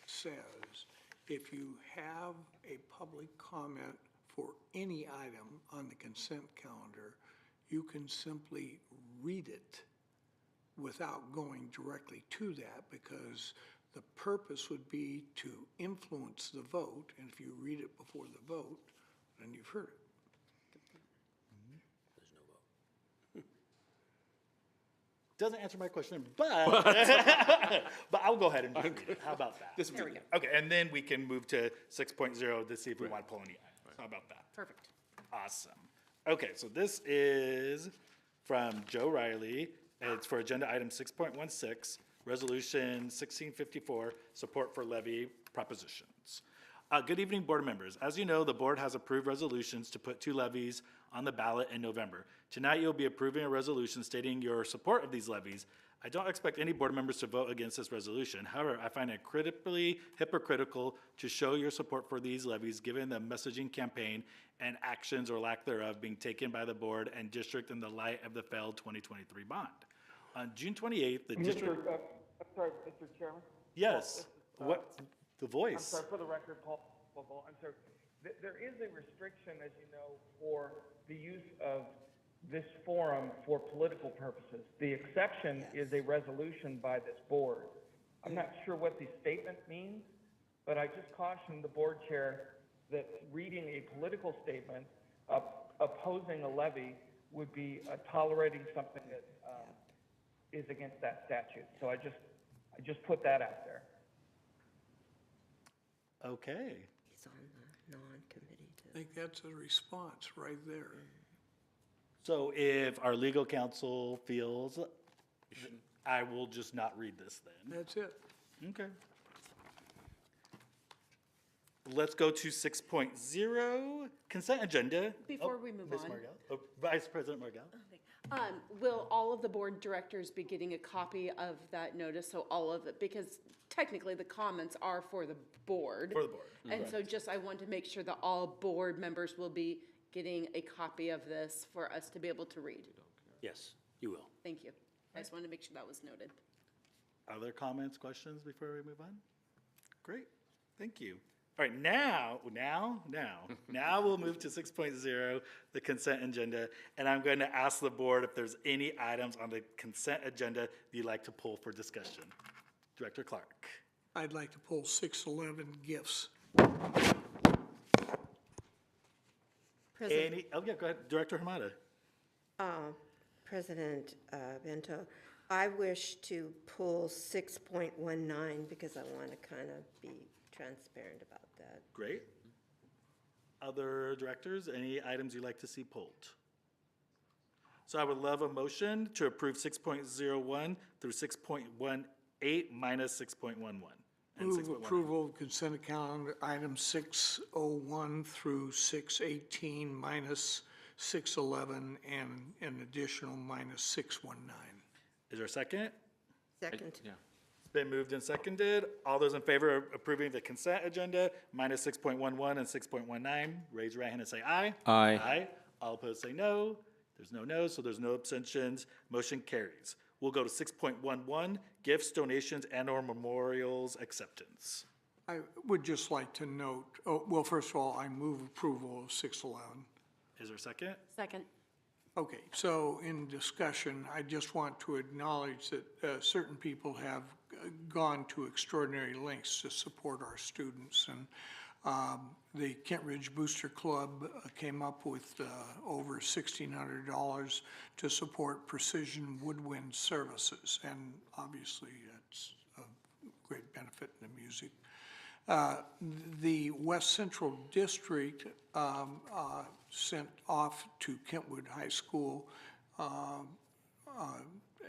says if you have a public comment for any item on the consent calendar, you can simply read it without going directly to that, because the purpose would be to influence the vote, and if you read it before the vote, then you've heard it. doesn't answer my question, but but I'll go ahead and just read it. How about that? There we go. Okay, and then we can move to 6.0 to see if we want to pull any items. How about that? Perfect. Awesome. Okay, so this is from Joe Riley. It's for agenda item 6.16, resolution 1654, support for levy propositions. Good evening, board members. As you know, the board has approved resolutions to put 2 levies on the ballot in November. Tonight, you'll be approving a resolution stating your support of these levies. I don't expect any board members to vote against this resolution. However, I find it critically hypocritical to show your support for these levies given the messaging campaign and actions or lack thereof being taken by the board and district in the light of the failed 2023 bond. On June 28th, the district... I'm sorry, Mr. Chairman? Yes, what, the I'm voice? sorry, for the record, Paul Vogel, I'm sorry. There is a restriction, as you know, for the use of this forum for political purposes. The exception is a resolution by this board. I'm not sure what the statement means, but I just caution the board chair that reading a political statement opposing a levy would be tolerating something that is against that statute. So I just put that out there. Okay. He's on the non-committee too. I think that's a response right there. So if our legal counsel feels, I will just not read this then. That's it. Okay. Let's go to 6.0, consent agenda. Before we move Ms. on. Margell? Oh, Vice President Margell? Will all of the board directors be getting a copy of that notice, so all of it, because technically the comments are for the board. For the board. And so just, I want to make sure that all board members will be getting a copy of this for us to be able to read. Yes, you will. Thank you. I just wanted to make sure that was noted. Other comments, questions before we move on? Great, thank you. All right, now we'll move to 6.0, the consent agenda, and I'm going to ask the board if there's any items on the consent agenda that you'd like to pull for discussion. Director Clark. I'd like to pull 611 gifts. President, Oh, yeah, go ahead, Director Hamada. President Bento, I wish to pull 6.19 because I want to kind of be transparent about that. Great. Other directors, any items you'd like to see pulled? So I would love a motion to approve 6.01 through 6.18 minus 6.11. and Move 6.19. approval of consent calendar item 601 through 618 minus 611 and an additional minus 619. Is there a second? Second. Yeah. It's been moved and seconded. All those in favor of approving the consent agenda minus 6.11 and 6.19, raise your right hand and say aye. Aye. Aye. All opposed say no. There's no no's, so there's no abstentions. Motion carries. We'll go to 6.11, gifts, donations, and/or memorials acceptance. I would just like to note, well, first of all, I move approval of 611. Is there a second? Second. Okay, so in discussion, I just want to acknowledge that certain people have gone to extraordinary lengths to support our students. And the Kent Ridge Booster Club came up with over $1,600 to support Precision Woodwind Services. And obviously, that's a great benefit in the music. The West Central District sent off to Kentwood High School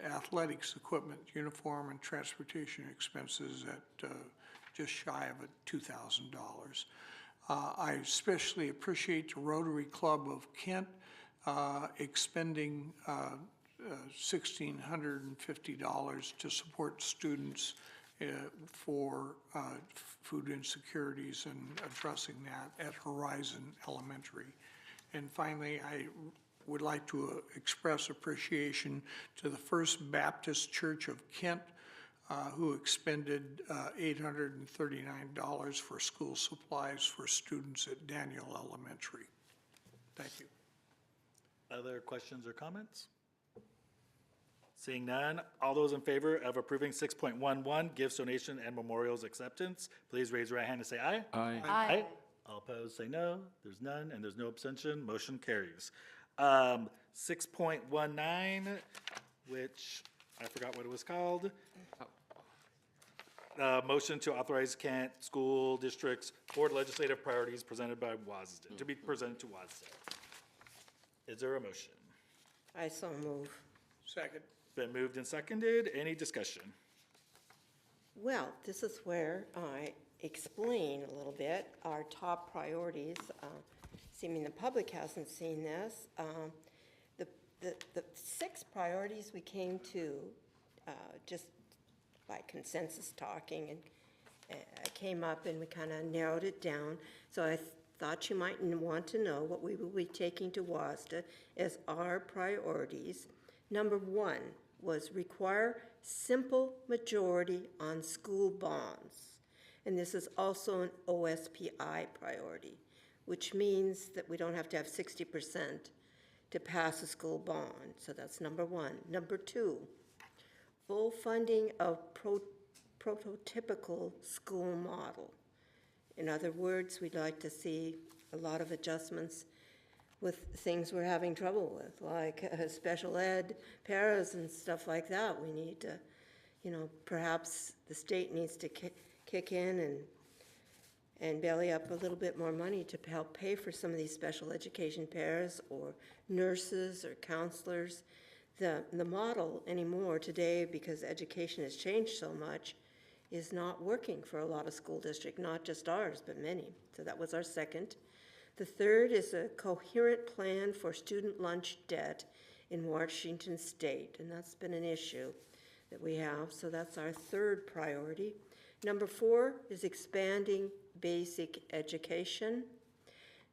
athletics equipment, uniform, and transportation expenses at just shy of $2,000. I especially appreciate the Rotary Club of Kent expending $1,650 to support students for food insecurities and addressing that at Horizon Elementary. And finally, I would like to express appreciation to the First Baptist Church of Kent, who expended $839 for school supplies for students at Daniel Elementary. Thank you. Other questions or comments? Seeing none, all those in favor of approving 6.11, gifts, donation, and memorials acceptance, please raise your right hand and say aye. Aye. Aye. All opposed, say no. There's none, and there's no abstention. Motion carries. 6.19, which I forgot what it was called. Motion to authorize Kent School District's board legislative priorities presented by WASDA, to be presented to WASDA. Is there a motion? I so move. Second. Been moved and seconded. Any discussion? Well, this is where I explain a little bit our top priorities. Assuming the public hasn't seen this, the 6 priorities we came to just by consensus talking, and came up and we kind of narrowed it down. So I thought you might want to know what we will be taking to WASDA as our priorities. Number 1 was require simple majority on school bonds. And this is also an OSPI priority, which means that we don't have to have 60% to pass a school bond. So that's number 1. Number 2, full funding of prototypical school model. In other words, we'd like to see a lot of adjustments with things we're having trouble with, like special ed, paras, and stuff like that. We need to, perhaps the state needs to kick in and belly up a little bit more money to help pay for some of these special education paras or nurses or counselors. The model anymore today, because education has changed so much, is not working for a lot of school districts, not just ours, but many. So that was our second. The third is a coherent plan for student lunch debt in Washington State, and that's been an issue that we have, so that's our third priority. Number 4 is expanding basic education.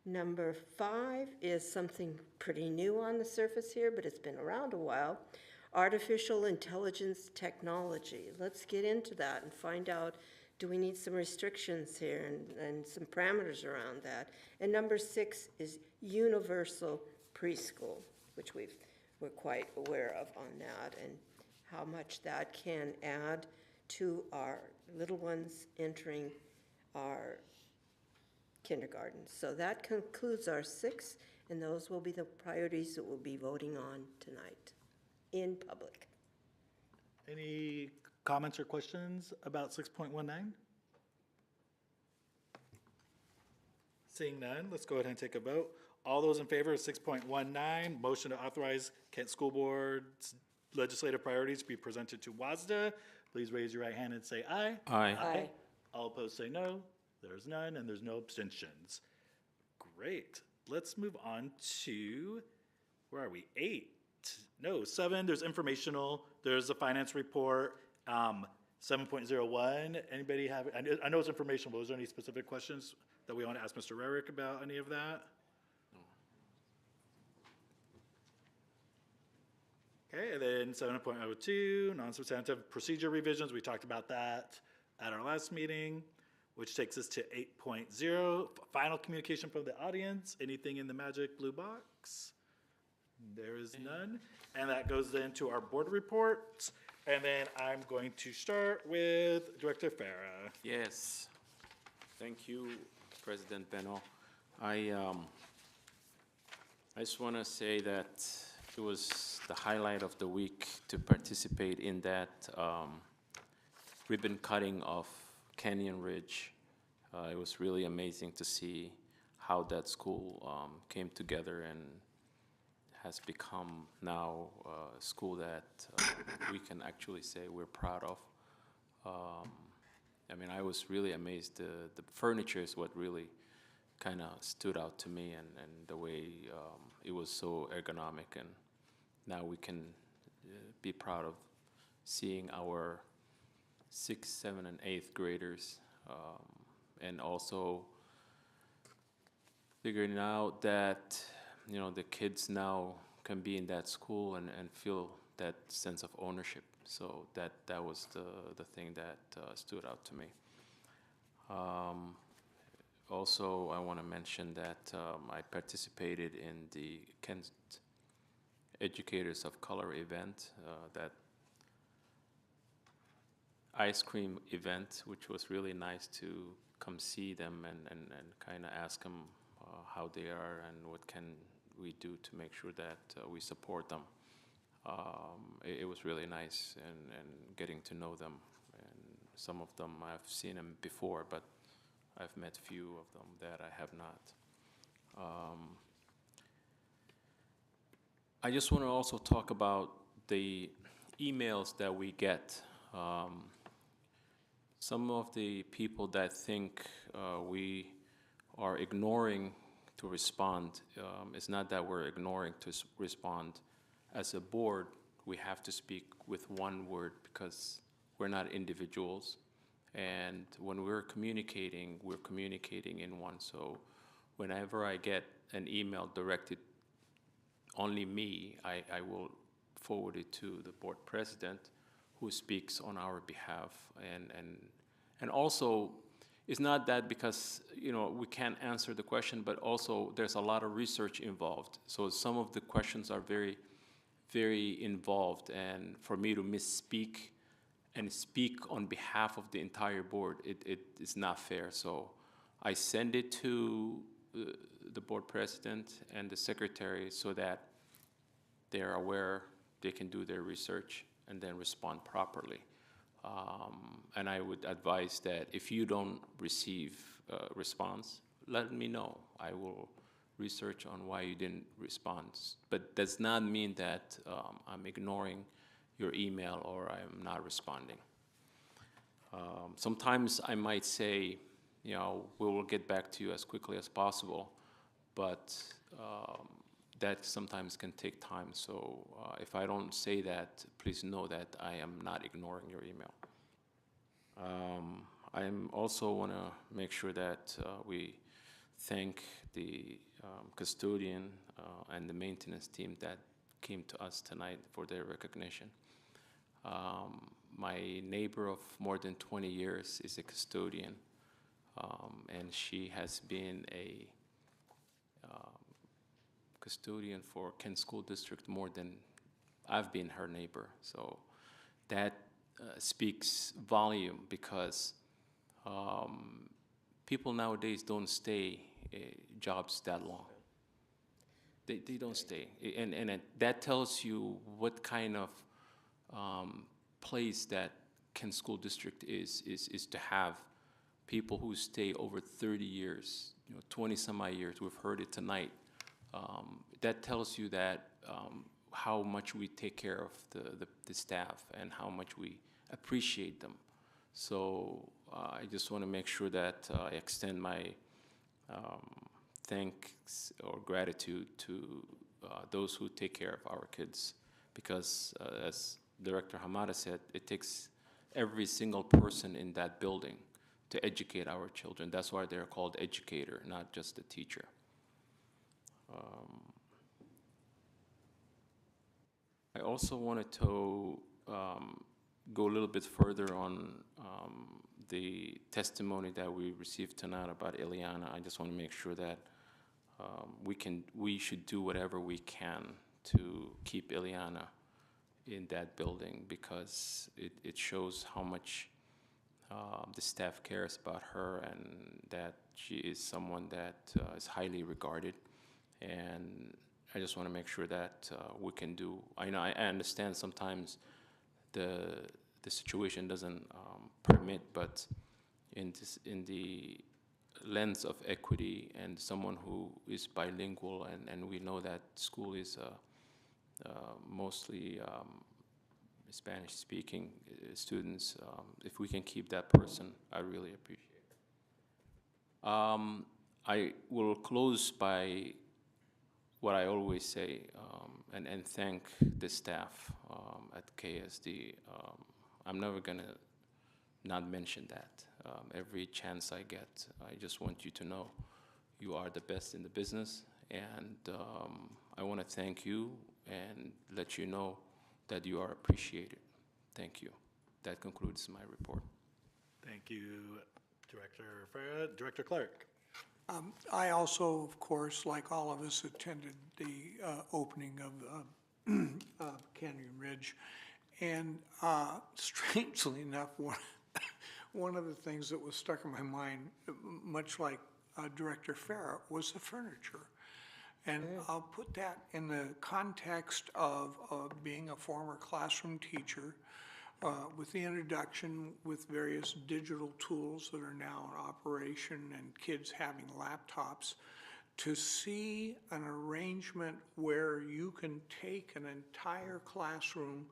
Number 5 is something pretty new on the surface here, but it's been around a while, artificial intelligence technology. Let's get into that and find out, do we need some restrictions here and some parameters around that? And number 6 is universal preschool, which we're quite aware of on that, and how much that can add to our little ones entering our kindergarten. So that concludes our 6, and those will be the priorities that we'll be voting on tonight in public. Any comments or questions about 6.19? Seeing none, let's go ahead and take a vote. All those in favor of 6.19, motion to authorize Kent School Board's legislative priorities to be presented to WASDA, please raise your right hand and say aye. Aye. Aye. All opposed say no. There's none, and there's no abstentions. Great. Let's move on to, where are we? 8. No, 7. There's informational. There's a finance report. 7.01. Anybody have? I know it's informational, but was there any specific questions that we want to ask Mr. Rarick about any of that? Okay, and then 7.02, non-substantive procedure revisions. We talked about that at our last meeting, which takes us to 8.0, final communication from the audience. Anything in the magic blue box? There is none. And that goes then to our board reports. And then I'm going to start with Director Farah. Yes. Thank you, President Beno. I just want to say that it was the highlight of the week to participate in that ribbon cutting of Canyon Ridge. It was really amazing to see how that school came together and has become now a school that we can actually say we're proud of. I mean, I was really amazed. The furniture is what really kind of stood out to me, and the way it was so ergonomic. And now we can be proud of seeing our 6th, 7th, and 8th graders, and also figuring out that, you know, the kids now can be in that school and feel that sense of ownership. So that was the thing that stood out to me. Also, I want to mention that I participated in the Kent Educators of Color event, that ice cream event, which was really nice to come see them and kind of ask them how they are and what can we do to make sure that we support them. It was really nice and getting to know them. And some of them I've seen them before, but I've met few of them that I have not. I just want to also talk about the emails that we get. Some of the people that think we are ignoring to respond, it's not that we're ignoring to respond. As a board, we have to speak with one word because we're not individuals. And when we're communicating in one. So whenever I get an email directed only me, I will forward it to the board president, who speaks on our behalf. And also, it's not that because, you know, we can't answer the question, but also there's a lot of research involved. So some of the questions are very, very involved, and for me to misspeak and speak on behalf of the entire board, it is not fair. So I send it to the board president and the secretary so that they're aware, they can do their research and then respond properly. And I would advise that if you don't receive a response, let me know. I will research on why you didn't respond. But does not mean that I'm ignoring your email or I'm not responding. Sometimes I might say, you know, we will get back to you as quickly as possible, but that sometimes can take time. So if I don't say that, please know that I am not ignoring your email. I also want to make sure that we thank the custodian and the maintenance team that came to us tonight for their recognition. My neighbor of more than 20 years is a custodian, and she has been a custodian for Kent School District more than I've been her neighbor. So that speaks volume, because people nowadays don't stay jobs that long. They don't stay. And that tells you what kind of place that Kent School District is to have people who stay over 30 years, 20 some odd years. We've heard it tonight. That tells you that how much we take care of the staff and how much we appreciate them. So I just want to make sure that I extend my thanks or gratitude to those who take care of our kids, because as Director Hamada said, it takes every single person in that building to educate our children. That's why they're called educator, not just a teacher. I also wanted to go a little bit further on the testimony that we received tonight about Ileana. I just want to make sure that we should do whatever we can to keep Ileana in that building, because it shows how much the staff cares about her, and that she is someone that is highly regarded. And I just want to make sure that we can do. I know I understand sometimes the situation doesn't permit, but in the lens of equity and someone who is bilingual, and we know that school is mostly Spanish-speaking students. If we can keep that person, I really appreciate it. I will close by what I always say, and thank the staff at KSD. I'm never gonna not mention that. Every chance I get, I just want you to know you are the best in the business, and I want to thank you and let you know that you are appreciated. Thank you. That concludes my report. Thank you, Director Farah. Director Clark. I also, of course, like all of us, attended the opening of Canyon Ridge. And strangely enough, one of the things that was stuck in my mind, much like Director Farah, was the furniture. And I'll put that in the context of being a former classroom teacher, with the introduction with various digital tools that are now in operation and kids having laptops, to see an arrangement where you can take an entire classroom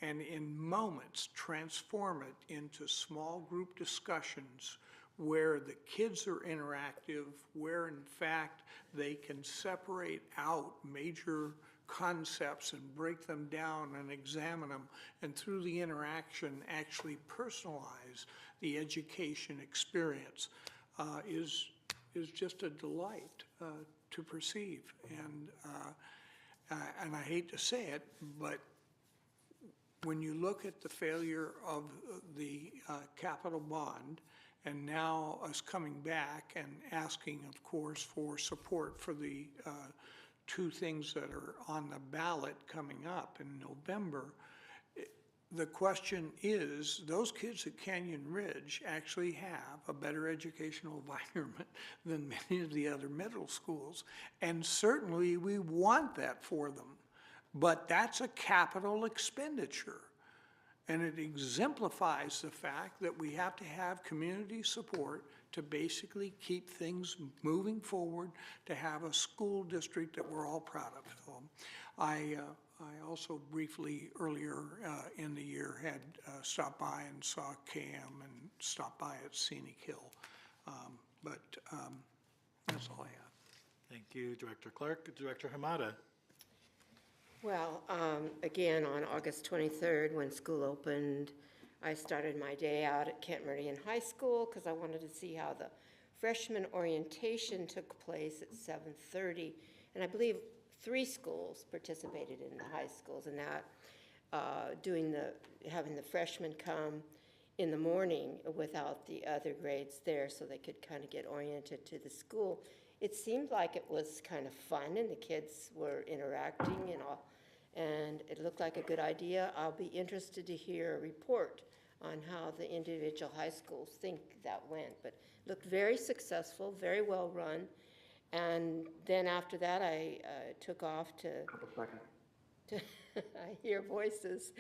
and in moments transform it into small group discussions where the kids are interactive, where in fact they can separate out major concepts and break them down and examine them, and through the interaction actually personalize the education experience, is just a delight to perceive. And I hate to say it, but when you look at the failure of the capital bond, and now us coming back and asking, of course, for support for the two things that are on the ballot coming up in November, the question is, those kids at Canyon Ridge actually have a better educational environment than many of the other middle schools. And certainly we want that for them, but that's a capital expenditure. And it exemplifies the fact that we have to have community support to basically keep things moving forward, to have a school district that we're all proud of. So I also briefly earlier in the year had stopped by and saw Cam and stopped by at Scenic Hill. But that's all I have. Thank you, Director Clark. Director Hamada. Well, again, on August 23rd, when school opened, I started my day out at Kent Meridian High School because I wanted to see how the freshman orientation took place at 7:30. And I believe 3 schools participated in the high schools in that, having the freshmen come in the morning without the other grades there so they could kind of get oriented to the school. It seemed like it was kind of fun and the kids were interacting and all, and it looked like a good idea. I'll be interested to hear a report on how the individual high schools think that went, but it looked very successful, very well run. And then after that, I took off to I hear voices,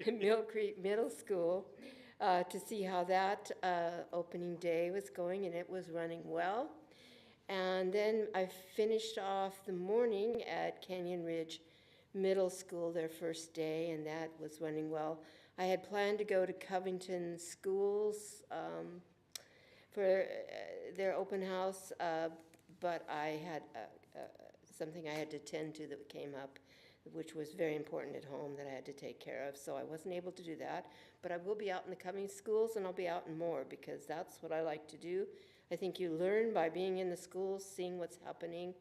Mill Creek Middle School, to see how that opening day was going, and it was running well. And then I finished off the morning at Canyon Ridge Middle School, their first day, and that was running well. I had planned to go to Covington Schools for their open house, but I had something I had to attend to that came up, which was very important at home that I had to take care of, so I wasn't able to do that. But I will be out in the coming schools, and I'll be out in more, because that's what I like to do. I think you learn by being in the schools, seeing what's happening,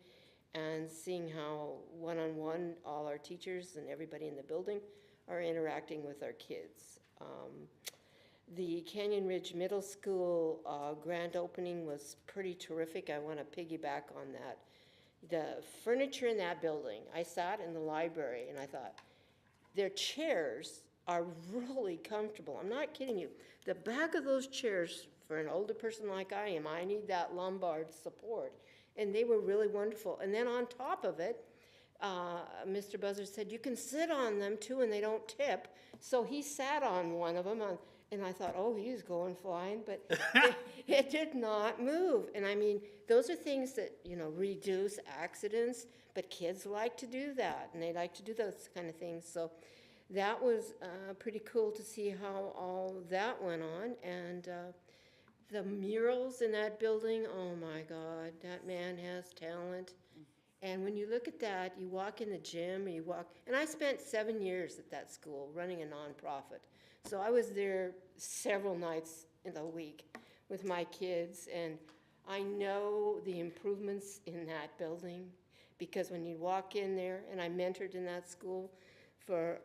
and seeing how one-on-one all our teachers and everybody in the building are interacting with our kids. The Canyon Ridge Middle School grand opening was pretty terrific. I want to piggyback on that. The furniture in that building, I sat in the library and I thought, their chairs are really comfortable. I'm not kidding you. The back of those chairs, for an older person like I am, I need that lumbar support. And they were really wonderful. And then on top of it, Mr. Buzzard said, you can sit on them too and they don't tip. So he sat on one of them And I thought, oh, he's going flying, but it did not move. And I mean, those are things that, you know, reduce accidents, but kids like to do that, and they like to do those kind of things. So that was pretty cool to see how all that went on. And the murals in that building, oh my God, that man has talent. And when you look at that, you walk in the gym, or you walk, and I spent 7 years at that school running a nonprofit. So I was there several nights in the week with my kids, and I know the improvements in that building, because when you walk in there, and I mentored in that school for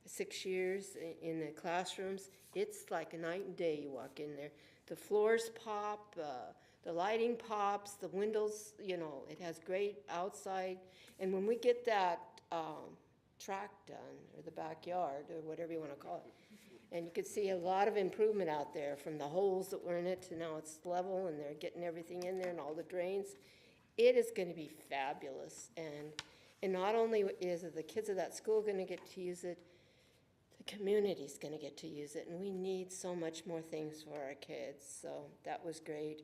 6 years in the classrooms, it's like a night and day you walk in there. The floors pop, the lighting pops, the windows, you know, it has great outside. And when we get that track done, or the backyard, or whatever you want to call it, and you could see a lot of improvement out there, from the holes that were in it to now it's level and they're getting everything in there and all the drains. It is going to be fabulous. And not only is it the kids of that school going to get to use it, the community's going to get to use it. And we need so much more things for our kids. So that was great.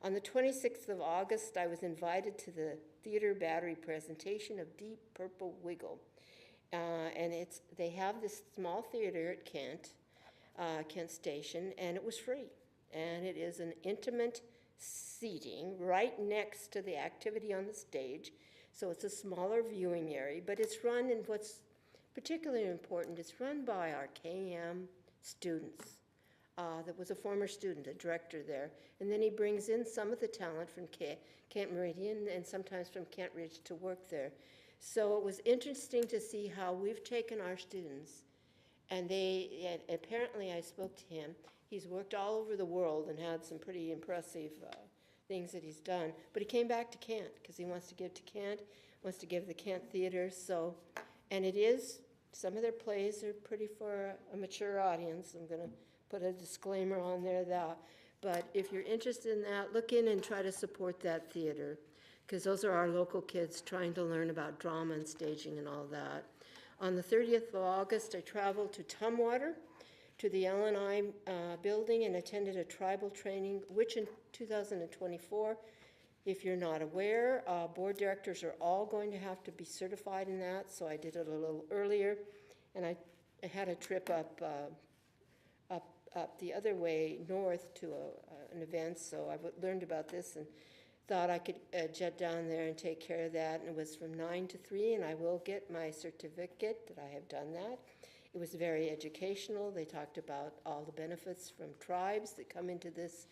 On the 26th of August, I was invited to the Theater Battery presentation of Deep Purple Wiggle. And they have this small theater at Kent Station, and it was free. And it is an intimate seating right next to the activity on the stage. So it's a smaller viewing area, but it's run, and what's particularly important, it's run by our KM students. That was a former student, a director there. And then he brings in some of the talent from Kent Meridian and sometimes from Kent Ridge to work there. So it was interesting to see how we've taken our students, and apparently I spoke to him. He's worked all over the world and had some pretty impressive things that he's done. But he came back to Kent because he wants to give to Kent, wants to give the Kent Theater. So, and it is, some of their plays are pretty for a mature audience. I'm going to put a disclaimer on there that. But if you're interested in that, look in and try to support that theater, because those are our local kids trying to learn about drama and staging and all that. On the 30th of August, I traveled to Tumwater, to the L&I building, and attended a tribal training, which in 2024, if you're not aware, board directors are all going to have to be certified in that, so I did it a little earlier. And I had a trip up the other way north to an event, so I learned about this and thought I could jet down there and take care of that. And it was from 9 to 3, and I will get my certificate that I have done that. It was very educational. They talked about all the benefits from tribes that come into this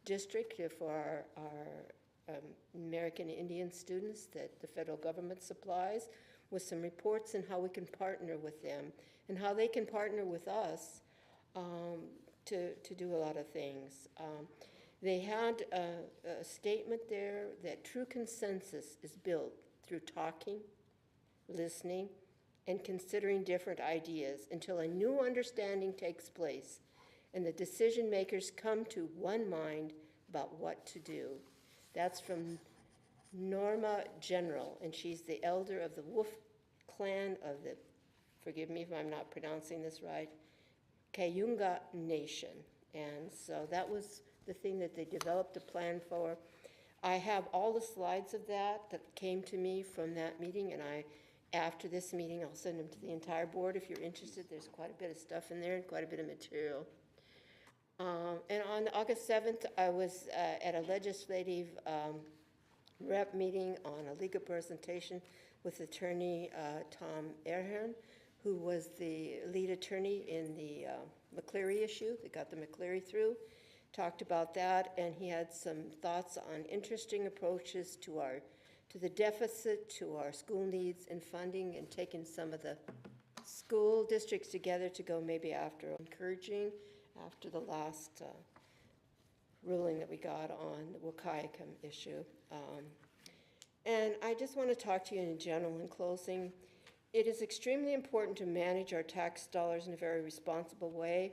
district for our American Indian students that the federal government supplies, with some reports on how we can partner with them and how they can partner with us to do a lot of things. They had a statement there that true consensus is built through talking, listening, and considering different ideas until a new understanding takes place and the decision makers come to one mind about what to do. That's from Norma General, and she's the elder of the Wolf clan of the, forgive me if I'm not pronouncing this right, Cayunga Nation. And so that was the thing that they developed a plan for. I have all the slides of that came to me from that meeting, and after this meeting, I'll send them to the entire board if you're interested. There's quite a bit of stuff in there and quite a bit of material. And on August 7th, I was at a legislative rep meeting on a legal presentation with attorney Tom Erhern, who was the lead attorney in the McCleary issue that got the McCleary through. Talked about that, and he had some thoughts on interesting approaches to the deficit, to our school needs and funding, and taking some of the school districts together to go maybe after the last ruling that we got on the Wakayakum issue. And I just want to talk to you in general in closing. It is extremely important to manage our tax dollars in a very responsible way.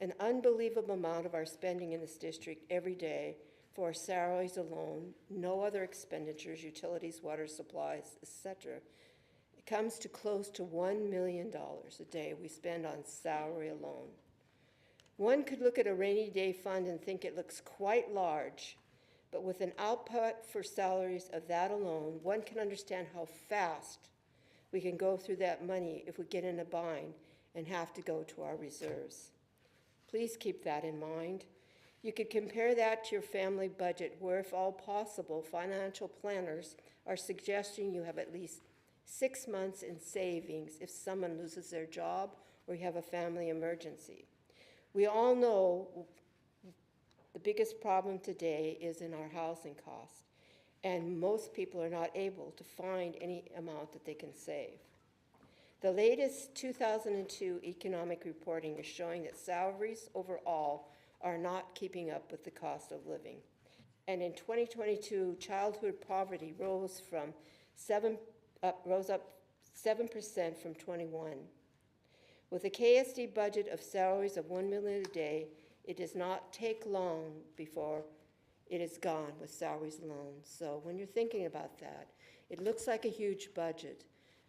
An unbelievable amount of our spending in this district every day for our salaries alone, no other expenditures, utilities, water supplies, etc. It comes to close to $1 million a day we spend on salary alone. One could look at a rainy day fund and think it looks quite large, but with an output for salaries of that alone, one can understand how fast we can go through that money if we get in a bind and have to go to our reserves. Please keep that in mind. You could compare that to your family budget, where if all possible, financial planners are suggesting you have at least 6 months in savings if someone loses their job or you have a family emergency. We all know the biggest problem today is in our housing costs, and most people are not able to find any amount that they can save. The latest 2002 economic reporting is showing that salaries overall are not keeping up with the cost of living. And in 2022, childhood poverty rose up 7% from 21. With a KSD budget of salaries of $1 million a day, it does not take long before it is gone with salaries alone. So when you're thinking about that, it looks like a huge budget.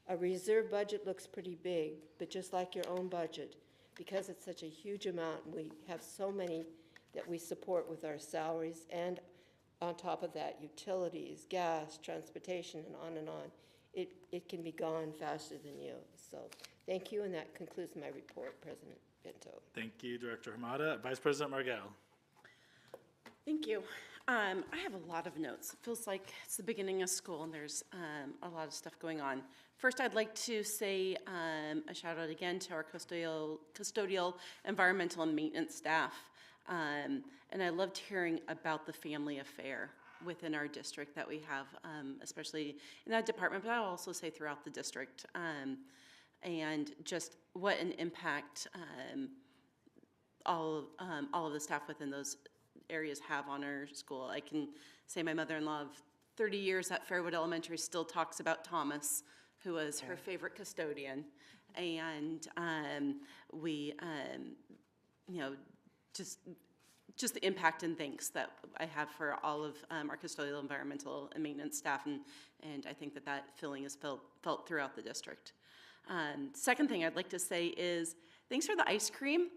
A reserve budget looks pretty big, but just like your own budget, because it's such a huge amount, we have so many that we support with our salaries, and on top of that, utilities, gas, transportation, and on, it can be gone faster than you. So thank you, and that concludes my report, President Bento. Thank you, Director Hamada. Vice President Margell. Thank you. I have a lot of notes. It feels like it's the beginning of school and there's a lot of stuff going on. First, I'd like to say a shout out again to our custodial, environmental, and maintenance staff. And I loved hearing about the family affair within our district that we have, especially in that department, but I'll also say throughout the district. And just what an impact all of the staff within those areas have on our school. I can say my mother-in-law of 30 years at Fairwood Elementary still talks about Thomas, who was her favorite custodian. And we, you know, just the impact and thanks that I have for all of our custodial, environmental, and maintenance staff, and I think that feeling is felt throughout the district. Second thing I'd like to say is thanks for the ice cream.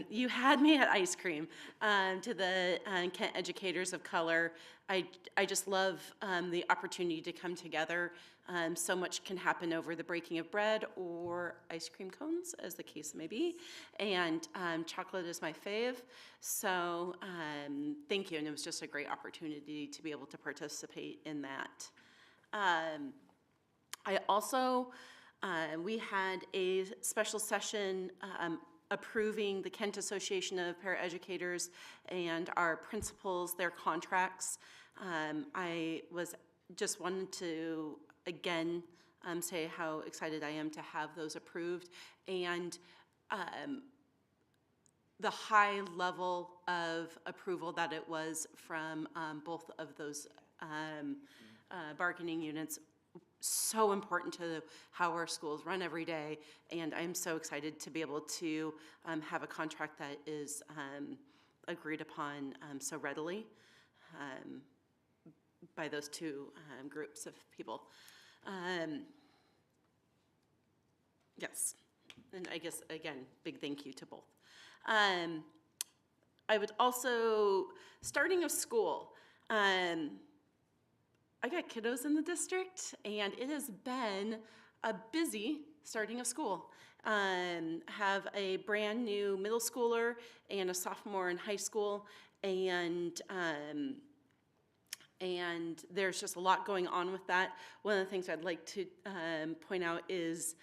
You had me at ice cream. To the Kent Educators of Color, I just love the opportunity to come together. So much can happen over the breaking of bread or ice cream cones, as the case may be. And chocolate is my fave. So thank you, and it was just a great opportunity to be able to participate in that. I also, we had a special session approving the Kent Association of Paraeducators and our principals, their contracts. I just wanted to, again, say how excited I am to have those approved, and the high level of approval that it was from both of those bargaining units. So important to how our schools run every day, and I'm so excited to be able to have a contract that is agreed upon so readily by those two groups of people. Yes, and I guess, again, big thank you to both. I would also, starting of school, I got kiddos in the district, and it has been a busy starting of school. Have a brand new middle schooler and a sophomore in high school, and there's just a lot going on with that. One of the things I'd like to point out is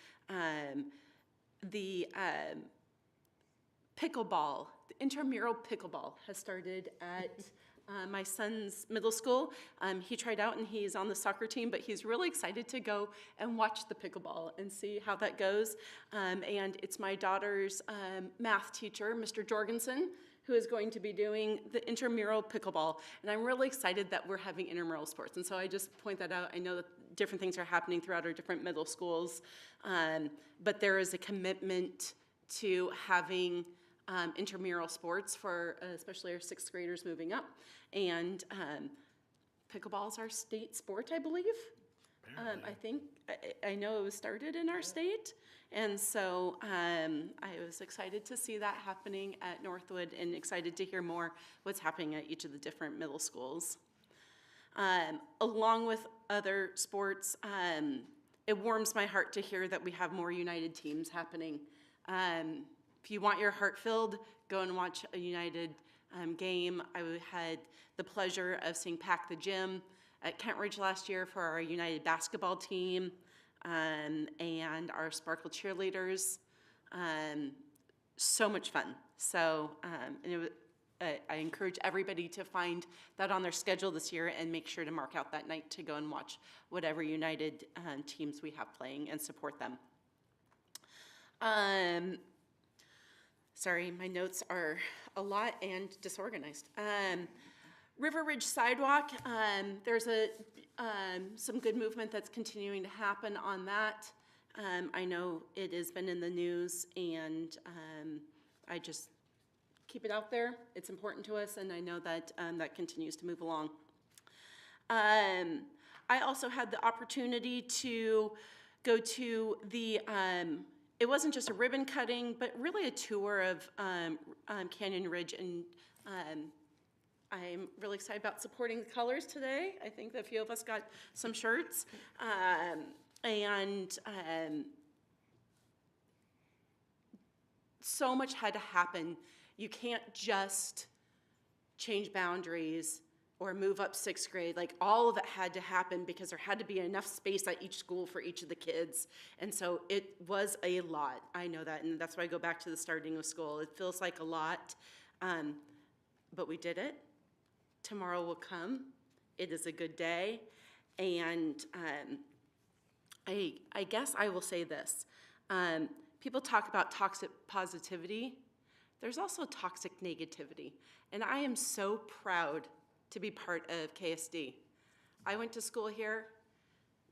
the pickleball, the intramural pickleball has started at my son's middle school. He tried out and he's on the soccer team, but he's really excited to go and watch the pickleball and see how that goes. And it's my daughter's math teacher, Mr. Jorgensen, who is going to be doing the intramural pickleball. And I'm really excited that we're having intramural sports. And so I just point that out. I know that different things are happening throughout our different middle schools, but there is a commitment to having intramural sports for especially our 6th graders moving up. And pickleball is our state sport, I believe. apparently. I think, I know it was started in our state, and so I was excited to see that happening at Northwood and excited to hear more what's happening at each of the different middle schools. Along with other sports, it warms my heart to hear that we have more United teams happening. If you want your heart filled, go and watch a United game. I had the pleasure of seeing Pack the Gym at Kent Ridge last year for our United basketball team and our Sparkle cheerleaders. So much fun. So, and it was, I encourage everybody to find that on their schedule this year and make sure to mark out that night to go and watch whatever United teams we have playing and support them. Sorry, my notes are a lot and disorganized. River Ridge Sidewalk, there's some good movement that's continuing to happen on that. I know it has been in the news, and I just keep it out there. It's important to us, and I know that that continues to move along. I also had the opportunity to go to the, it wasn't just a ribbon cutting, but really a tour of Canyon Ridge, and I'm really excited about supporting the colors today. I think that a few of us got some shirts. So much had to happen. You can't just change boundaries or move up 6th grade. Like, all of it had to happen because there had to be enough space at each school for each of the kids. And so it was a lot. I know that, and that's why I go back to the starting of school. It feels like a lot, but we did it. Tomorrow will come. It is a good day. And I guess I will say this. People talk about toxic positivity. There's also toxic negativity. And I am so proud to be part of KSD. I went to school here.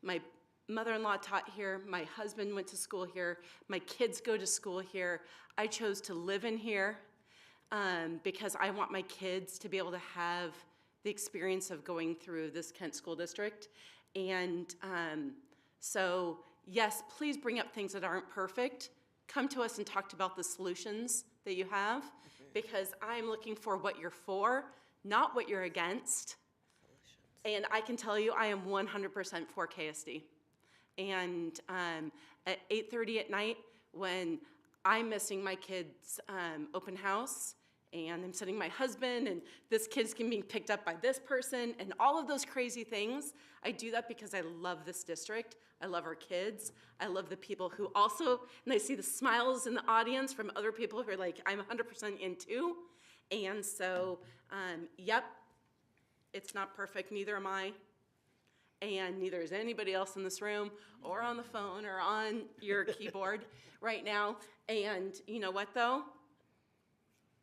My mother-in-law taught here. My husband went to school here. My kids go to school here. I chose to live in here because I want my kids to be able to have the experience of going through this Kent School District. And so, yes, please bring up things that aren't perfect. Come to us and talk about the solutions that you have, because I'm looking for what you're for, not what you're against. And I can tell you I am 100% for KSD. And at 8:30 at night, when I'm missing my kid's open house, and I'm sending my husband, and this kid's being picked up by this person, and all of those crazy things, I do that because I love this district. I love our kids. I love the people who also, and I see the smiles in the audience from other people who are like, I'm 100% in too. And so, yep, it's not perfect, neither am I. And neither is anybody else in this room, or on the phone, or on your keyboard right now. And you know what, though?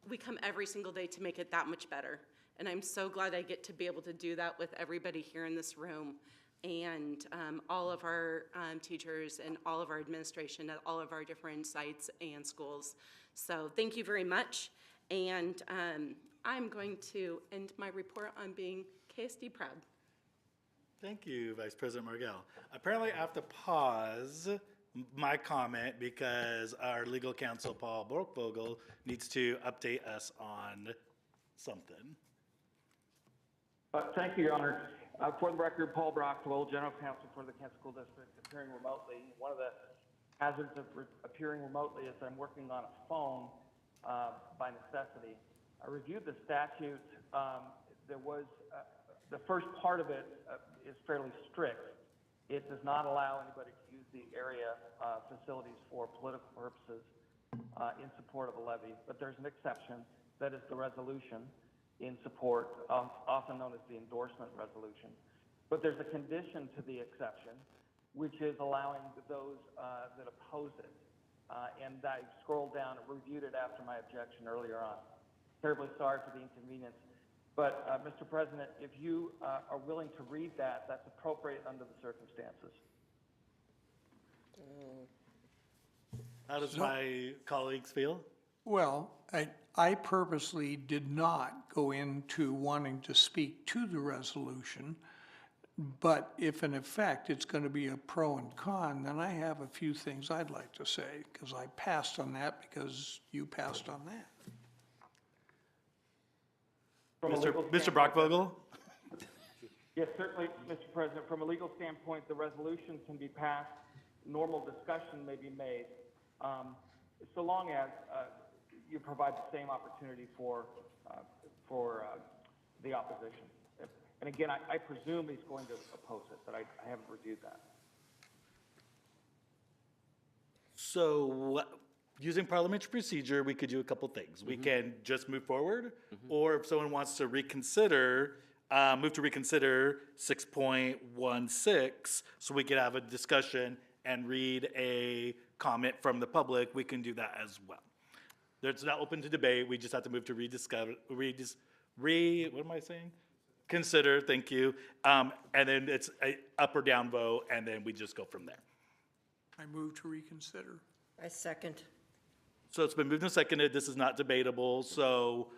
We come every single day to make it that much better. And I'm so glad I get to be able to do that with everybody here in this room, and all of our teachers and all of our administration at all of our different sites and schools. So thank you very much. And I'm going to end my report on being KSD proud. Thank you, Vice President Margell. Apparently I have to pause my comment because our legal counsel, Paul Borkvogel, needs to update us on something. Thank you, Your Honor. For the record, Paul Brockwell, General Counsel for the Kent School District, appearing remotely. One of the hazards of appearing remotely is I'm working on a phone by necessity. I reviewed the statute. There was, the first part of it is fairly strict. It does not allow anybody to use the area facilities for political purposes in support of a levy, but there's an exception. That is the resolution in support, often known as the endorsement resolution. But there's a condition to the exception, which is allowing those that oppose it. And I scrolled down and reviewed it after my objection earlier on. Terribly sorry for the inconvenience. But, Mr. President, if you are willing to read that, that's appropriate under the circumstances. How does my colleagues feel? Well, I purposely did not go into wanting to speak to the resolution. But if in effect it's going to be a pro and con, then I have a few things I'd like to say, because I passed on that because you passed on that. Mr. Brockvogel? Yes, certainly, Mr. President. From a legal standpoint, the resolution can be passed. Normal discussion may be made, so long as you provide the same opportunity for the opposition. And again, I presume he's going to oppose it, but I haven't reviewed that. So, using parliamentary procedure, we could do a couple things. We can just move forward, or if someone wants to reconsider, move to reconsider 6.16, so we could have a discussion and read a comment from the public, we can do that as well. It's not open to debate, we just have to move to what am I saying? Consider, thank you. And then it's a up or down vote, and then we just go from there. I move to reconsider. I second. So it's been moved and seconded, this is not debatable, so,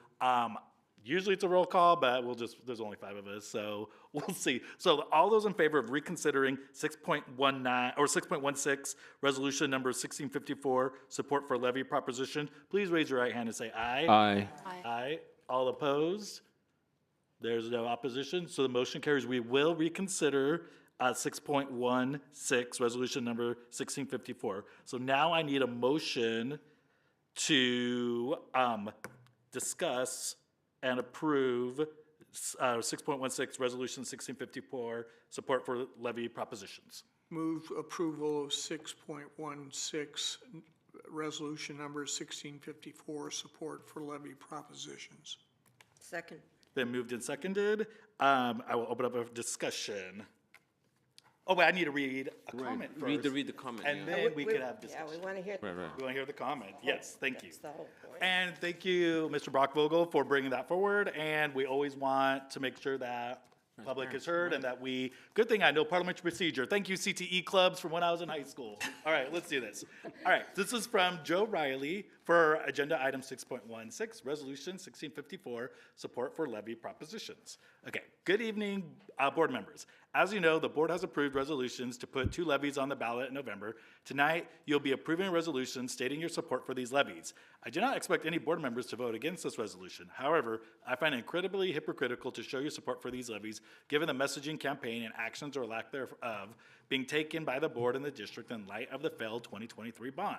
usually it's a roll call, but there's only 5 of us, so we'll see. So all those in favor of reconsidering 6.19, or 6.16, resolution number 1654, support for levy proposition, please raise your right hand and say aye. Aye. Aye. All opposed? There's no opposition, so the motion carries. We will reconsider 6.16, resolution number 1654. So now I need a motion to discuss and approve 6.16, resolution 1654, support for levy propositions. Move approval of 6.16, resolution number 1654, support for levy propositions. Second. Been moved and seconded. I will open up a discussion. Oh, wait, I need to read a comment first. Read the comment. And then we could have discussion. Yeah, we want to hear. We want to hear the comment. Yes, thank you. That's the whole point. And thank you, Mr. Brockvogel, for bringing that forward. And we always want to make sure that public is heard and that good thing I know parliamentary procedure. Thank you, CTE clubs, from when I was in high school. All right, let's do this. All right, this is from Joe Riley for agenda item 6.16, resolution 1654, support for levy propositions. Okay, good evening, board members. As you know, the board has approved resolutions to put 2 levies on the ballot in November. Tonight, you'll be approving a resolution stating your support for these levies. I do not expect any board members to vote against this resolution. However, I find it incredibly hypocritical to show your support for these levies, given the messaging campaign and actions or lack thereof being taken by the board and the district in light of the failed 2023 bond.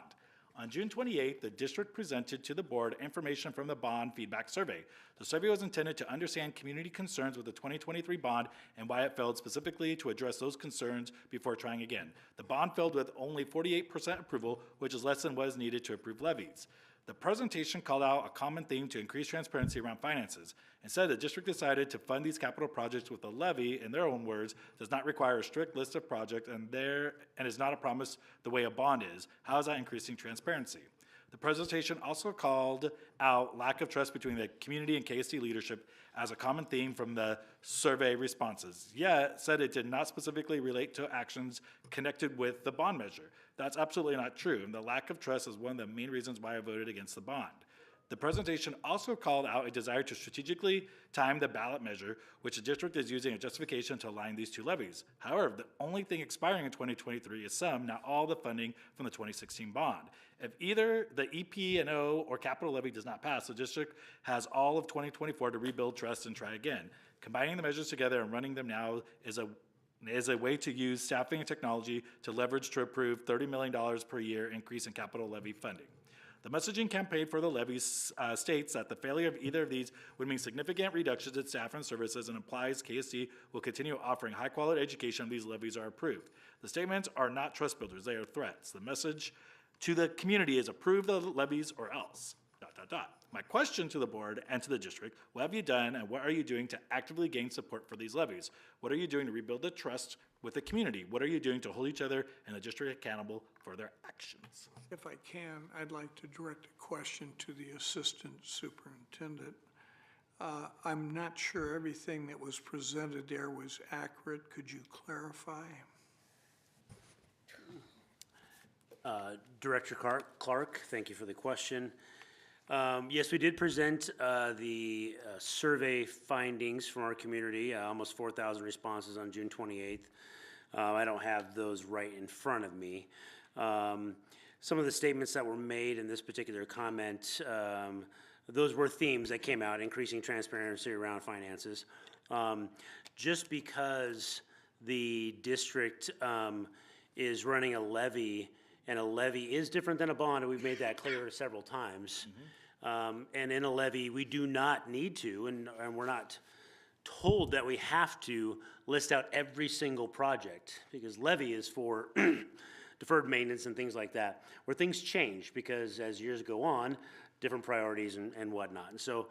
On June 28th, the district presented to the board information from the bond feedback survey. The survey was intended to understand community concerns with the 2023 bond and why it failed, specifically to address those concerns before trying again. The bond failed with only 48% approval, which is less than what is needed to approve levies. The presentation called out a common theme to increase transparency around finances. Instead, the district decided to fund these capital projects with a levy, in their own words, does not require a strict list of projects and is not a promise the way a bond is. How is that increasing transparency? The presentation also called out lack of trust between the community and KSD leadership as a common theme from the survey responses. Yet, said it did not specifically relate to actions connected with the bond measure. That's absolutely not true, and the lack of trust is one of the main reasons why I voted against the bond. The presentation also called out a desire to strategically time the ballot measure, which the district is using a justification to align these 2 levies. However, the only thing expiring in 2023 is some, not all, the funding from the 2016 bond. If either the EP&O or capital levy does not pass, the district has all of 2024 to rebuild trust and try again. Combining the measures together and running them now is a way to use staffing and technology to leverage to approve $30 million per year increase in capital levy funding. The messaging campaign for the levies states that the failure of either of these would mean significant reductions in staff and services and implies KSD will continue offering high-quality education if these levies are approved. The statements are not trust builders, they are threats. The message to the community is approve the levies or else, ... My question to the board and to the district, what have you done and what are you doing to actively gain support for these levies? What are you doing to rebuild the trust with the community? What are you doing to hold each other and the district accountable for their actions? If I can, I'd like to direct a question to the assistant superintendent. I'm not sure everything that was presented there was accurate. Could you clarify? Director Clark, thank you for the question. Yes, we did present the survey findings from our community, almost 4,000 responses on June 28th. I don't have those right in front of me. Some of the statements that were made in this particular comment, those were themes that came out: increasing transparency around finances. Just because the district is running a levy, and a levy is different than a bond, and we've made that clear several times. And in a levy, we do not need to, and we're not told that we have to list out every single project, because levy is for deferred maintenance and things like that, where things change because as years go on, different priorities and whatnot. And so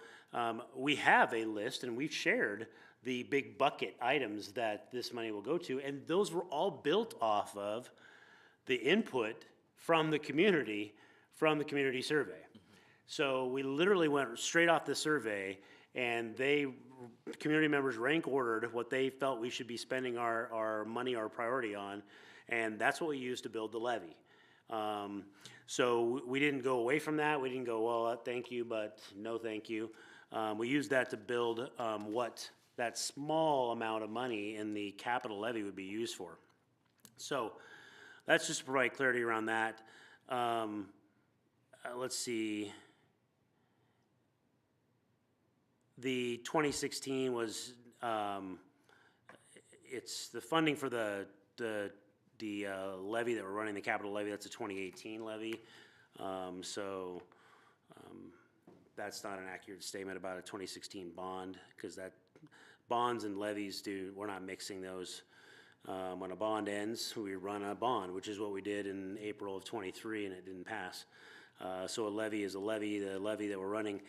we have a list, and we've shared the big bucket items that this money will go to, and those were all built off of the input from the community survey. So we literally went straight off the survey, and community members rank ordered what they felt we should be spending our money, our priority on, and that's what we used to build the levy. So we didn't go away from that. We didn't go, well, thank you, but no thank you. We used that to build what that small amount of money in the capital levy would be used for. So that's just to provide clarity around that. Let's see. The 2016 was, it's the funding for the levy that we're running, the capital levy. That's a 2018 levy. That's not an accurate statement about a 2016 bond, because that bonds and levies we're not mixing those. When a bond ends, we run a bond, which is what we did in April of 23, and it didn't pass. So a levy is a levy. The levy that we're running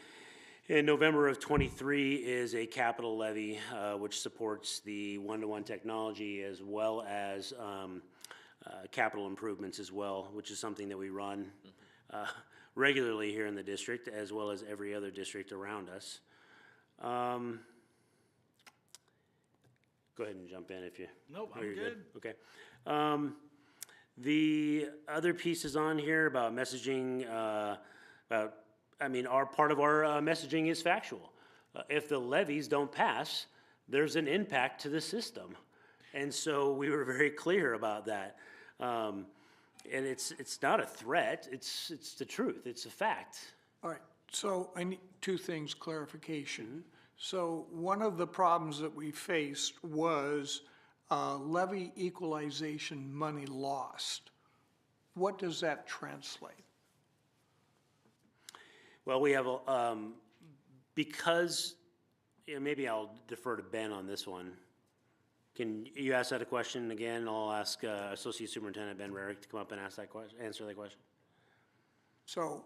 in November of 23 is a capital levy, which supports the one-to-one technology as well as capital improvements as well, which is something that we run regularly here in the district, as well as every other district around us. Go ahead and jump in if you. Nope, oh, I'm you're good. Okay. The other pieces on here about messaging, part of our messaging is factual. If the levies don't pass, there's an impact to the system. And so we were very clear about that. And it's not a threat, it's the truth, it's a fact. All right, so I need two things clarification. So one of the problems that we faced was levy equalization money lost. What does that translate? Well, we have, because, maybe I'll defer to Ben on this one. Can you ask that a question again? I'll ask Associate Superintendent Ben Rarick to come up and answer that question. So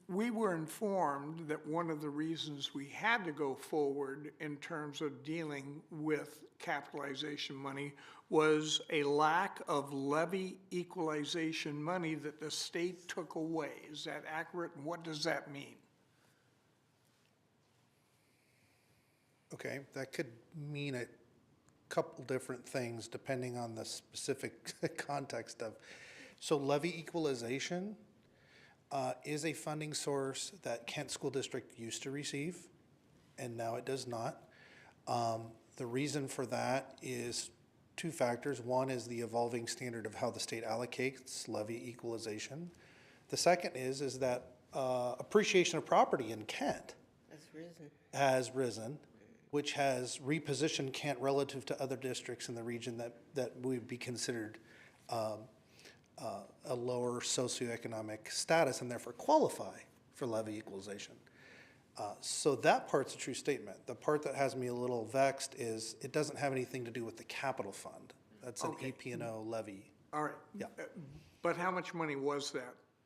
we were informed that one of the reasons we had to go forward in terms of dealing with capitalization money was a lack of levy equalization money that the state took away. Is that accurate? And what does that mean? Okay, that could mean a couple different things depending on the specific context of. So levy equalization is a funding source that Kent School District used to receive, and now it does not. The reason for that is two factors. One is the evolving standard of how the state allocates levy equalization. The second is that appreciation of property in Kent has risen, which has repositioned Kent relative to other districts in the region that would be considered a lower socioeconomic status and therefore qualify for levy equalization. So that part's a true statement. The part that has me a little vexed is it doesn't have anything to do with the capital fund. That's an EP&O levy. All right. Yeah. But how much money was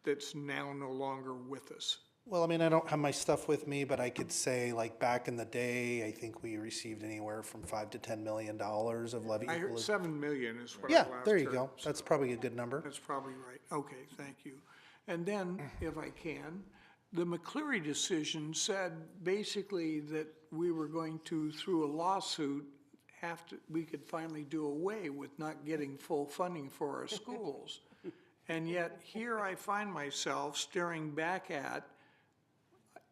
that's now no longer with us? Well, I mean, I don't have my stuff with me, but I could say, like, back in the day, I think we received anywhere from $5 to $10 million of levy I heard equalization. 7 million is what I Yeah, last there you heard, go. so That's probably a good number. That's probably right. Okay, thank you. And then, if I can, the McCleary decision said basically that we were going to, through a lawsuit, we could finally do away with not getting full funding for our schools. And yet here I find myself staring back at,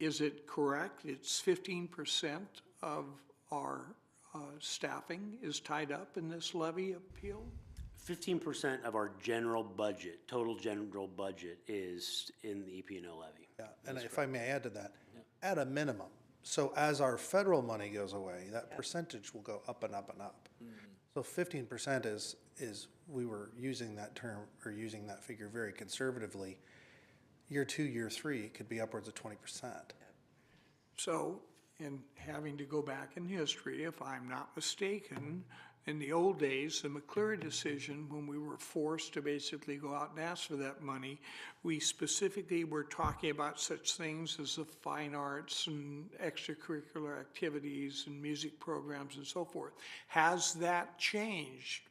is it correct? It's 15% of our staffing is tied up in this levy appeal? 15% of our general budget, total general budget, is in the EP&O levy. Yeah, and if I may add to that, at a minimum, so as our federal money goes away, that percentage will go up and up and up. So 15% is, we were using that term, or using that figure very conservatively. Year 2, year 3, it could be upwards of 20%. So, in having to go back in history, if I'm not mistaken, in the old days, the McCleary decision, when we were forced to basically go out and ask for that money, we specifically were talking about such things as the fine arts and extracurricular activities and music programs and so forth. Has that changed?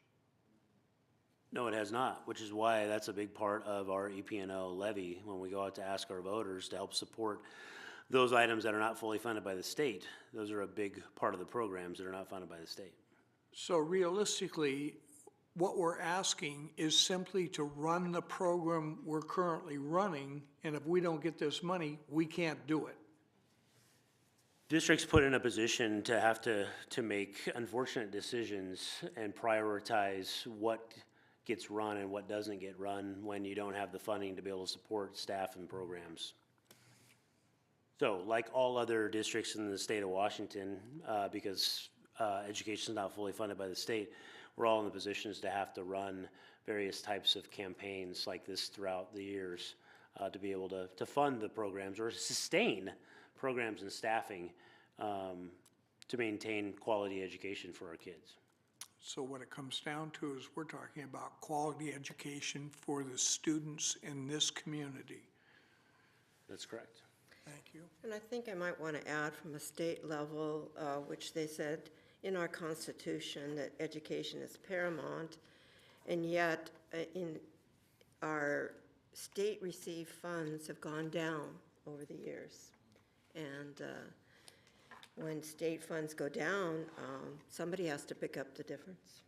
No, it has not, which is why that's a big part of our EP&O levy when we go out to ask our voters to help support those items that are not fully funded by the state. Those are a big part of the programs that are not funded by the state. So realistically, what we're asking is simply to run the program we're currently running, and if we don't get this money, we can't do it. Districts put in a position to have to make unfortunate decisions and prioritize what gets run and what doesn't get run when you don't have the funding to be able to support staff and programs. So, like all other districts in the state of Washington, because education is not fully funded by the state, we're all in the positions to have to run various types of campaigns like this throughout the years to be able to fund the programs or sustain programs and staffing to maintain quality education for our kids. So what it comes down to is we're talking about quality education for the students in this community. That's correct. Thank you. And I think I might want to add from a state level, which they said in our Constitution that education is paramount, and yet in our state received funds have gone down over the years. And when state funds go down, somebody has to pick up the difference.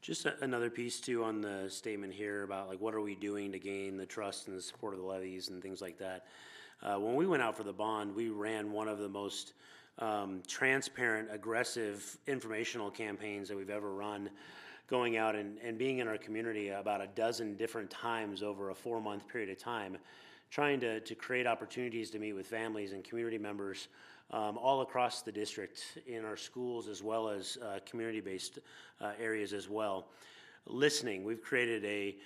Just another piece too on the statement here about like what are we doing to gain the trust and the support of the levies and things like that. When we went out for the bond, we ran one of the most transparent, aggressive informational campaigns that we've ever run, going out and being in our community about a dozen different times over a 4-month period of time, trying to create opportunities to meet with families and community members all across the district in our schools as well as community-based areas as well. Listening, we've created a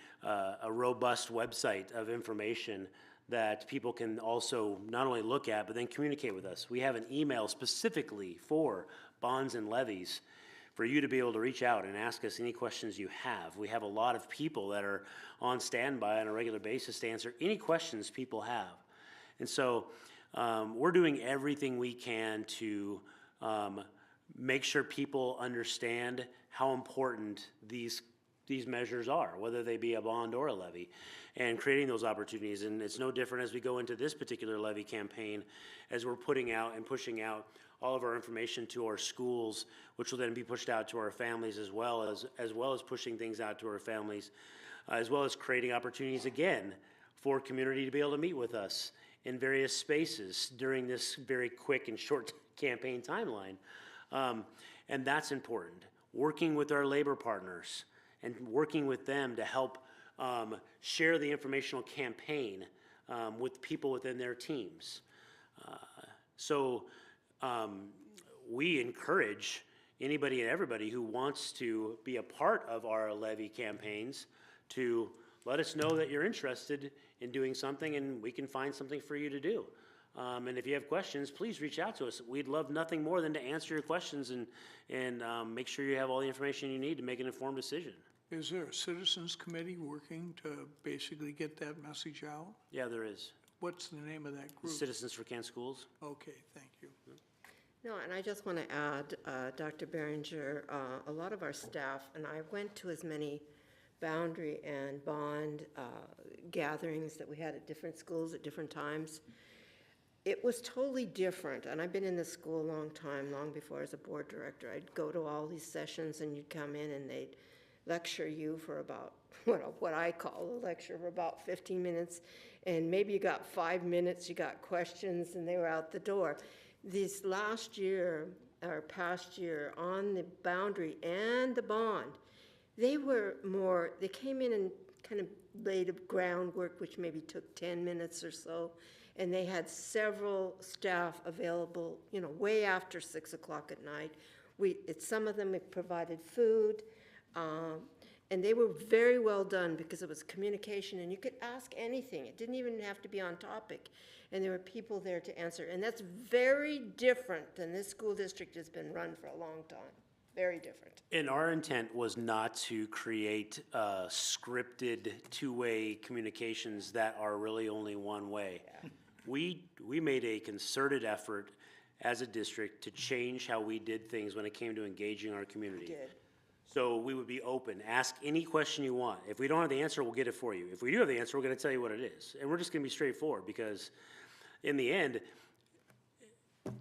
robust website of information that people can also not only look at, but then communicate with us. We have an email specifically for bonds and levies for you to be able to reach out and ask us any questions you have. We have a lot of people that are on standby on a regular basis to answer any questions people have. And so we're doing everything we can to make sure people understand how important these measures are, whether they be a bond or a levy, and creating those opportunities. And it's no different as we go into this particular levy campaign, as we're putting out and pushing out all of our information to our schools, which will then be pushed out to our families as well as pushing things out to our families, as well as creating opportunities again for community to be able to meet with us in various spaces during this very quick and short campaign timeline. And that's important. Working with our labor partners and working with them to help share the informational campaign with people within their teams. We encourage anybody and everybody who wants to be a part of our levy campaigns to let us know that you're interested in doing something and we can find something for you to do. And if you have questions, please reach out to us. We'd love nothing more than to answer your questions and make sure you have all the information you need to make an informed decision. Is there a citizens committee working to basically get that message out? Yeah, there is. What's the name of that group? Citizens for Kent Schools. Okay, thank you. No, and I just want to add, Dr. Behringer, a lot of our staff, and I went to as many boundary and bond gatherings that we had at different schools at different times. It was totally different, and I've been in this school a long time, long before as a board director. I'd go to all these sessions and you'd come in and they'd lecture you for about, what I call a lecture for about 15 minutes, and maybe you got 5 minutes, you got questions, and they were out the door. This last year, or past year, on the boundary and the bond, they came in and kind of laid a groundwork, which maybe took 10 minutes or so, and they had several staff available, way after 6 o'clock at night. Some of them had provided food, and they were very well done because it was communication, and you could ask anything. It didn't even have to be on topic, and there were people there to answer. And that's very different than this school district has been run for a long time. Very different. And our intent was not to create scripted two-way communications that are really only one way. Yeah. We made a concerted effort as a district to change how we did things when it came to engaging our community. We did. So we would be open. Ask any question you want. If we don't have the answer, we'll get it for you. If we do have the answer, we're going to tell you what it is. And we're just going to be straightforward because in the end,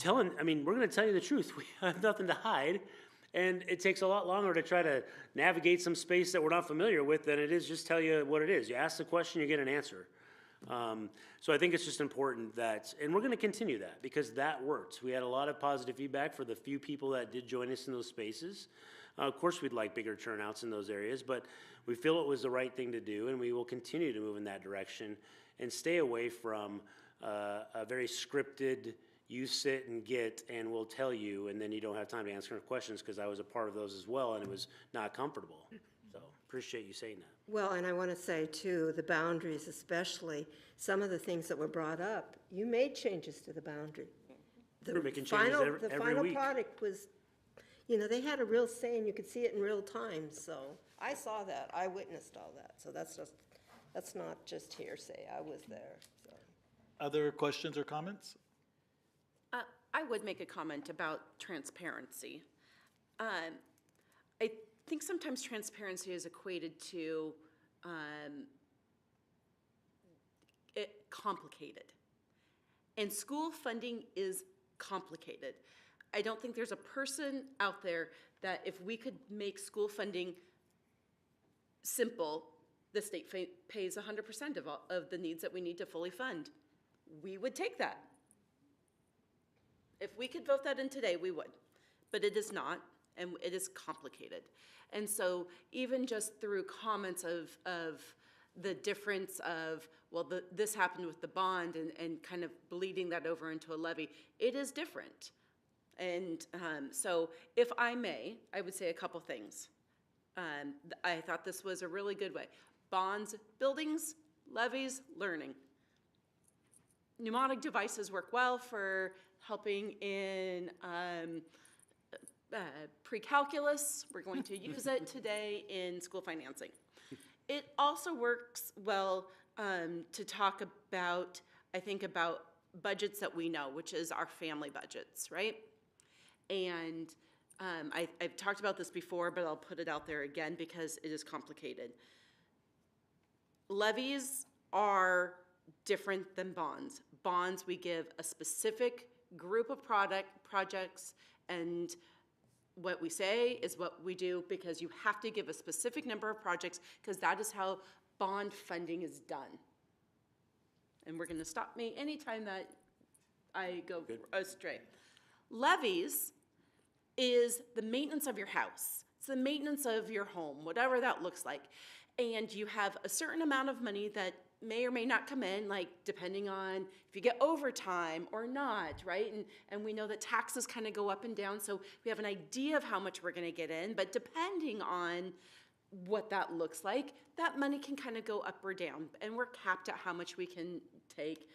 we're going to tell you the truth. We have nothing to hide. And it takes a lot longer to try to navigate some space that we're not familiar with than it is just tell you what it is. You ask the question, you get an answer. So I think it's just important that, and we're going to continue that because that works. We had a lot of positive feedback for the few people that did join us in those spaces. Of course, we'd like bigger turnouts in those areas, but we feel it was the right thing to do, and we will continue to move in that direction and stay away from a very scripted, you sit and get, and we'll tell you, and then you don't have time to answer questions, because I was a part of those as well, and it was not comfortable. So appreciate you saying that. Well, and I want to say too, the boundaries especially, some of the things that were brought up, you made changes to the boundary. We're making changes every week. The final product was, they had a real say, and you could see it in real time, so I saw that, I witnessed all that, so that's not just hearsay, I was there, so. Other questions or comments? I would make a comment about transparency. I think sometimes transparency is equated to complicated. And school funding is complicated. I don't think there's a person out there that if we could make school funding simple, the state pays 100% of the needs that we need to fully fund. We would take that. If we could vote that in today, we would. But it is not, and it is complicated. And so even just through comments of the difference of, well, this happened with the bond and kind of bleeding that over into a levy, it is different. And so if I may, I would say a couple things. I thought this was a really good way. Bonds, buildings, levies, learning. Mnemonic devices work well for helping in pre-calculus. We're going to use it today in school financing. It also works well to talk about, I think, about budgets that we know, which is our family budgets, right? And I've talked about this before, but I'll put it out there again because it is complicated. Levies are different than bonds. Bonds, we give a specific group of projects, and what we say is what we do because you have to give a specific number of projects because that is how bond funding is done. And we're going to stop me anytime that I go astray. Levies is the maintenance of your house. It's the maintenance of your home, whatever that looks like. And you have a certain amount of money that may or may not come in, like depending on if you get overtime or not, right? And we know that taxes kind of go up and down, so we have an idea of how much we're going to get in, but depending on what that looks like, that money can kind of go up or down, and we're capped at how much we can take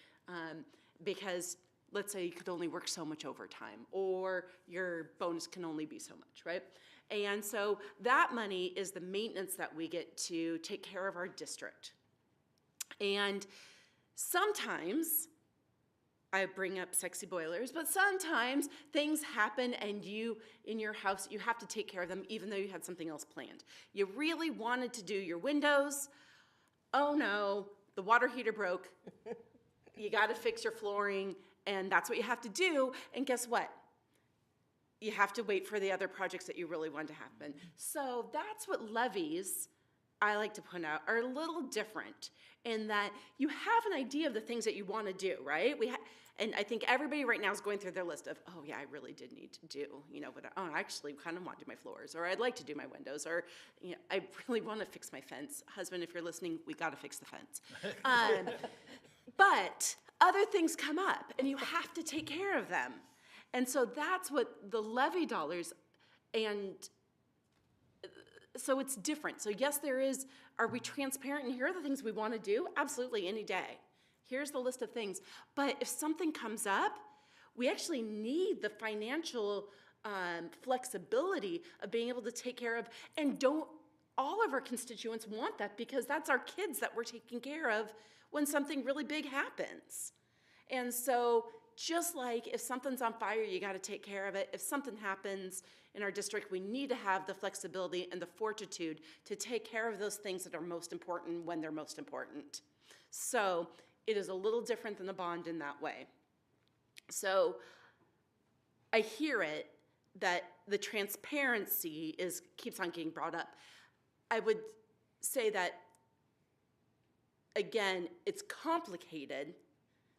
because let's say you could only work so much overtime, or your bonus can only be so much, right? And so that money is the maintenance that we get to take care of our district. And sometimes, I bring up sexy boilers, but sometimes things happen and you, in your house, you have to take care of them even though you had something else planned. You really wanted to do your windows. Oh no, the water heater broke. You gotta fix your flooring, and that's what you have to do. And guess what? you have to wait for the other projects that you really want to happen. So that's what levies, I like to point out, are a little different in that you have an idea of the things that you want to do, right? And I think everybody right now is going through their list of, oh yeah, I really did need to do, I actually kind of want to do my floors, or I'd like to do my windows, or I really want to fix my fence. Husband, if you're listening, we got to fix the fence. But other things come up, and you have to take care of them. And so that's what the levy dollars, and so it's different. So yes, are we transparent, and here are the things we want to do? Absolutely, any day. Here's the list of things. But if something comes up, we actually need the financial flexibility of being able to take care of, and don't all of our constituents want that, because that's our kids that we're taking care of when something really big happens. And so just like if something's on fire, you got to take care of it. If something happens in our district, we need to have the flexibility and the fortitude to take care of those things that are most important when they're most important. So it is a little different than the bond in that way. So I hear it that the transparency keeps on getting brought up. I would say that, again, it's complicated.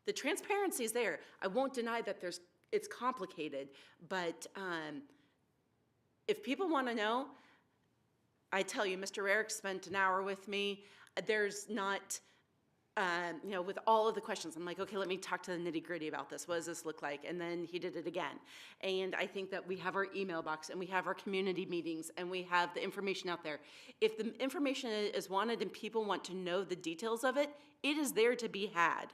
The transparency is there. I won't deny that it's complicated, but if people want to know, I tell you, Mr. Eric spent an hour with me. There's not, with all of the questions, I'm like, okay, let me talk to the nitty gritty about this. What does this look like? And then he did it again. And I think that we have our email box, and we have our community meetings, and we have the information out there. If the information is wanted and people want to know the details of it, it is there to be had.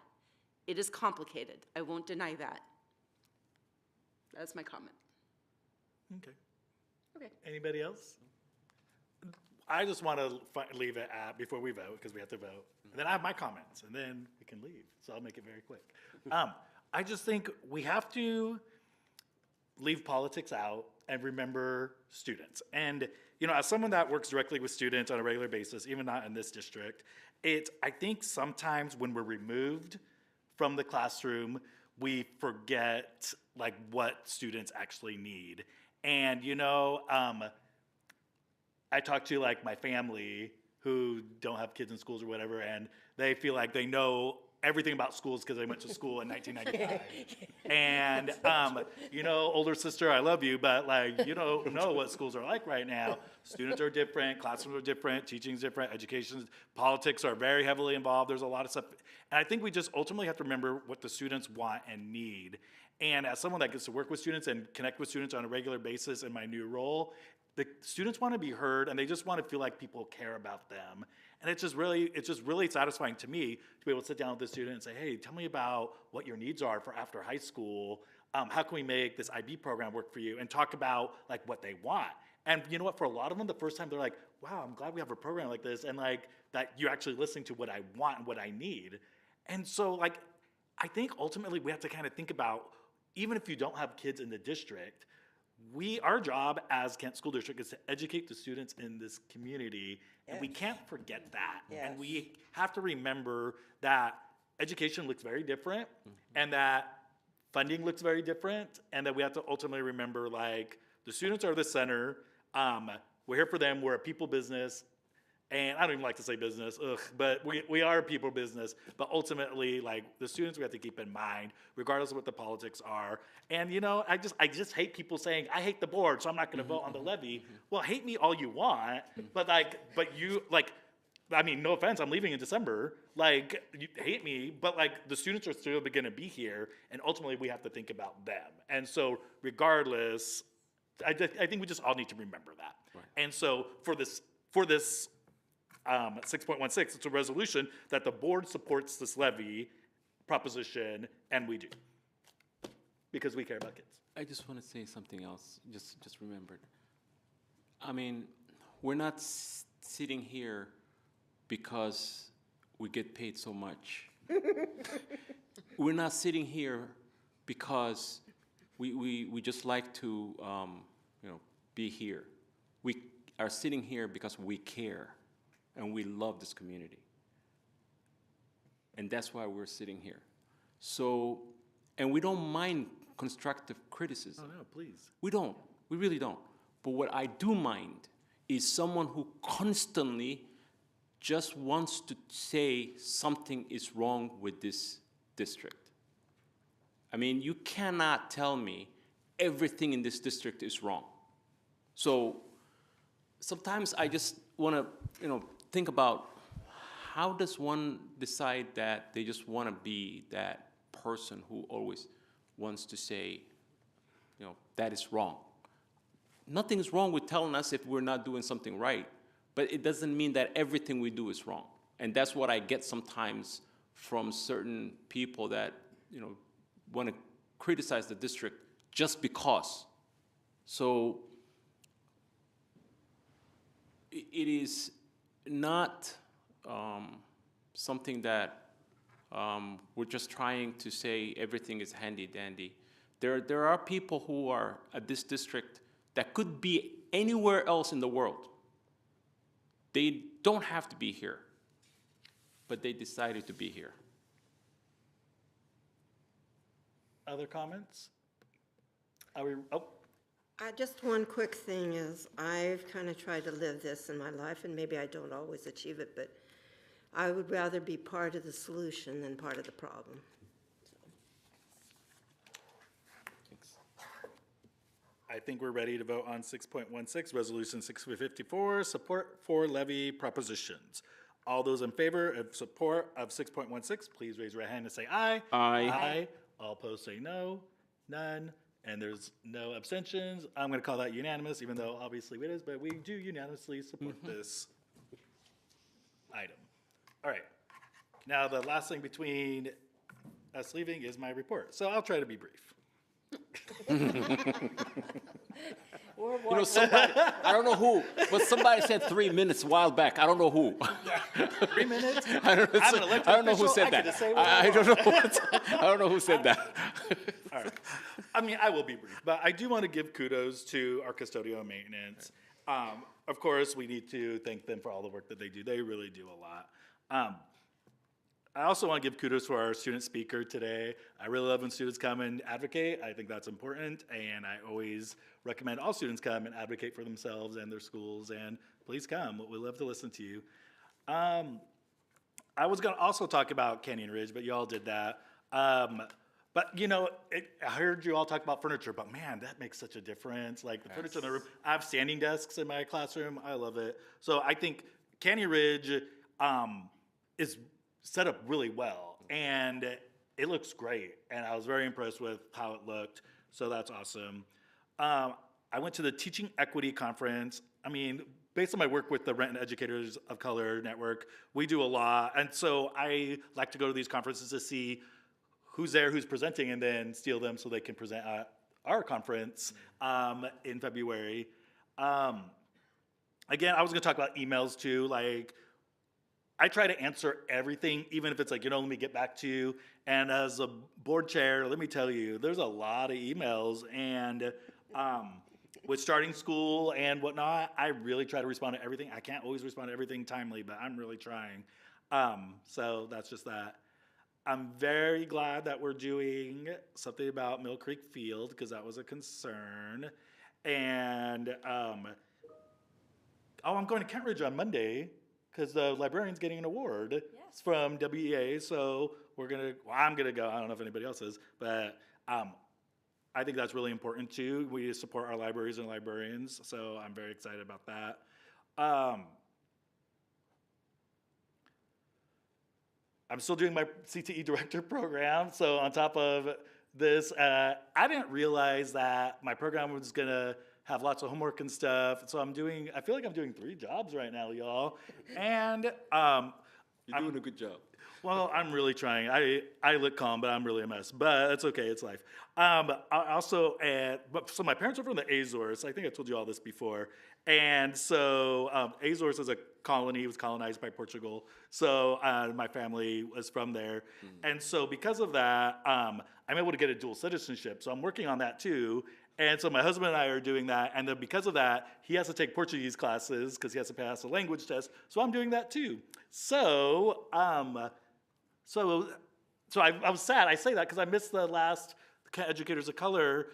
It is complicated. I won't deny that. That's my comment. Okay. Okay. Anybody else? I just want to leave it at, before we vote, because we have to vote, and then I have my comments, and then we can leave, so I'll make it very quick. I just think we have to leave politics out and remember students. And, as someone that works directly with students on a regular basis, even not in this district, I think sometimes when we're removed from the classroom, we forget what students actually need. And I talk to my family who don't have kids in schools or whatever, and they feel like they know everything about schools because they went to school in 1995. And older sister, I love you, but you don't know what schools are like right now. Students are different, classrooms are different, teaching's different, education, politics are very heavily involved. There's a lot of stuff. And I think we just ultimately have to remember what the students want and need. And as someone that gets to work with students and connect with students on a regular basis in my new role, the students want to be heard, and they just want to feel like people care about them. And it's just really satisfying to me to be able to sit down with the student and say, hey, tell me about what your needs are for after high school. How can we make this IB program work for you? And talk about what they want. And you know what, for a lot of them, the first time they're like, wow, I'm glad we have a program like this, and that you're actually listening to what I want and what I need. And so I think ultimately we have to kind of think about, even if you don't have kids in the district, our job as Kent School District is to educate the students in this community, and we can't forget that. Yes. And we have to remember that education looks very different, and that funding looks very different, and that we have to ultimately remember the students are the center. We're here for them. We're a people business. And I don't even like to say business, but we are a people business. But ultimately, the students we have to keep in mind, regardless of what the politics are. And I just hate people saying, I hate the board, so I'm not going to vote on the levy. Well, hate me all you want, but no offense, I'm leaving in December. You hate me, but the students are still going to be here, and ultimately we have to think about them. And so, regardless, I think we just all need to remember that. Right. And so for this 6.16, it's a resolution that the board supports this levy proposition, and we do, because we care about kids. I just want to say something else, just remembered. I mean, we're not sitting here because we get paid so much. We're not sitting here because we just like to be here. We are sitting here because we care. And we love this community. And that's why we're sitting here. So, and we don't mind constructive criticism. Oh, no, please. We don't. We really don't. But what I do mind is someone who constantly just wants to say something is wrong with this district. I mean, you cannot tell me everything in this district is wrong. So sometimes I just want to, think about how does one decide that they just want to be that person who always wants to say, that is wrong. Nothing is wrong with telling us if we're not doing something right, but it doesn't mean that everything we do is wrong. And that's what I get sometimes from certain people that, want to criticize the district just because. So it is not something that we're just trying to say everything is handy-dandy. There are people who are at this district that could be anywhere else in the world. They don't have to be here, but they decided to be here. Other comments? Just one quick thing is, I've kind of tried to live this in my life, and maybe I don't always achieve it, but I would rather be part of the solution than part of the problem. I think we're ready to vote on 6.16, Resolution 654, support for levy propositions. All those in favor of support of 6.16, please raise your hand and say aye. Aye. Aye. All opposed say no. None. And there's no abstentions. I'm going to call that unanimous, even though obviously it is, but we do unanimously support this item. All right. Now, the last thing between us leaving is my report. So I'll try to be brief. Somebody, I don't know who, but somebody said 3 minutes a while back. I don't know who. 3 minutes? I don't know who said that. I don't know who said that. All right. I mean, I will be brief, but I do want to give kudos to our custodial and maintenance. Of course, we need to thank them for all the work that they do. They really do a lot. I also want to give kudos to our student speaker today. I really love when students come and advocate. I think that's important, and I always recommend all students come and advocate for themselves and their schools, and please come. We love to listen to you. I was going to also talk about Canyon Ridge, but you all did that. But, I heard you all talk about furniture, but man, that makes such a difference. Like the furniture in the room. I have standing desks in my classroom. I love it. So I think Canyon Ridge is set up really well, and it looks great. And I was very impressed with how it looked. So that's awesome. I went to the Teaching Equity Conference. I mean, based on my work with the Renton Educators of Color Network, we do a lot. And so I like to go to these conferences to see who's there, who's presenting, and then steal them so they can present at our conference in February. Again, I was gonna talk about emails too. Like, I try to answer everything, even if it's like, let me get back to you. And as a board chair, let me tell you, there's a lot of emails. And with starting school and whatnot, I really try to respond to everything. I can't always respond to everything timely, but I'm really trying. So that's just that. I'm very glad that we're doing something about Mill Creek Field, because that was a concern. And, I'm going to Kent Ridge on Monday, because the librarian's getting an award from WEA, so I'm gonna go. I don't know if anybody else is, but I think that's really important too. We support our libraries and librarians, so I'm very excited about that. I'm still doing my CTE director program, so on top of this, I didn't realize that my program was gonna have lots of homework and stuff. So I feel like I'm doing 3 jobs right now, y'all. And you're doing a good job. Well, I'm really trying. I look calm, but I'm really a mess. But it's okay, it's life. So my parents are from the Azores. I think I told you all this before. And so Azores is a colony. It was colonized by Portugal. So my family was from there. And so because of that, I'm able to get a dual citizenship. So I'm working on that too. And so my husband and I are doing that, and then because of that, he has to take Portuguese classes because he has to pass a language test. So I'm doing that too. So I was sad. I say that because I missed the last educators of color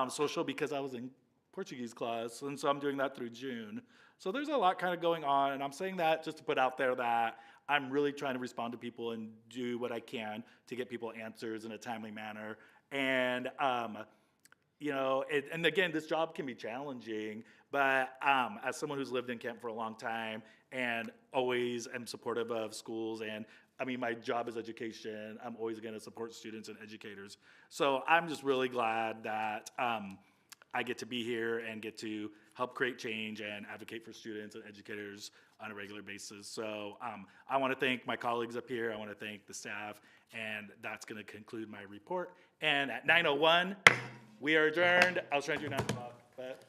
social because I was in Portuguese class, and so I'm doing that through June. So there's a lot kind of going on, and I'm saying that just to put out there that I'm really trying to respond to people and do what I can to get people answers in a timely manner. And and again, this job can be challenging, but as someone who's lived in Kent for a long time and always am supportive of schools, and I mean, my job is education, I'm always going to support students and educators. So I'm just really glad that I get to be here and get to help create change and advocate for students and educators on a regular basis. So I want to thank my colleagues up here. I want to thank the staff, and that's going to conclude my report. And at 9:01, we are adjourned. I was trying to do 9 o'clock, but